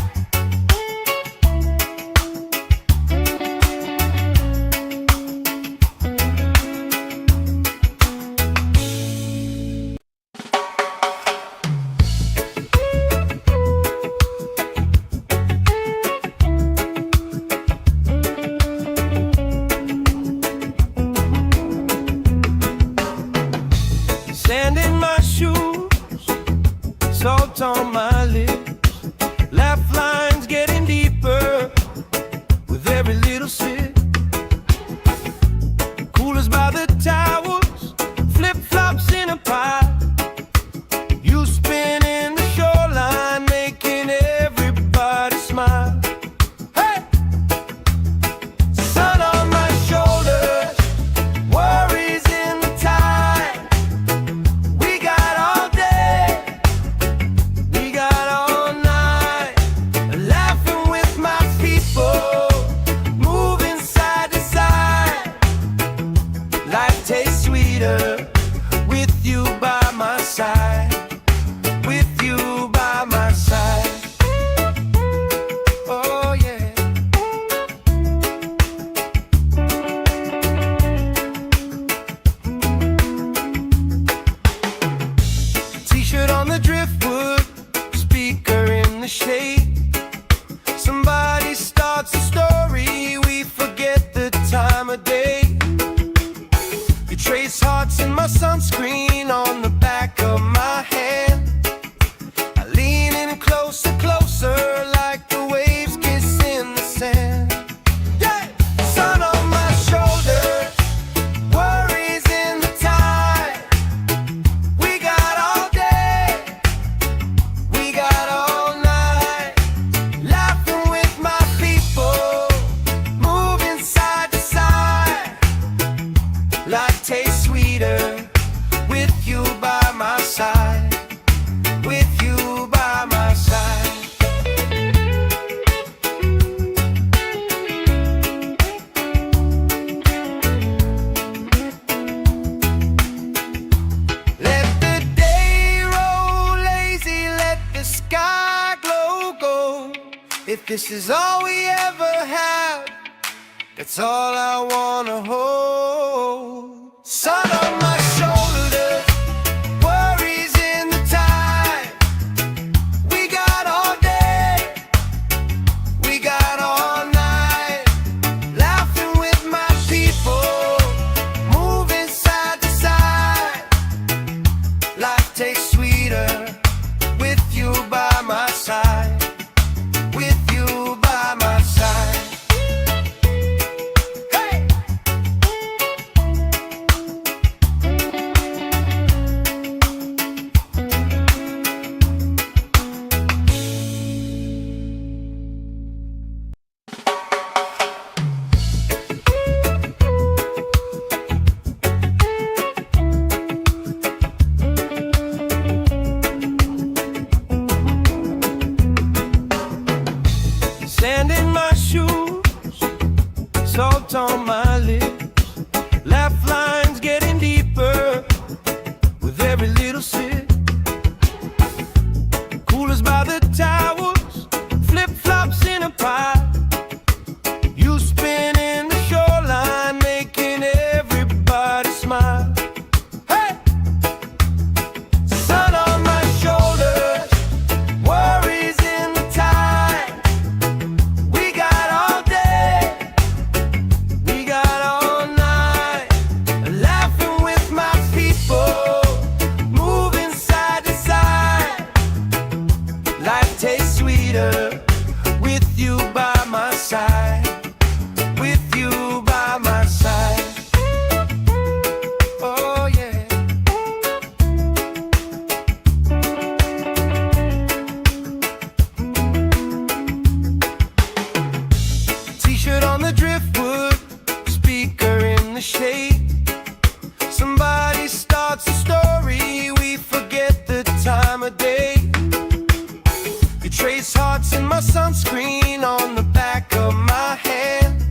Sand in my shoes, salt on my lips, laugh lines getting deeper with every little sip. Coolers by the towers, flip-flops in a pie. You spin in the shoreline, making everybody smile. Hey! Sun on my shoulders, worries in the tide. We got all day, we got all night, laughing with my people, moving this is all we ever have, that's all I wanna hold. Sun on my shoulders, worries in the tide. We got all day, we got all night, laughing with my people, moving side to side. Life tastes sweeter with you by my side, with you by my side. Hey! Sand in my shoes, salt on my lips, laugh lines getting deeper with every little sip. Coolers by the towers, flip-flops in a pie. You spinning the shoreline, making everybody smile. Hey! Sun on my shoulders, worries in the tide. We got all day, we got all night, laughing with my people, moving side to side. Life tastes sweeter with you by my side, with you by my side. Oh yeah. T-shirt on the driftwood, speaker in the shade. Somebody starts a story, we forget the time of day. You trace hearts in my sunscreen on the back of my hand.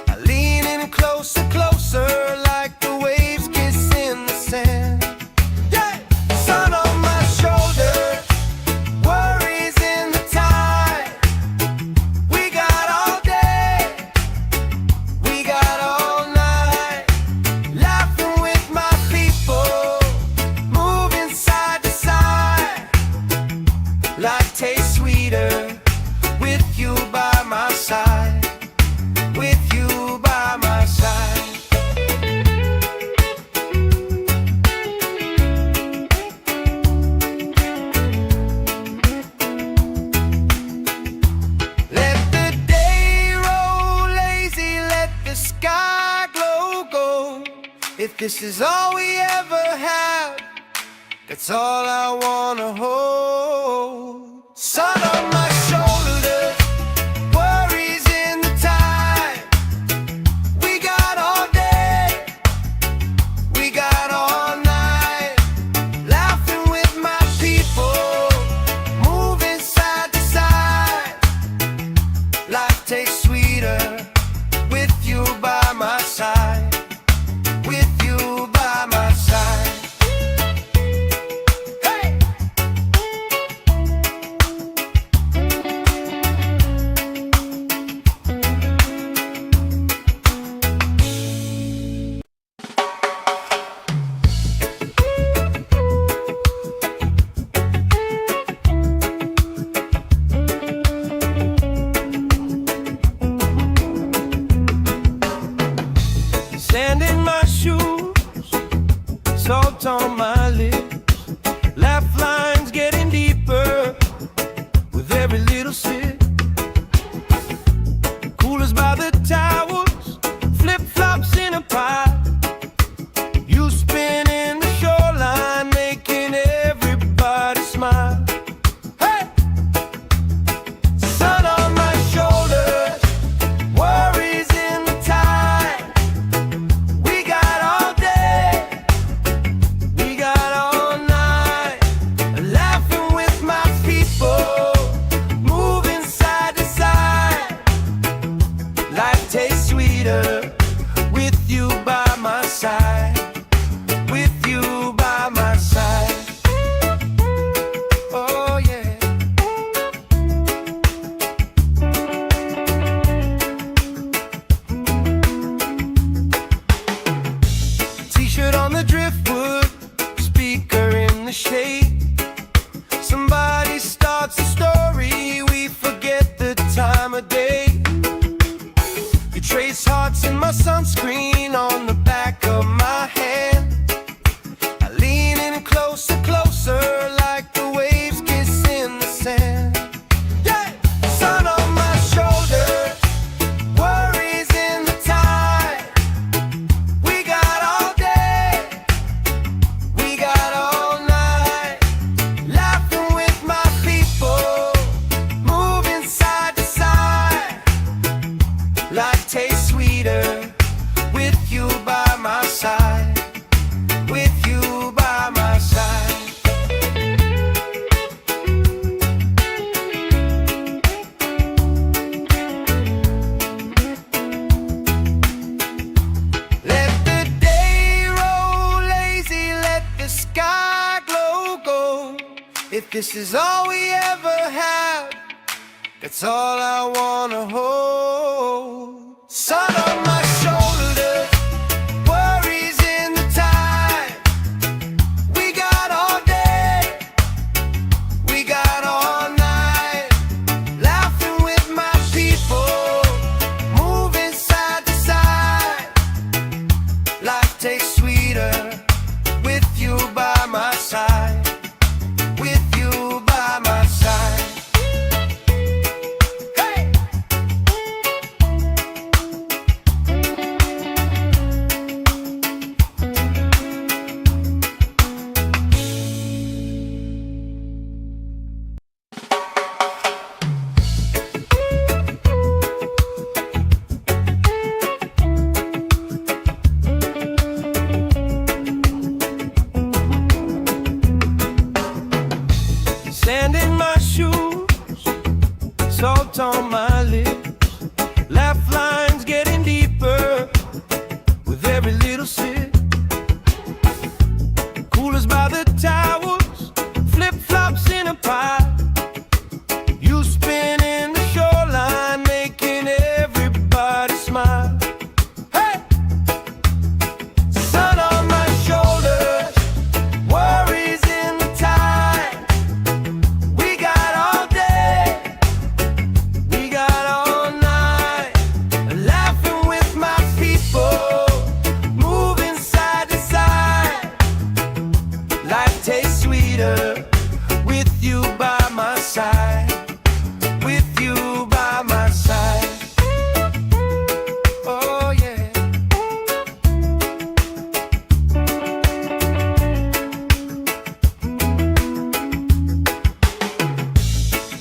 I lean in closer, closer, like the waves kiss in the sand. Yeah! Sun on my shoulders, worries in the tide. We got all day, we got all night, laughing with my people, moving side to side. Life tastes sweeter with you by my side, with you by my side. Let the day roll lazy, let the sky glow gold. If this is all we ever have, that's all I wanna hold. Sun on my shoulders, worries in the tide. We got all day, we got all night, laughing with my people, moving side to side. Life tastes sweeter with you by my side, with you by my side. Hey! Sand in my shoes, salt on my lips, laugh lines getting deeper with every little sip. Coolers by the towers, flip-flops in a pie. You spinning the shoreline, making everybody smile. Hey! Sun on my shoulders, worries in the tide. We got all day, we got all night, laughing with my people, moving side to side. Life tastes sweeter with you by my side, with you by my side. Oh yeah. trace hearts in my sunscreen on the back of my hand. I lean in closer, closer, like the waves kiss in the sand. Yeah! Sun on my shoulder, worries in the tide. We got all day, we got all night, laughing with my people, moving side to side. Life tastes sweeter with you by my side, with you by my side. Let the day roll lazy, let the sky glow gold. If this is all we ever have, that's all I wanna hold. Sun on my shoulders, worries in the tide. We got all day, we got all night, laughing with my people, moving side to side. Life tastes sweeter with you by my side, with you by my side. Sand in my shoes, salt on my lips, laugh lines getting deeper with every little sip. Coolers by the towers, flip-flops in a pile. You spin in the shoreline, making everybody smile. Hey! Sun on my shoulders, worries in the tide. We got all day, we got all night, laughing with my people, moving side to side. Life tastes sweeter with you by my side, with you by my side. Oh yeah.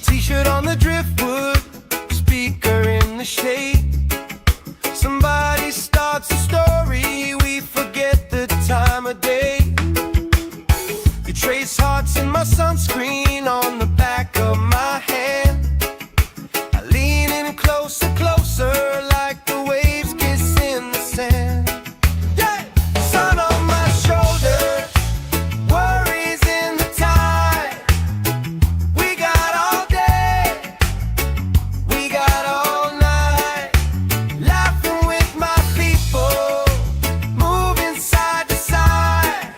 T-shirt on the driftwood, speaker in the shade. Somebody starts a story, we forget the time of day. You trace hearts in my sunscreen on the back of my hand. I lean in closer, closer, like the waves kiss in the sand. Yeah! Sun on my shoulder, worries in the tide. We got all day, we got all night, laughing with my people, moving side to side.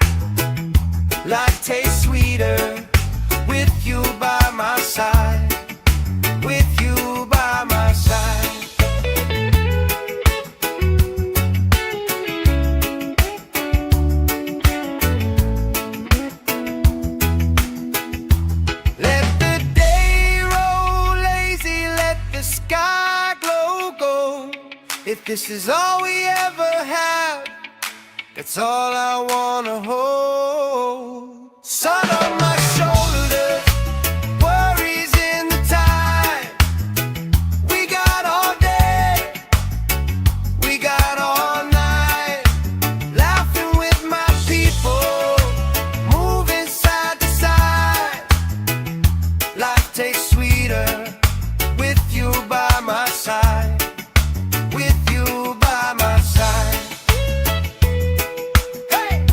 Life tastes sweeter with you by my side, with you by my side. Let the day roll lazy, let the sky glow gold. If this is all we ever have, that's all I wanna hold. Sun on my shoulders, worries in the tide. We got all day, we got all night, laughing with my people, moving side to side. Life tastes sweeter with you by my side, with you by my side. Hey!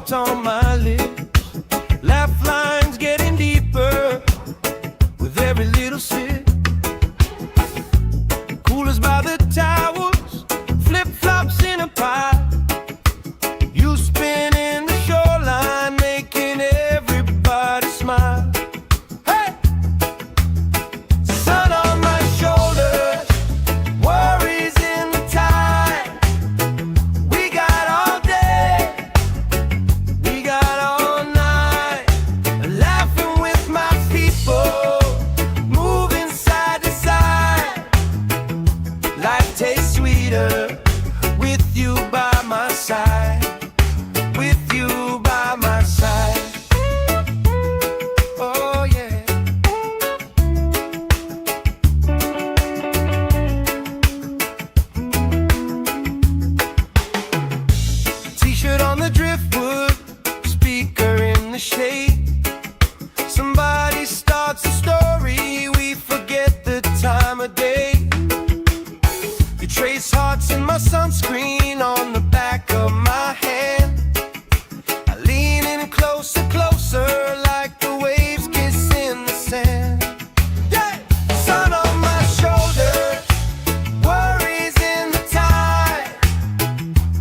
salt on my lips, laugh lines getting deeper with every little sip. Coolers by the towers, flip-flops in a pie. You spin in the shoreline, making everybody smile. Hey! Sun on my shoulders, worries in the tide. We got all day, we got all night, laughing with my people, moving side to side. Life tastes sweeter with you by my side, with you by my side. Oh yeah. T-shirt on the driftwood, speaker in the shade. Somebody starts a story, we forget the time of day. You trace hearts in my sunscreen on the back of my hand. I lean in closer, closer, like the waves kiss in the sand. Yeah! Sun on my shoulders, worries in the tide.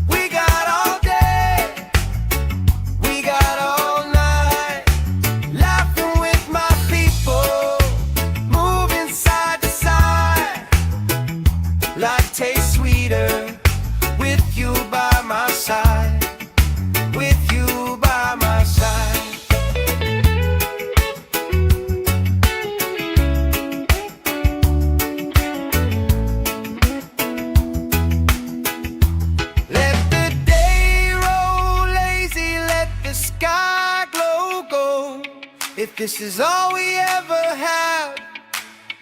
We got all day, we got all night, laughing with my people, moving side to side. Life tastes sweeter with you by my side, with you by my side. Let the day roll lazy, let the sky glow gold. If this is all we ever have,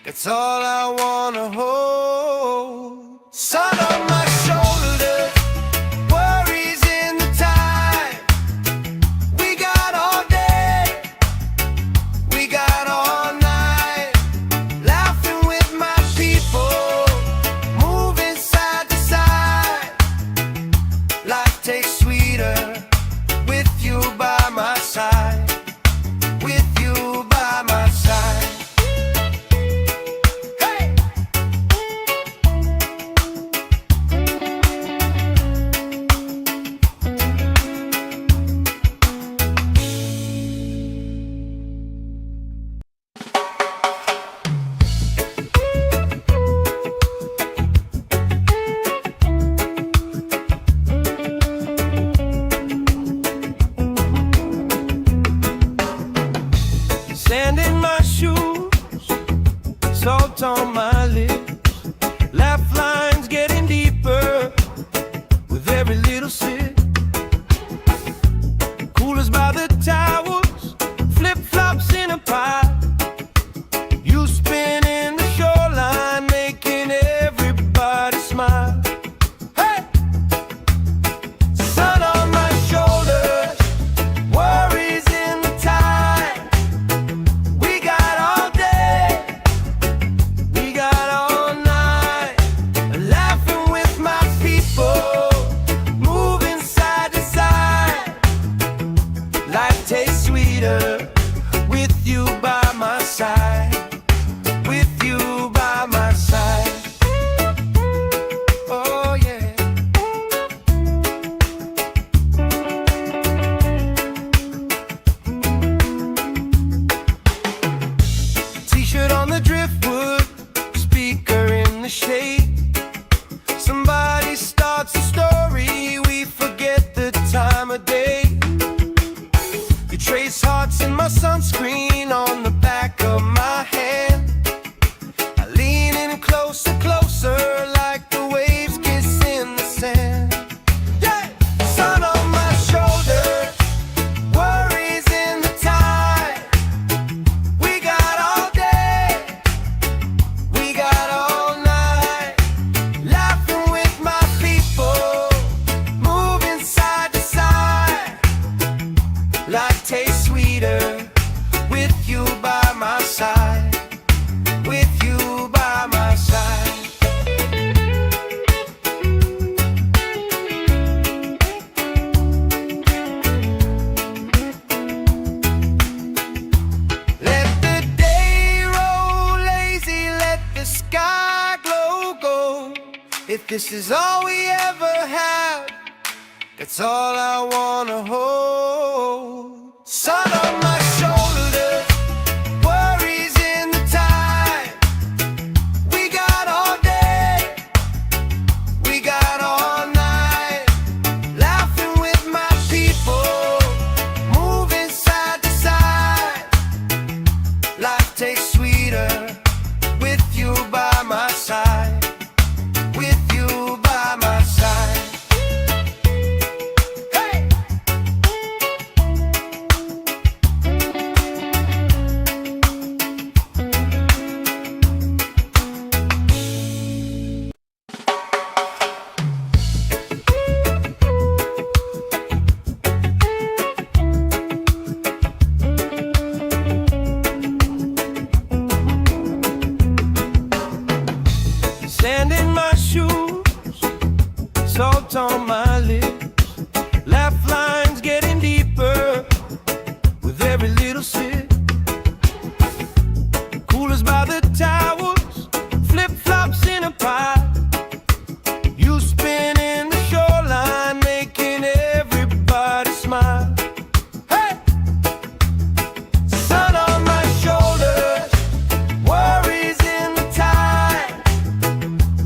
that's all I wanna hold. Sun on my shoulders, worries in the tide. We got all day, we got all night, laughing with my people, moving side to side. Life tastes sweeter with you by my side, with you by my side. Hey! Sand in my shoes, salt on my lips, laugh lines getting deeper with every little sip. Coolers by the towers, flip-flops in a pie. You spin in the shoreline, making everybody smile. Hey! Sun on my shoulders, worries in the tide. We got all day, we got all night, laughing with my people, moving side to side. Life tastes sweeter with you by my side, with you by my side. Oh yeah. T-shirt on the driftwood, speaker in the shade. Somebody starts a story, we forget the time of day. You trace hearts in my sunscreen on the back of my hand. I lean in closer, closer, like the waves kiss in the sand. Yeah! Sun on my shoulders, worries in the tide. We got all day, we got all night, laughing with my people, moving side to side. Life tastes sweeter with you by my side, with you by my side. If this is all we ever had, that's all I wanna hold. Sun on my shoulders, worries in the tide. We got all day, we got all night, laughing with my people, moving side to side. Life tastes sweeter with you by my side, with you by my side. Hey! Sand in my shoes, salt on my lips, laugh lines getting deeper with every little sip. Coolers by the towers, flip-flops in a pile. You spin in the shoreline, making everybody smile. Hey! Sun on my shoulders, worries in the tide.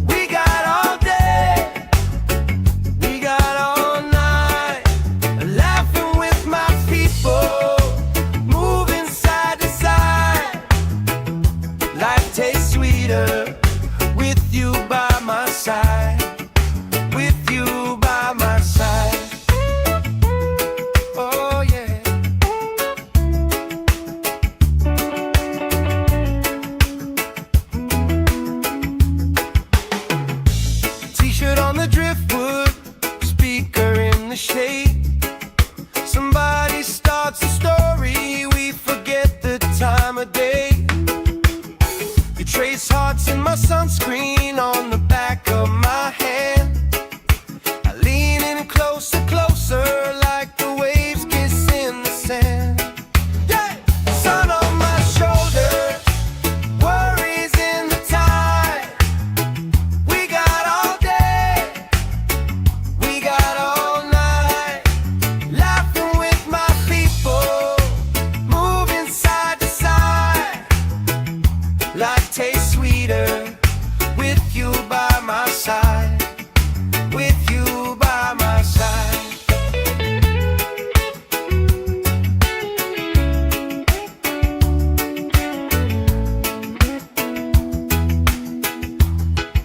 We got all day, we got all night, laughing with my people, moving side to side. Life tastes sweeter with you by my side, with you by my side. Oh yeah. T-shirt on the driftwood, speaker in the shade. Somebody starts a story, we forget the time of day. You trace hearts in my sunscreen on the back of my hand. I lean in closer, closer, like the waves kiss in the sand. Yeah! Sun on my shoulders, worries in the tide. We got all day, we got all night, laughing with my people, moving side to side. Life tastes sweeter with you by my side, with you by my side.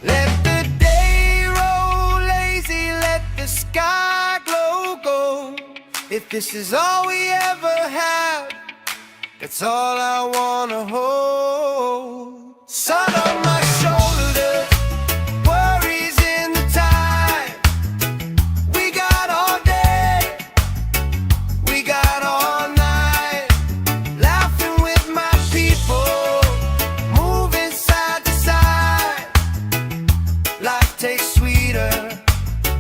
Let the day roll lazy, let the sky glow gold. If this is all we ever had, that's all I wanna hold. Sun on my shoulders, worries in the tide. We got all day, we got all night, laughing with my people, moving side to side. Life tastes sweeter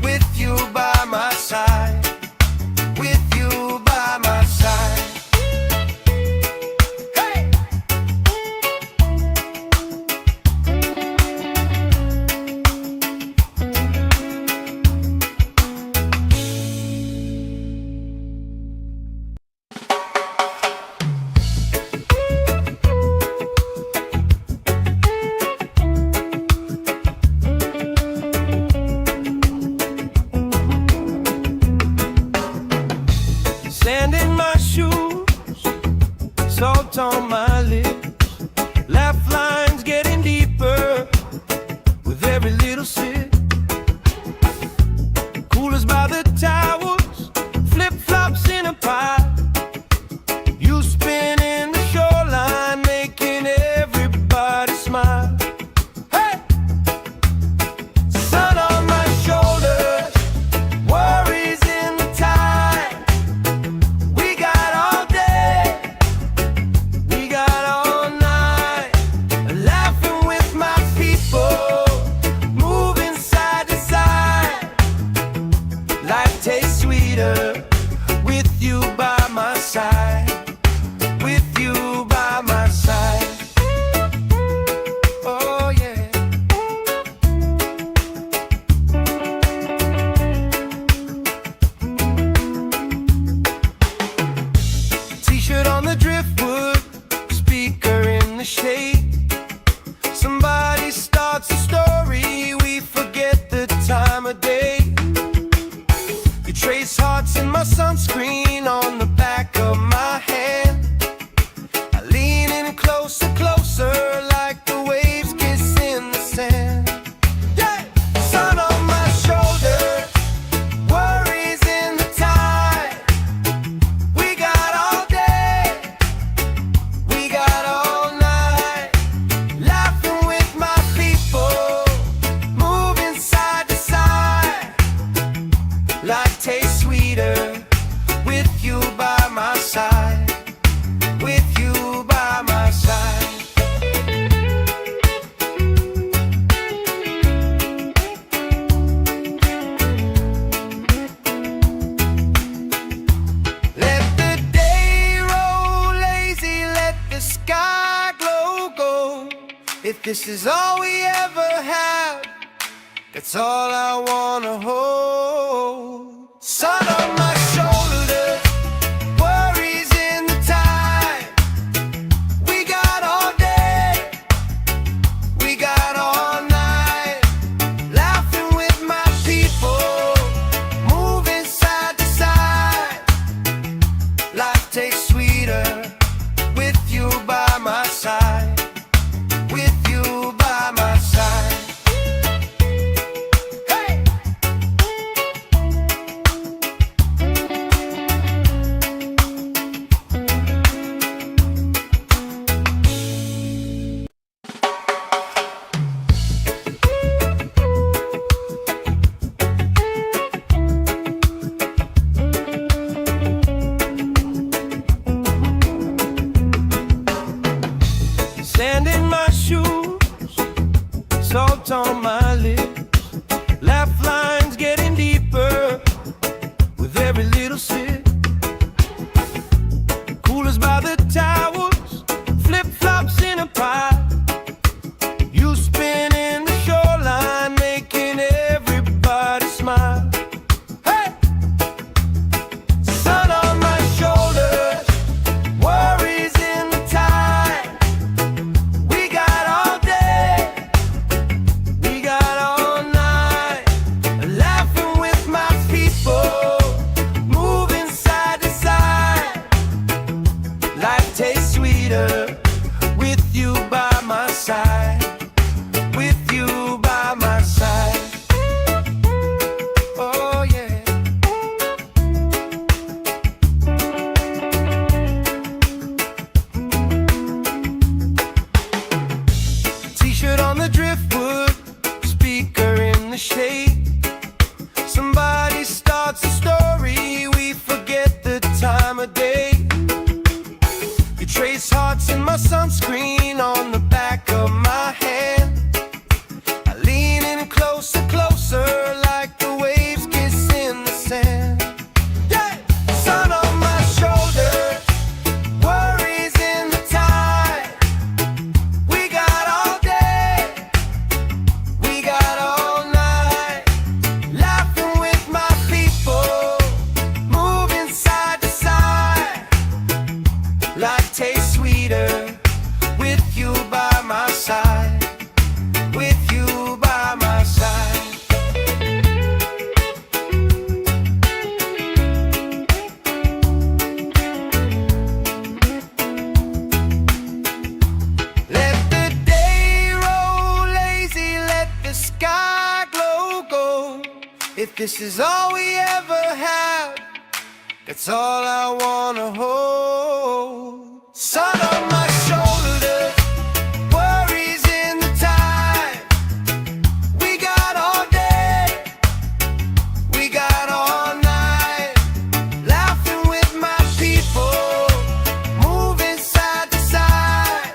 with you by my side, with you by my side. Hey! Sand in my shoes, salt on my lips, laugh lines getting deeper with every little sip. Coolers by the towers, flip-flops in a pile. You spin in the shoreline, making everybody smile. Hey! Sun on my shoulders, worries in the tide. We got all day, we got hearts and my sunscreen on the back of my hand. I lean in closer, closer, like the waves kiss in the sand. Yeah! Sun on my shoulder, worries in the tide. We got all day, we got all night, laughing with my people, moving side to side. Life tastes sweeter with you by my side, with you by my side. Let the day roll lazy, let the sky glow gold. If this is all we ever have, that's all I wanna hold. Sun on my shoulder, worries in the tide. We got all day, we got all night, laughing with my people, moving side to side. Life tastes sweeter with you by my side, with you by my side. Sand in my shoes, salt on my lips, laugh lines getting deeper with every little sip. Coolers by the towers, flip-flops in a pile. You spinning the shoreline, making everybody smile. Hey! Sun on my shoulders, worries in the tide. We got all day, we got all night, laughing with my people, moving side to side. Life tastes sweeter with you by my side, with you by my side. Oh yeah. T-shirt on the driftwood, speaker in the shade. Somebody starts a story, we forget the time of day. You trace hearts in my sunscreen on the back of my hand. I lean in closer, closer, like the waves kiss in the sand. Yeah! Sun on my shoulder, worries in the tide. We got all day, we got all night, laughing with my people, moving side to side. Life tastes sweeter with you by my side, with you by my side. Let the day roll lazy, let the sky glow gold. If this is all we ever have, that's all I wanna hold. Sun on my shoulder, worries in the tide. We got all day, we got all night, laughing with my people, moving side to side.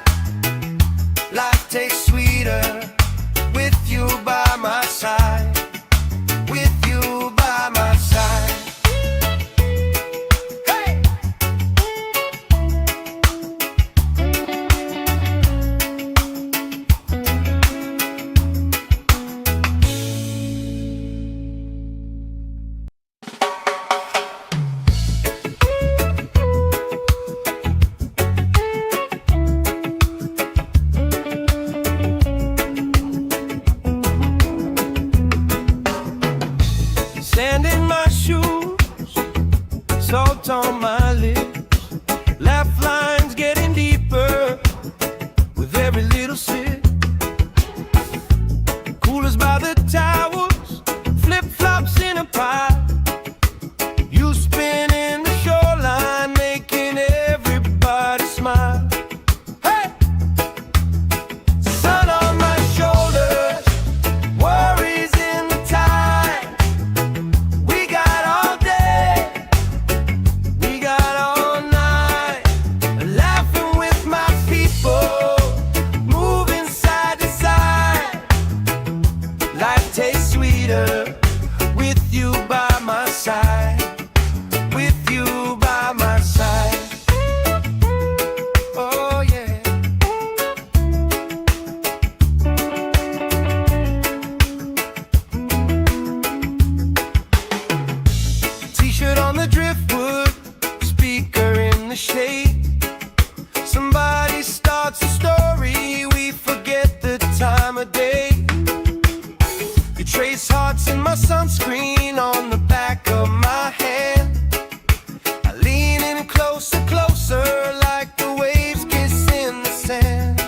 Life tastes sweeter with you by my side, with you by my side. Hey! salt on my lips, laugh lines getting deeper with every little sip. Coolers by the towers, flip-flops in a pie. You spin in the shoreline, making everybody smile. Hey! Sun on my shoulders, worries in the tide. We got all day, we got all night, laughing with my people, moving side to side. Life tastes sweeter with you by my side. With you by my side. Oh yeah. T-shirt on the driftwood, speaker in the shade. Somebody starts a story, we forget the time of day. You trace hearts in my sunscreen on the back of my hand. I lean in closer, closer, like the waves kiss in the sand.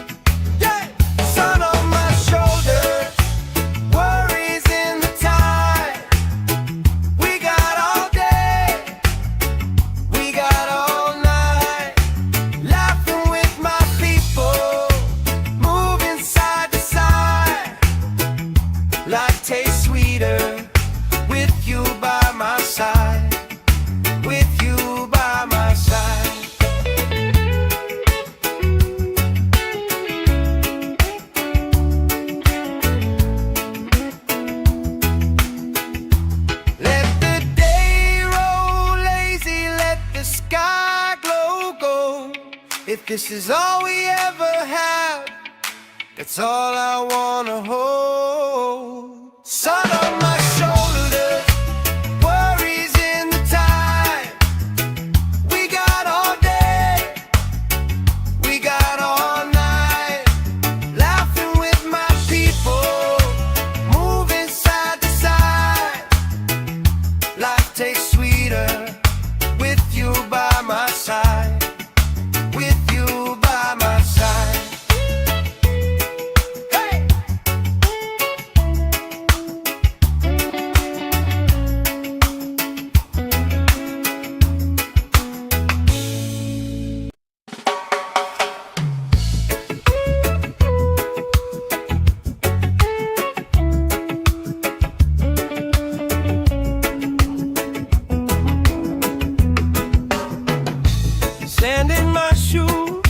Yeah! Sun on my shoulders, worries in the tide. We got all day, we got all night, laughing with my people, moving side to side. Life tastes sweeter with you by my side. With you by my side. Let the day roll lazy, let the sky glow gold. If this is all we ever have, that's all I wanna hold. Sun on my shoulders, worries in the tide. We got all day, we got all night, laughing with my people, moving side to side. Life tastes sweeter with you by my side. With you by my side. Hey! Sand in my shoes,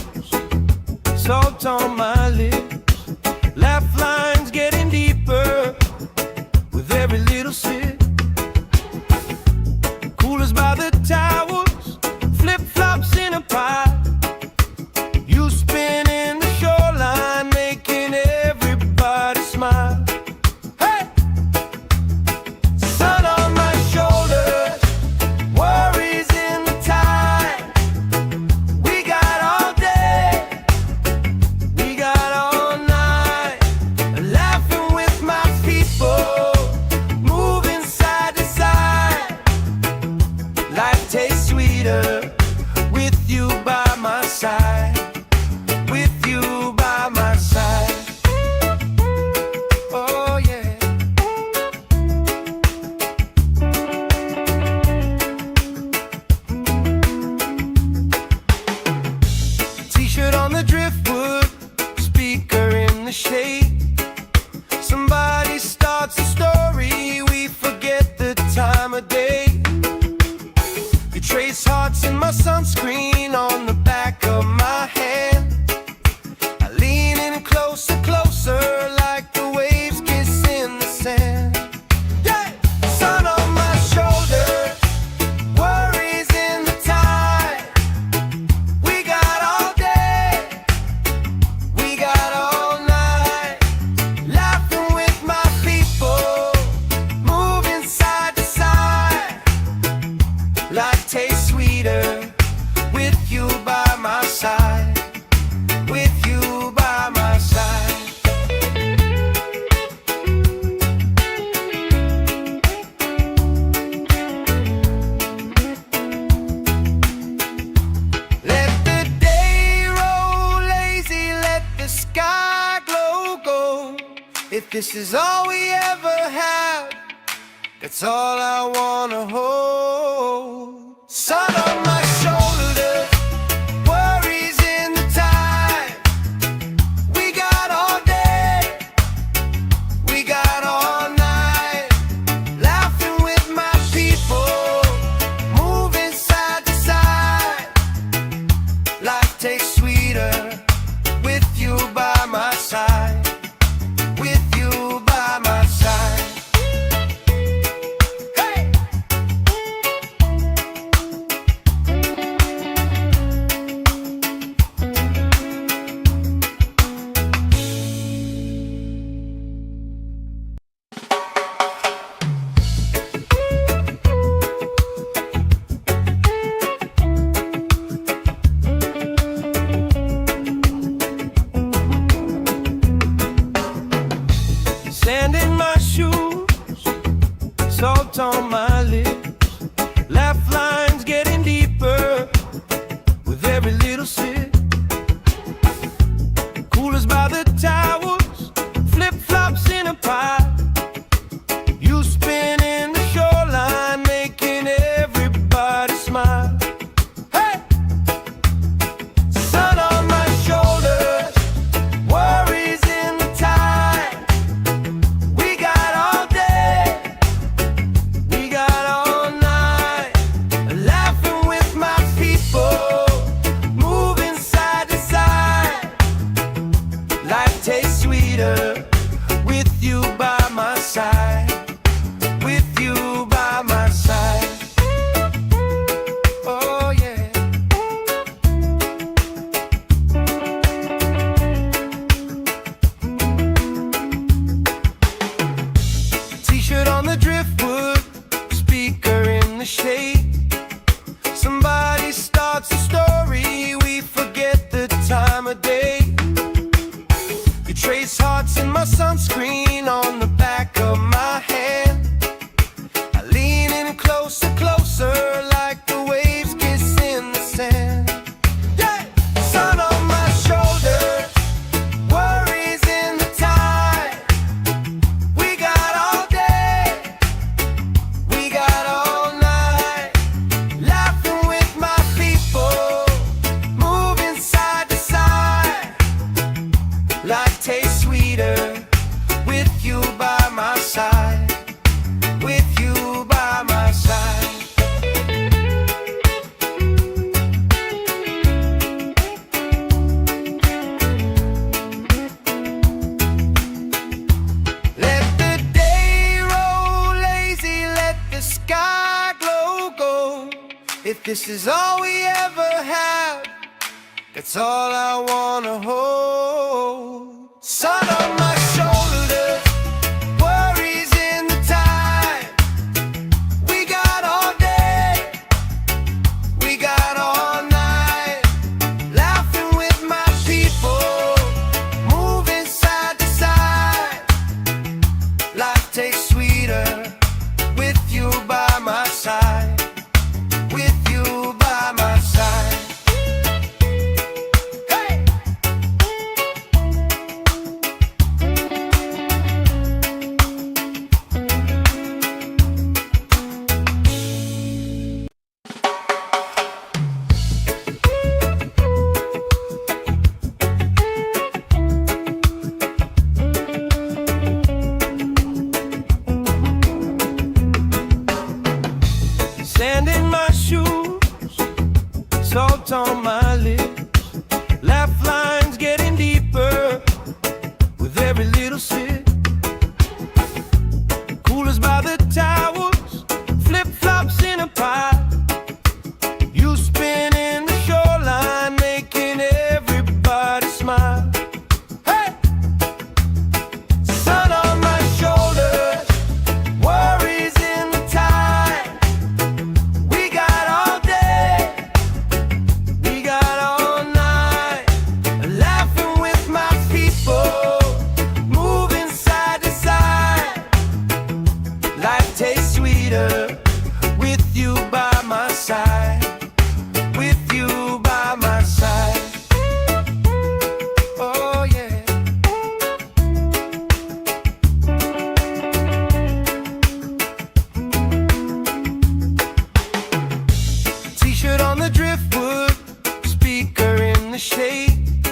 salt on my lips, laugh lines getting deeper with every little sip. Coolers by the towers, flip-flops in a pie. You spin in the shoreline, making everybody smile. Hey! Sun on my shoulders, worries in the tide. We got all day, we got all night, laughing with my people, moving side to side. Life tastes sweeter with you by my side. With you by my side. Oh yeah. T-shirt on the driftwood, speaker in the shade. Somebody starts a story, we forget the time of day. You trace hearts in my sunscreen on the back of my hand. I lean in closer, closer, like the waves kiss in the sand. Yeah! Sun on my shoulders, worries in the tide. We got all day, we got all night, laughing with my people, moving side to side. Life tastes sweeter with you by my side. With you by my side. this is all we ever had, that's all I wanna hold. Sun on my shoulders, worries in the tide. We got all day, we got all night, laughing with my people, moving side to side. Life tastes sweeter with you by my side. With you by my side. Hey! Sand in my shoes, salt on my lips, laugh lines getting deeper with every little sip. Coolers by the towers, flip-flops in a pie. You spinning the shoreline, making everybody smile. Hey! Sun on my shoulders, worries in the tide. We got all day, we got all night, laughing with my people, moving side to side. Life tastes sweeter with you by my side. With you by my side. Oh yeah. T-shirt on the driftwood, speaker in the shade. Somebody starts a story, we forget the time of day. You trace hearts in my sunscreen on the back of my hand. I lean in closer, closer, like the waves kiss in the sand. Yeah! Sun on my shoulders, worries in the tide. We got all day, we got all night, laughing with my people, moving side to side. Life tastes sweeter with you by my side. With you by my side. Let the day roll lazy, let the sky glow gold. If this is all we ever had, that's all I wanna hold. Sun on my shoulders, worries in the tide. We got all day, we got all night, laughing with my people, moving side to side. Life tastes sweeter with you by my side. With you by my side. Hey! Sand in my shoes, salt on my lips, laugh lines getting deeper with every little sip. Coolers by the towers, flip-flops in a pie. You spinning the shoreline, making everybody smile. Hey! Sun on my shoulders, worries in the tide. We got all day, we the driftwood, speaker in the shade.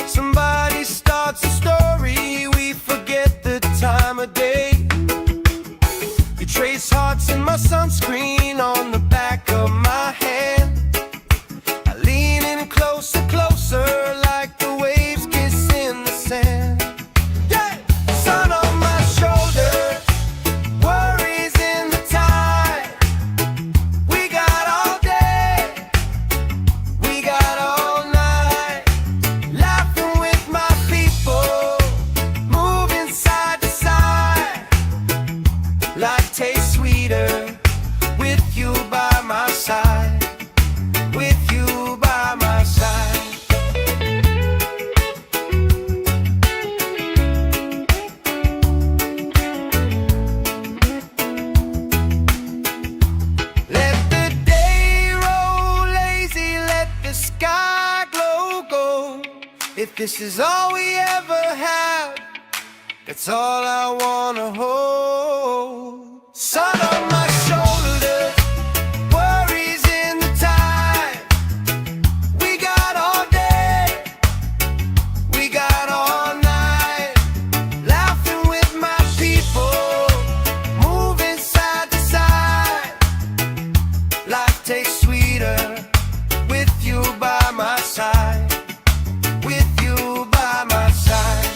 Somebody starts a story, we forget the time of day. You trace hearts in my sunscreen on the back of my hand. I lean in closer, closer, like the waves kiss in the sand. Yeah! Sun on my shoulder, worries in the tide. We got all day, we got all night, laughing with my people, moving side to side. Life tastes sweeter with you by my side, with you by my side. Let the day roll lazy, let the sky glow gold. If this is all we ever have, that's all I wanna hold. Sun on my shoulders, worries in the tide. We got all day, we got all night, laughing with my people, moving side to side. Life tastes sweeter with you by my side, with you by my side.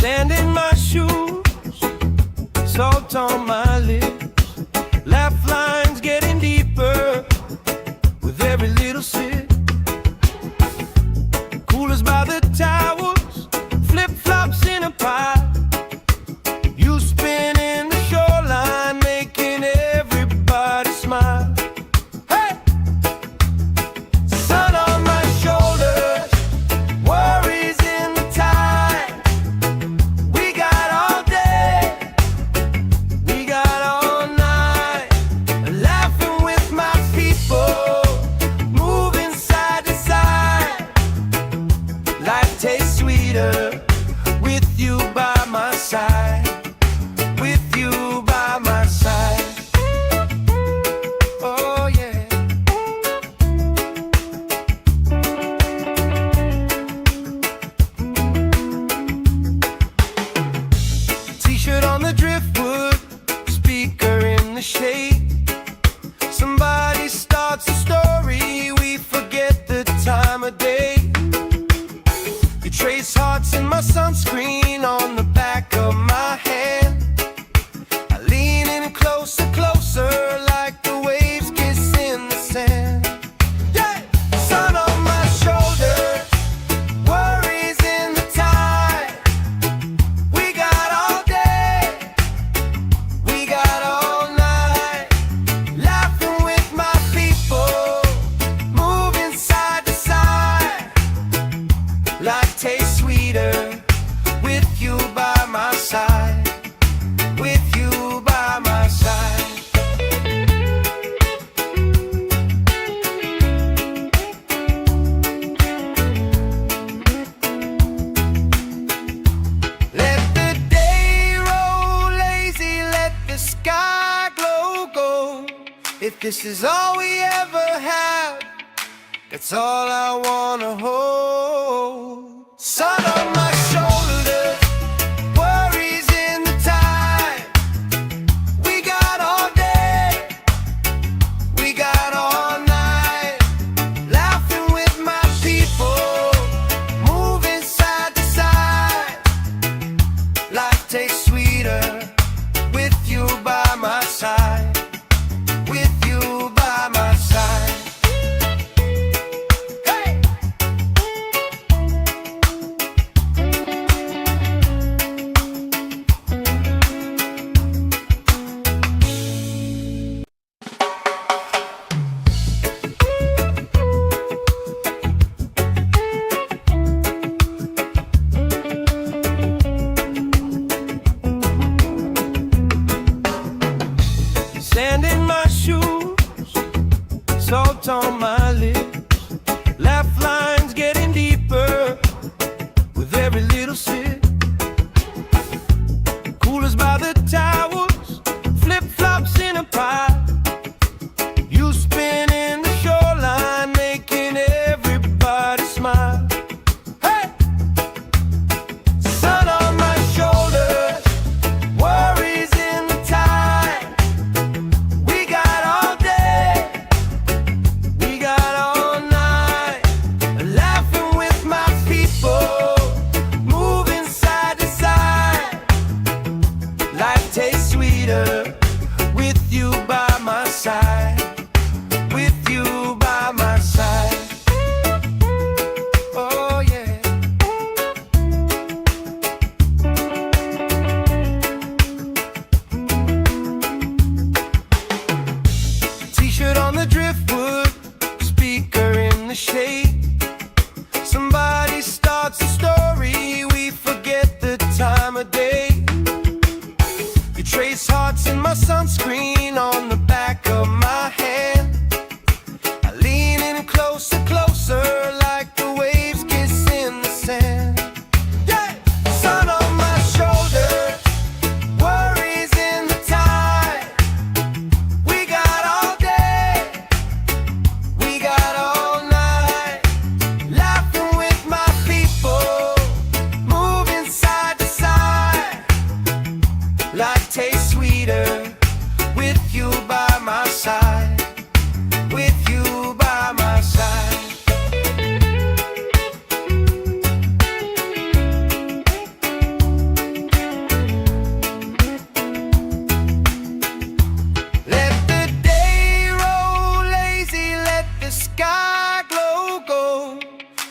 Sand in my shoes, salt on my lips, laugh lines getting deeper with every little sip. Coolers by the towers, flip-flops in a pile. You spin in the shoreline, making everybody smile. Hey! Sun on my shoulders, worries in the tide. We got all day, we got all night, laughing with my people, moving side to side. Life tastes sweeter with you by my side, with you by my side. Oh yeah. T-shirt on the driftwood, speaker in the shade. Somebody starts a story, we forget the time of day. You trace hearts in my sunscreen on the back of my hand. I lean in closer, closer, like the waves kiss in the sand. Yeah! Sun on my shoulders, worries in the tide. We got all day, we got all night, laughing with my people, moving side to side. Life tastes sweeter with you by my side, with you by my side. Let the day roll lazy, let the sky glow gold. If this is all we ever have, that's all I wanna hold. Sun on my shoulders, worries in the tide. We got all day, we got all night, laughing with my people, moving side to side. Life tastes sweeter with you by my side, with you by my side. Hey!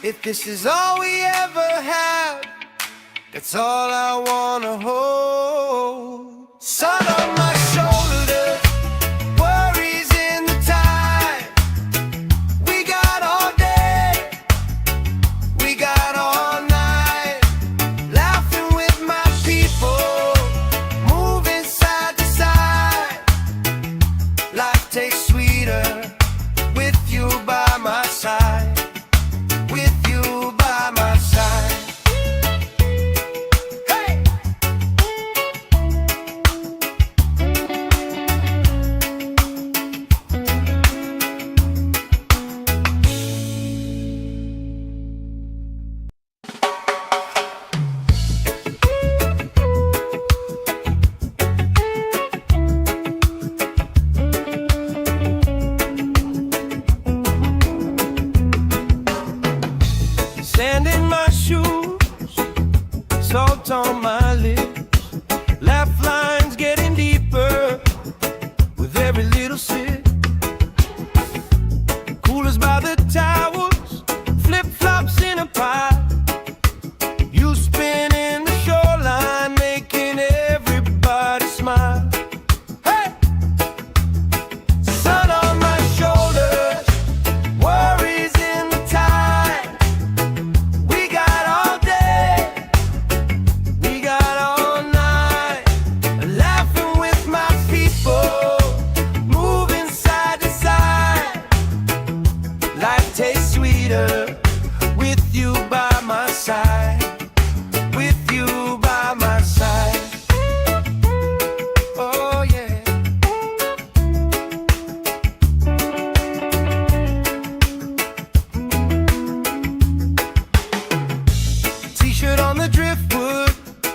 If this is all we ever have, that's all I wanna hold. Sun on my shoulder, worries in the tide. We got all day, we got all night, laughing with my people, moving side to side. Life tastes sweeter with you by my side. With you by my side. Hey! Sand in my shoes, salt on my lips, laugh lines getting deeper with every little sip. Coolers by the towels, flip-flops in a pile. You spin in the shoreline, making everybody smile. Hey! Sun on my shoulders, worries in the tide. We got all day, we got all night, laughing with my people, moving side to side. Life tastes sweeter with you by my side. With you by my side. Oh yeah. T-shirt on the driftwood,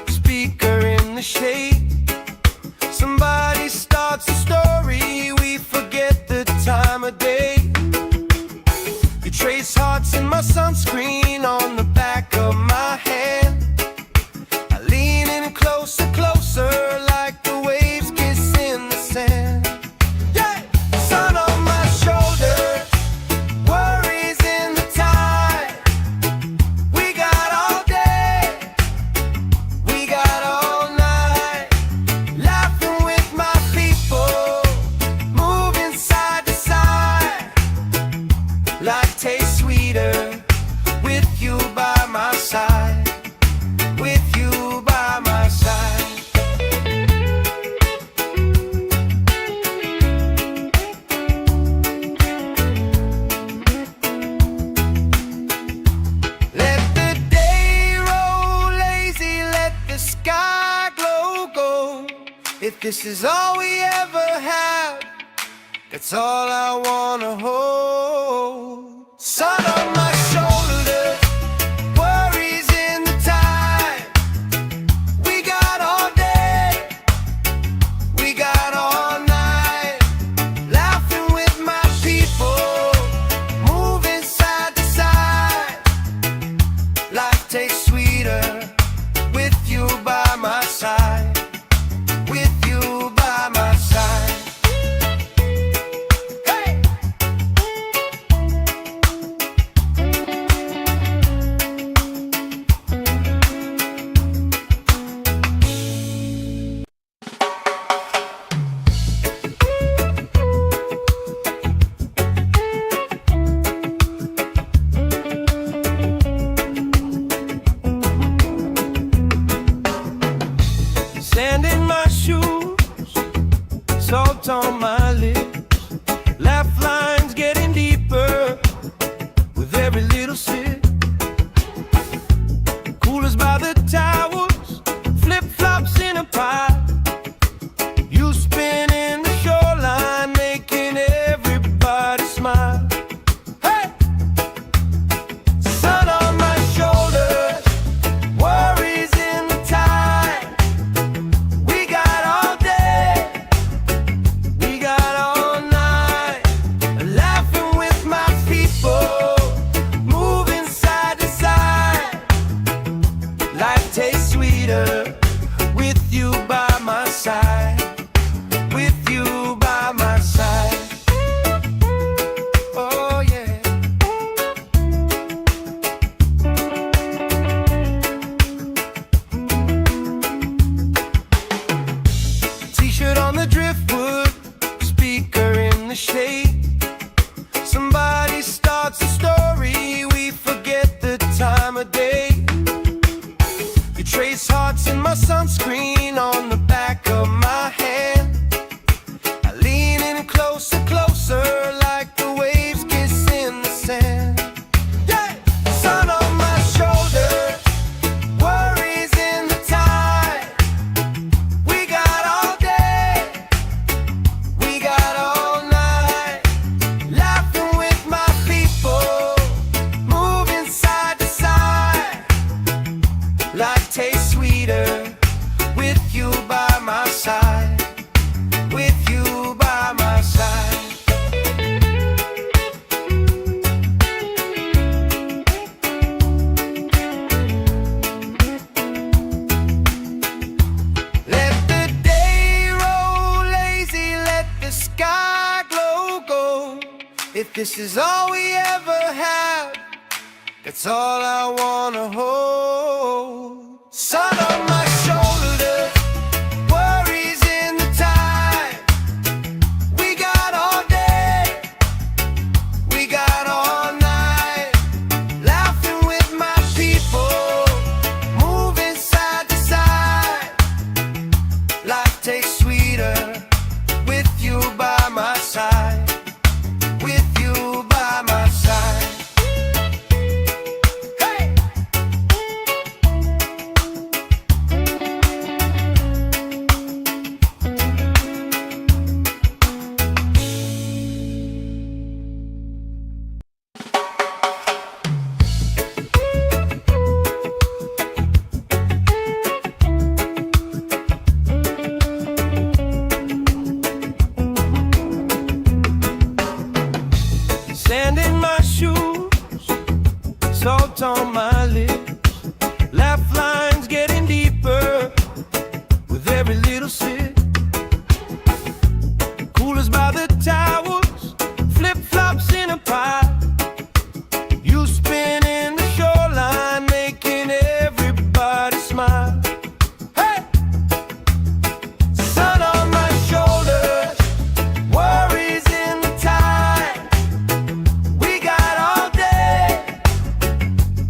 speaker in the shade. Somebody starts a story, we forget the time of day. You trace hearts in my sunscreen on the back of my hand. I lean in closer, closer, like the waves kiss in the sand. Yeah! Sun on my shoulders, worries in the tide. We got all day, we got all night, laughing with my people, moving side to side. Life tastes sweeter with you by my side. With you by my side. Let the day roll lazy, let the sky glow gold. If this is all we ever have, that's all I wanna hold. Sun on my shoulders, worries in the tide. We got all day, we got all night, laughing with my people, moving side to side. Life tastes sweeter with you by my side. With you by my side. Hey! Sand in my shoes, salt on my lips, laugh lines getting deeper with every little sip. Coolers by the towels, flip-flops in a pile. You spin in the shoreline, making everybody smile. Hey! Sun on my shoulders, worries in the tide. We got all day, we got all night, laughing with my people, moving this is all we ever had, that's all I wanna hold. Sun on my shoulder, worries in the tide. We got all day, we got all night, laughing with my people, moving side to side. Life tastes sweeter with you by my side, with you by my side. Hey! Sand in my shoes, salt on my lips, laugh lines getting deeper with every little sip. Coolers by the towers, flip-flops in a pile. You spinning the shoreline, making everybody smile. Hey! Sun on my shoulders, worries in the tide. We got all day,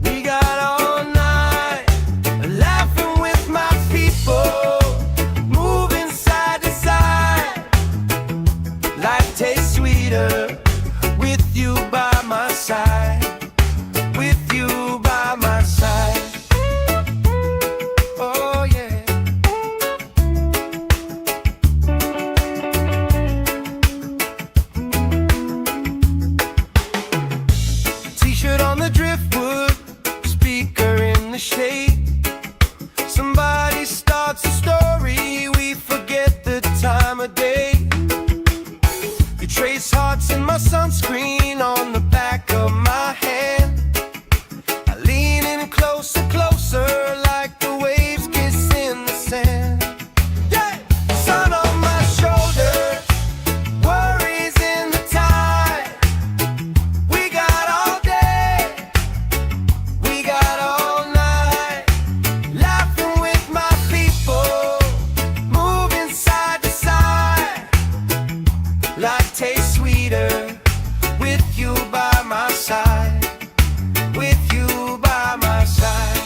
we got all night, laughing with my people, moving side to side. Life tastes sweeter with you by my side, with you by my side. Oh yeah. T-shirt on the driftwood, speaker in the shade. Somebody starts a story, we forget the time of day. You trace hearts in my sunscreen on the back of my hand. I lean in closer, closer, like the waves kiss in the sand. Yeah! Sun on my shoulders, worries in the tide. We got all day, we got all night, laughing with my people, moving side to side. Life tastes sweeter with you by my side, with you by my side.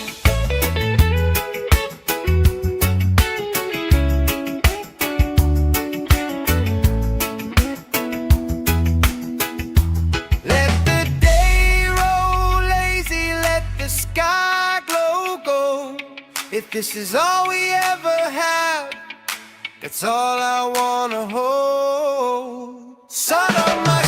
Let the day roll lazy, let the sky glow gold. If this is all we ever have, that's all I wanna hold. Sun on my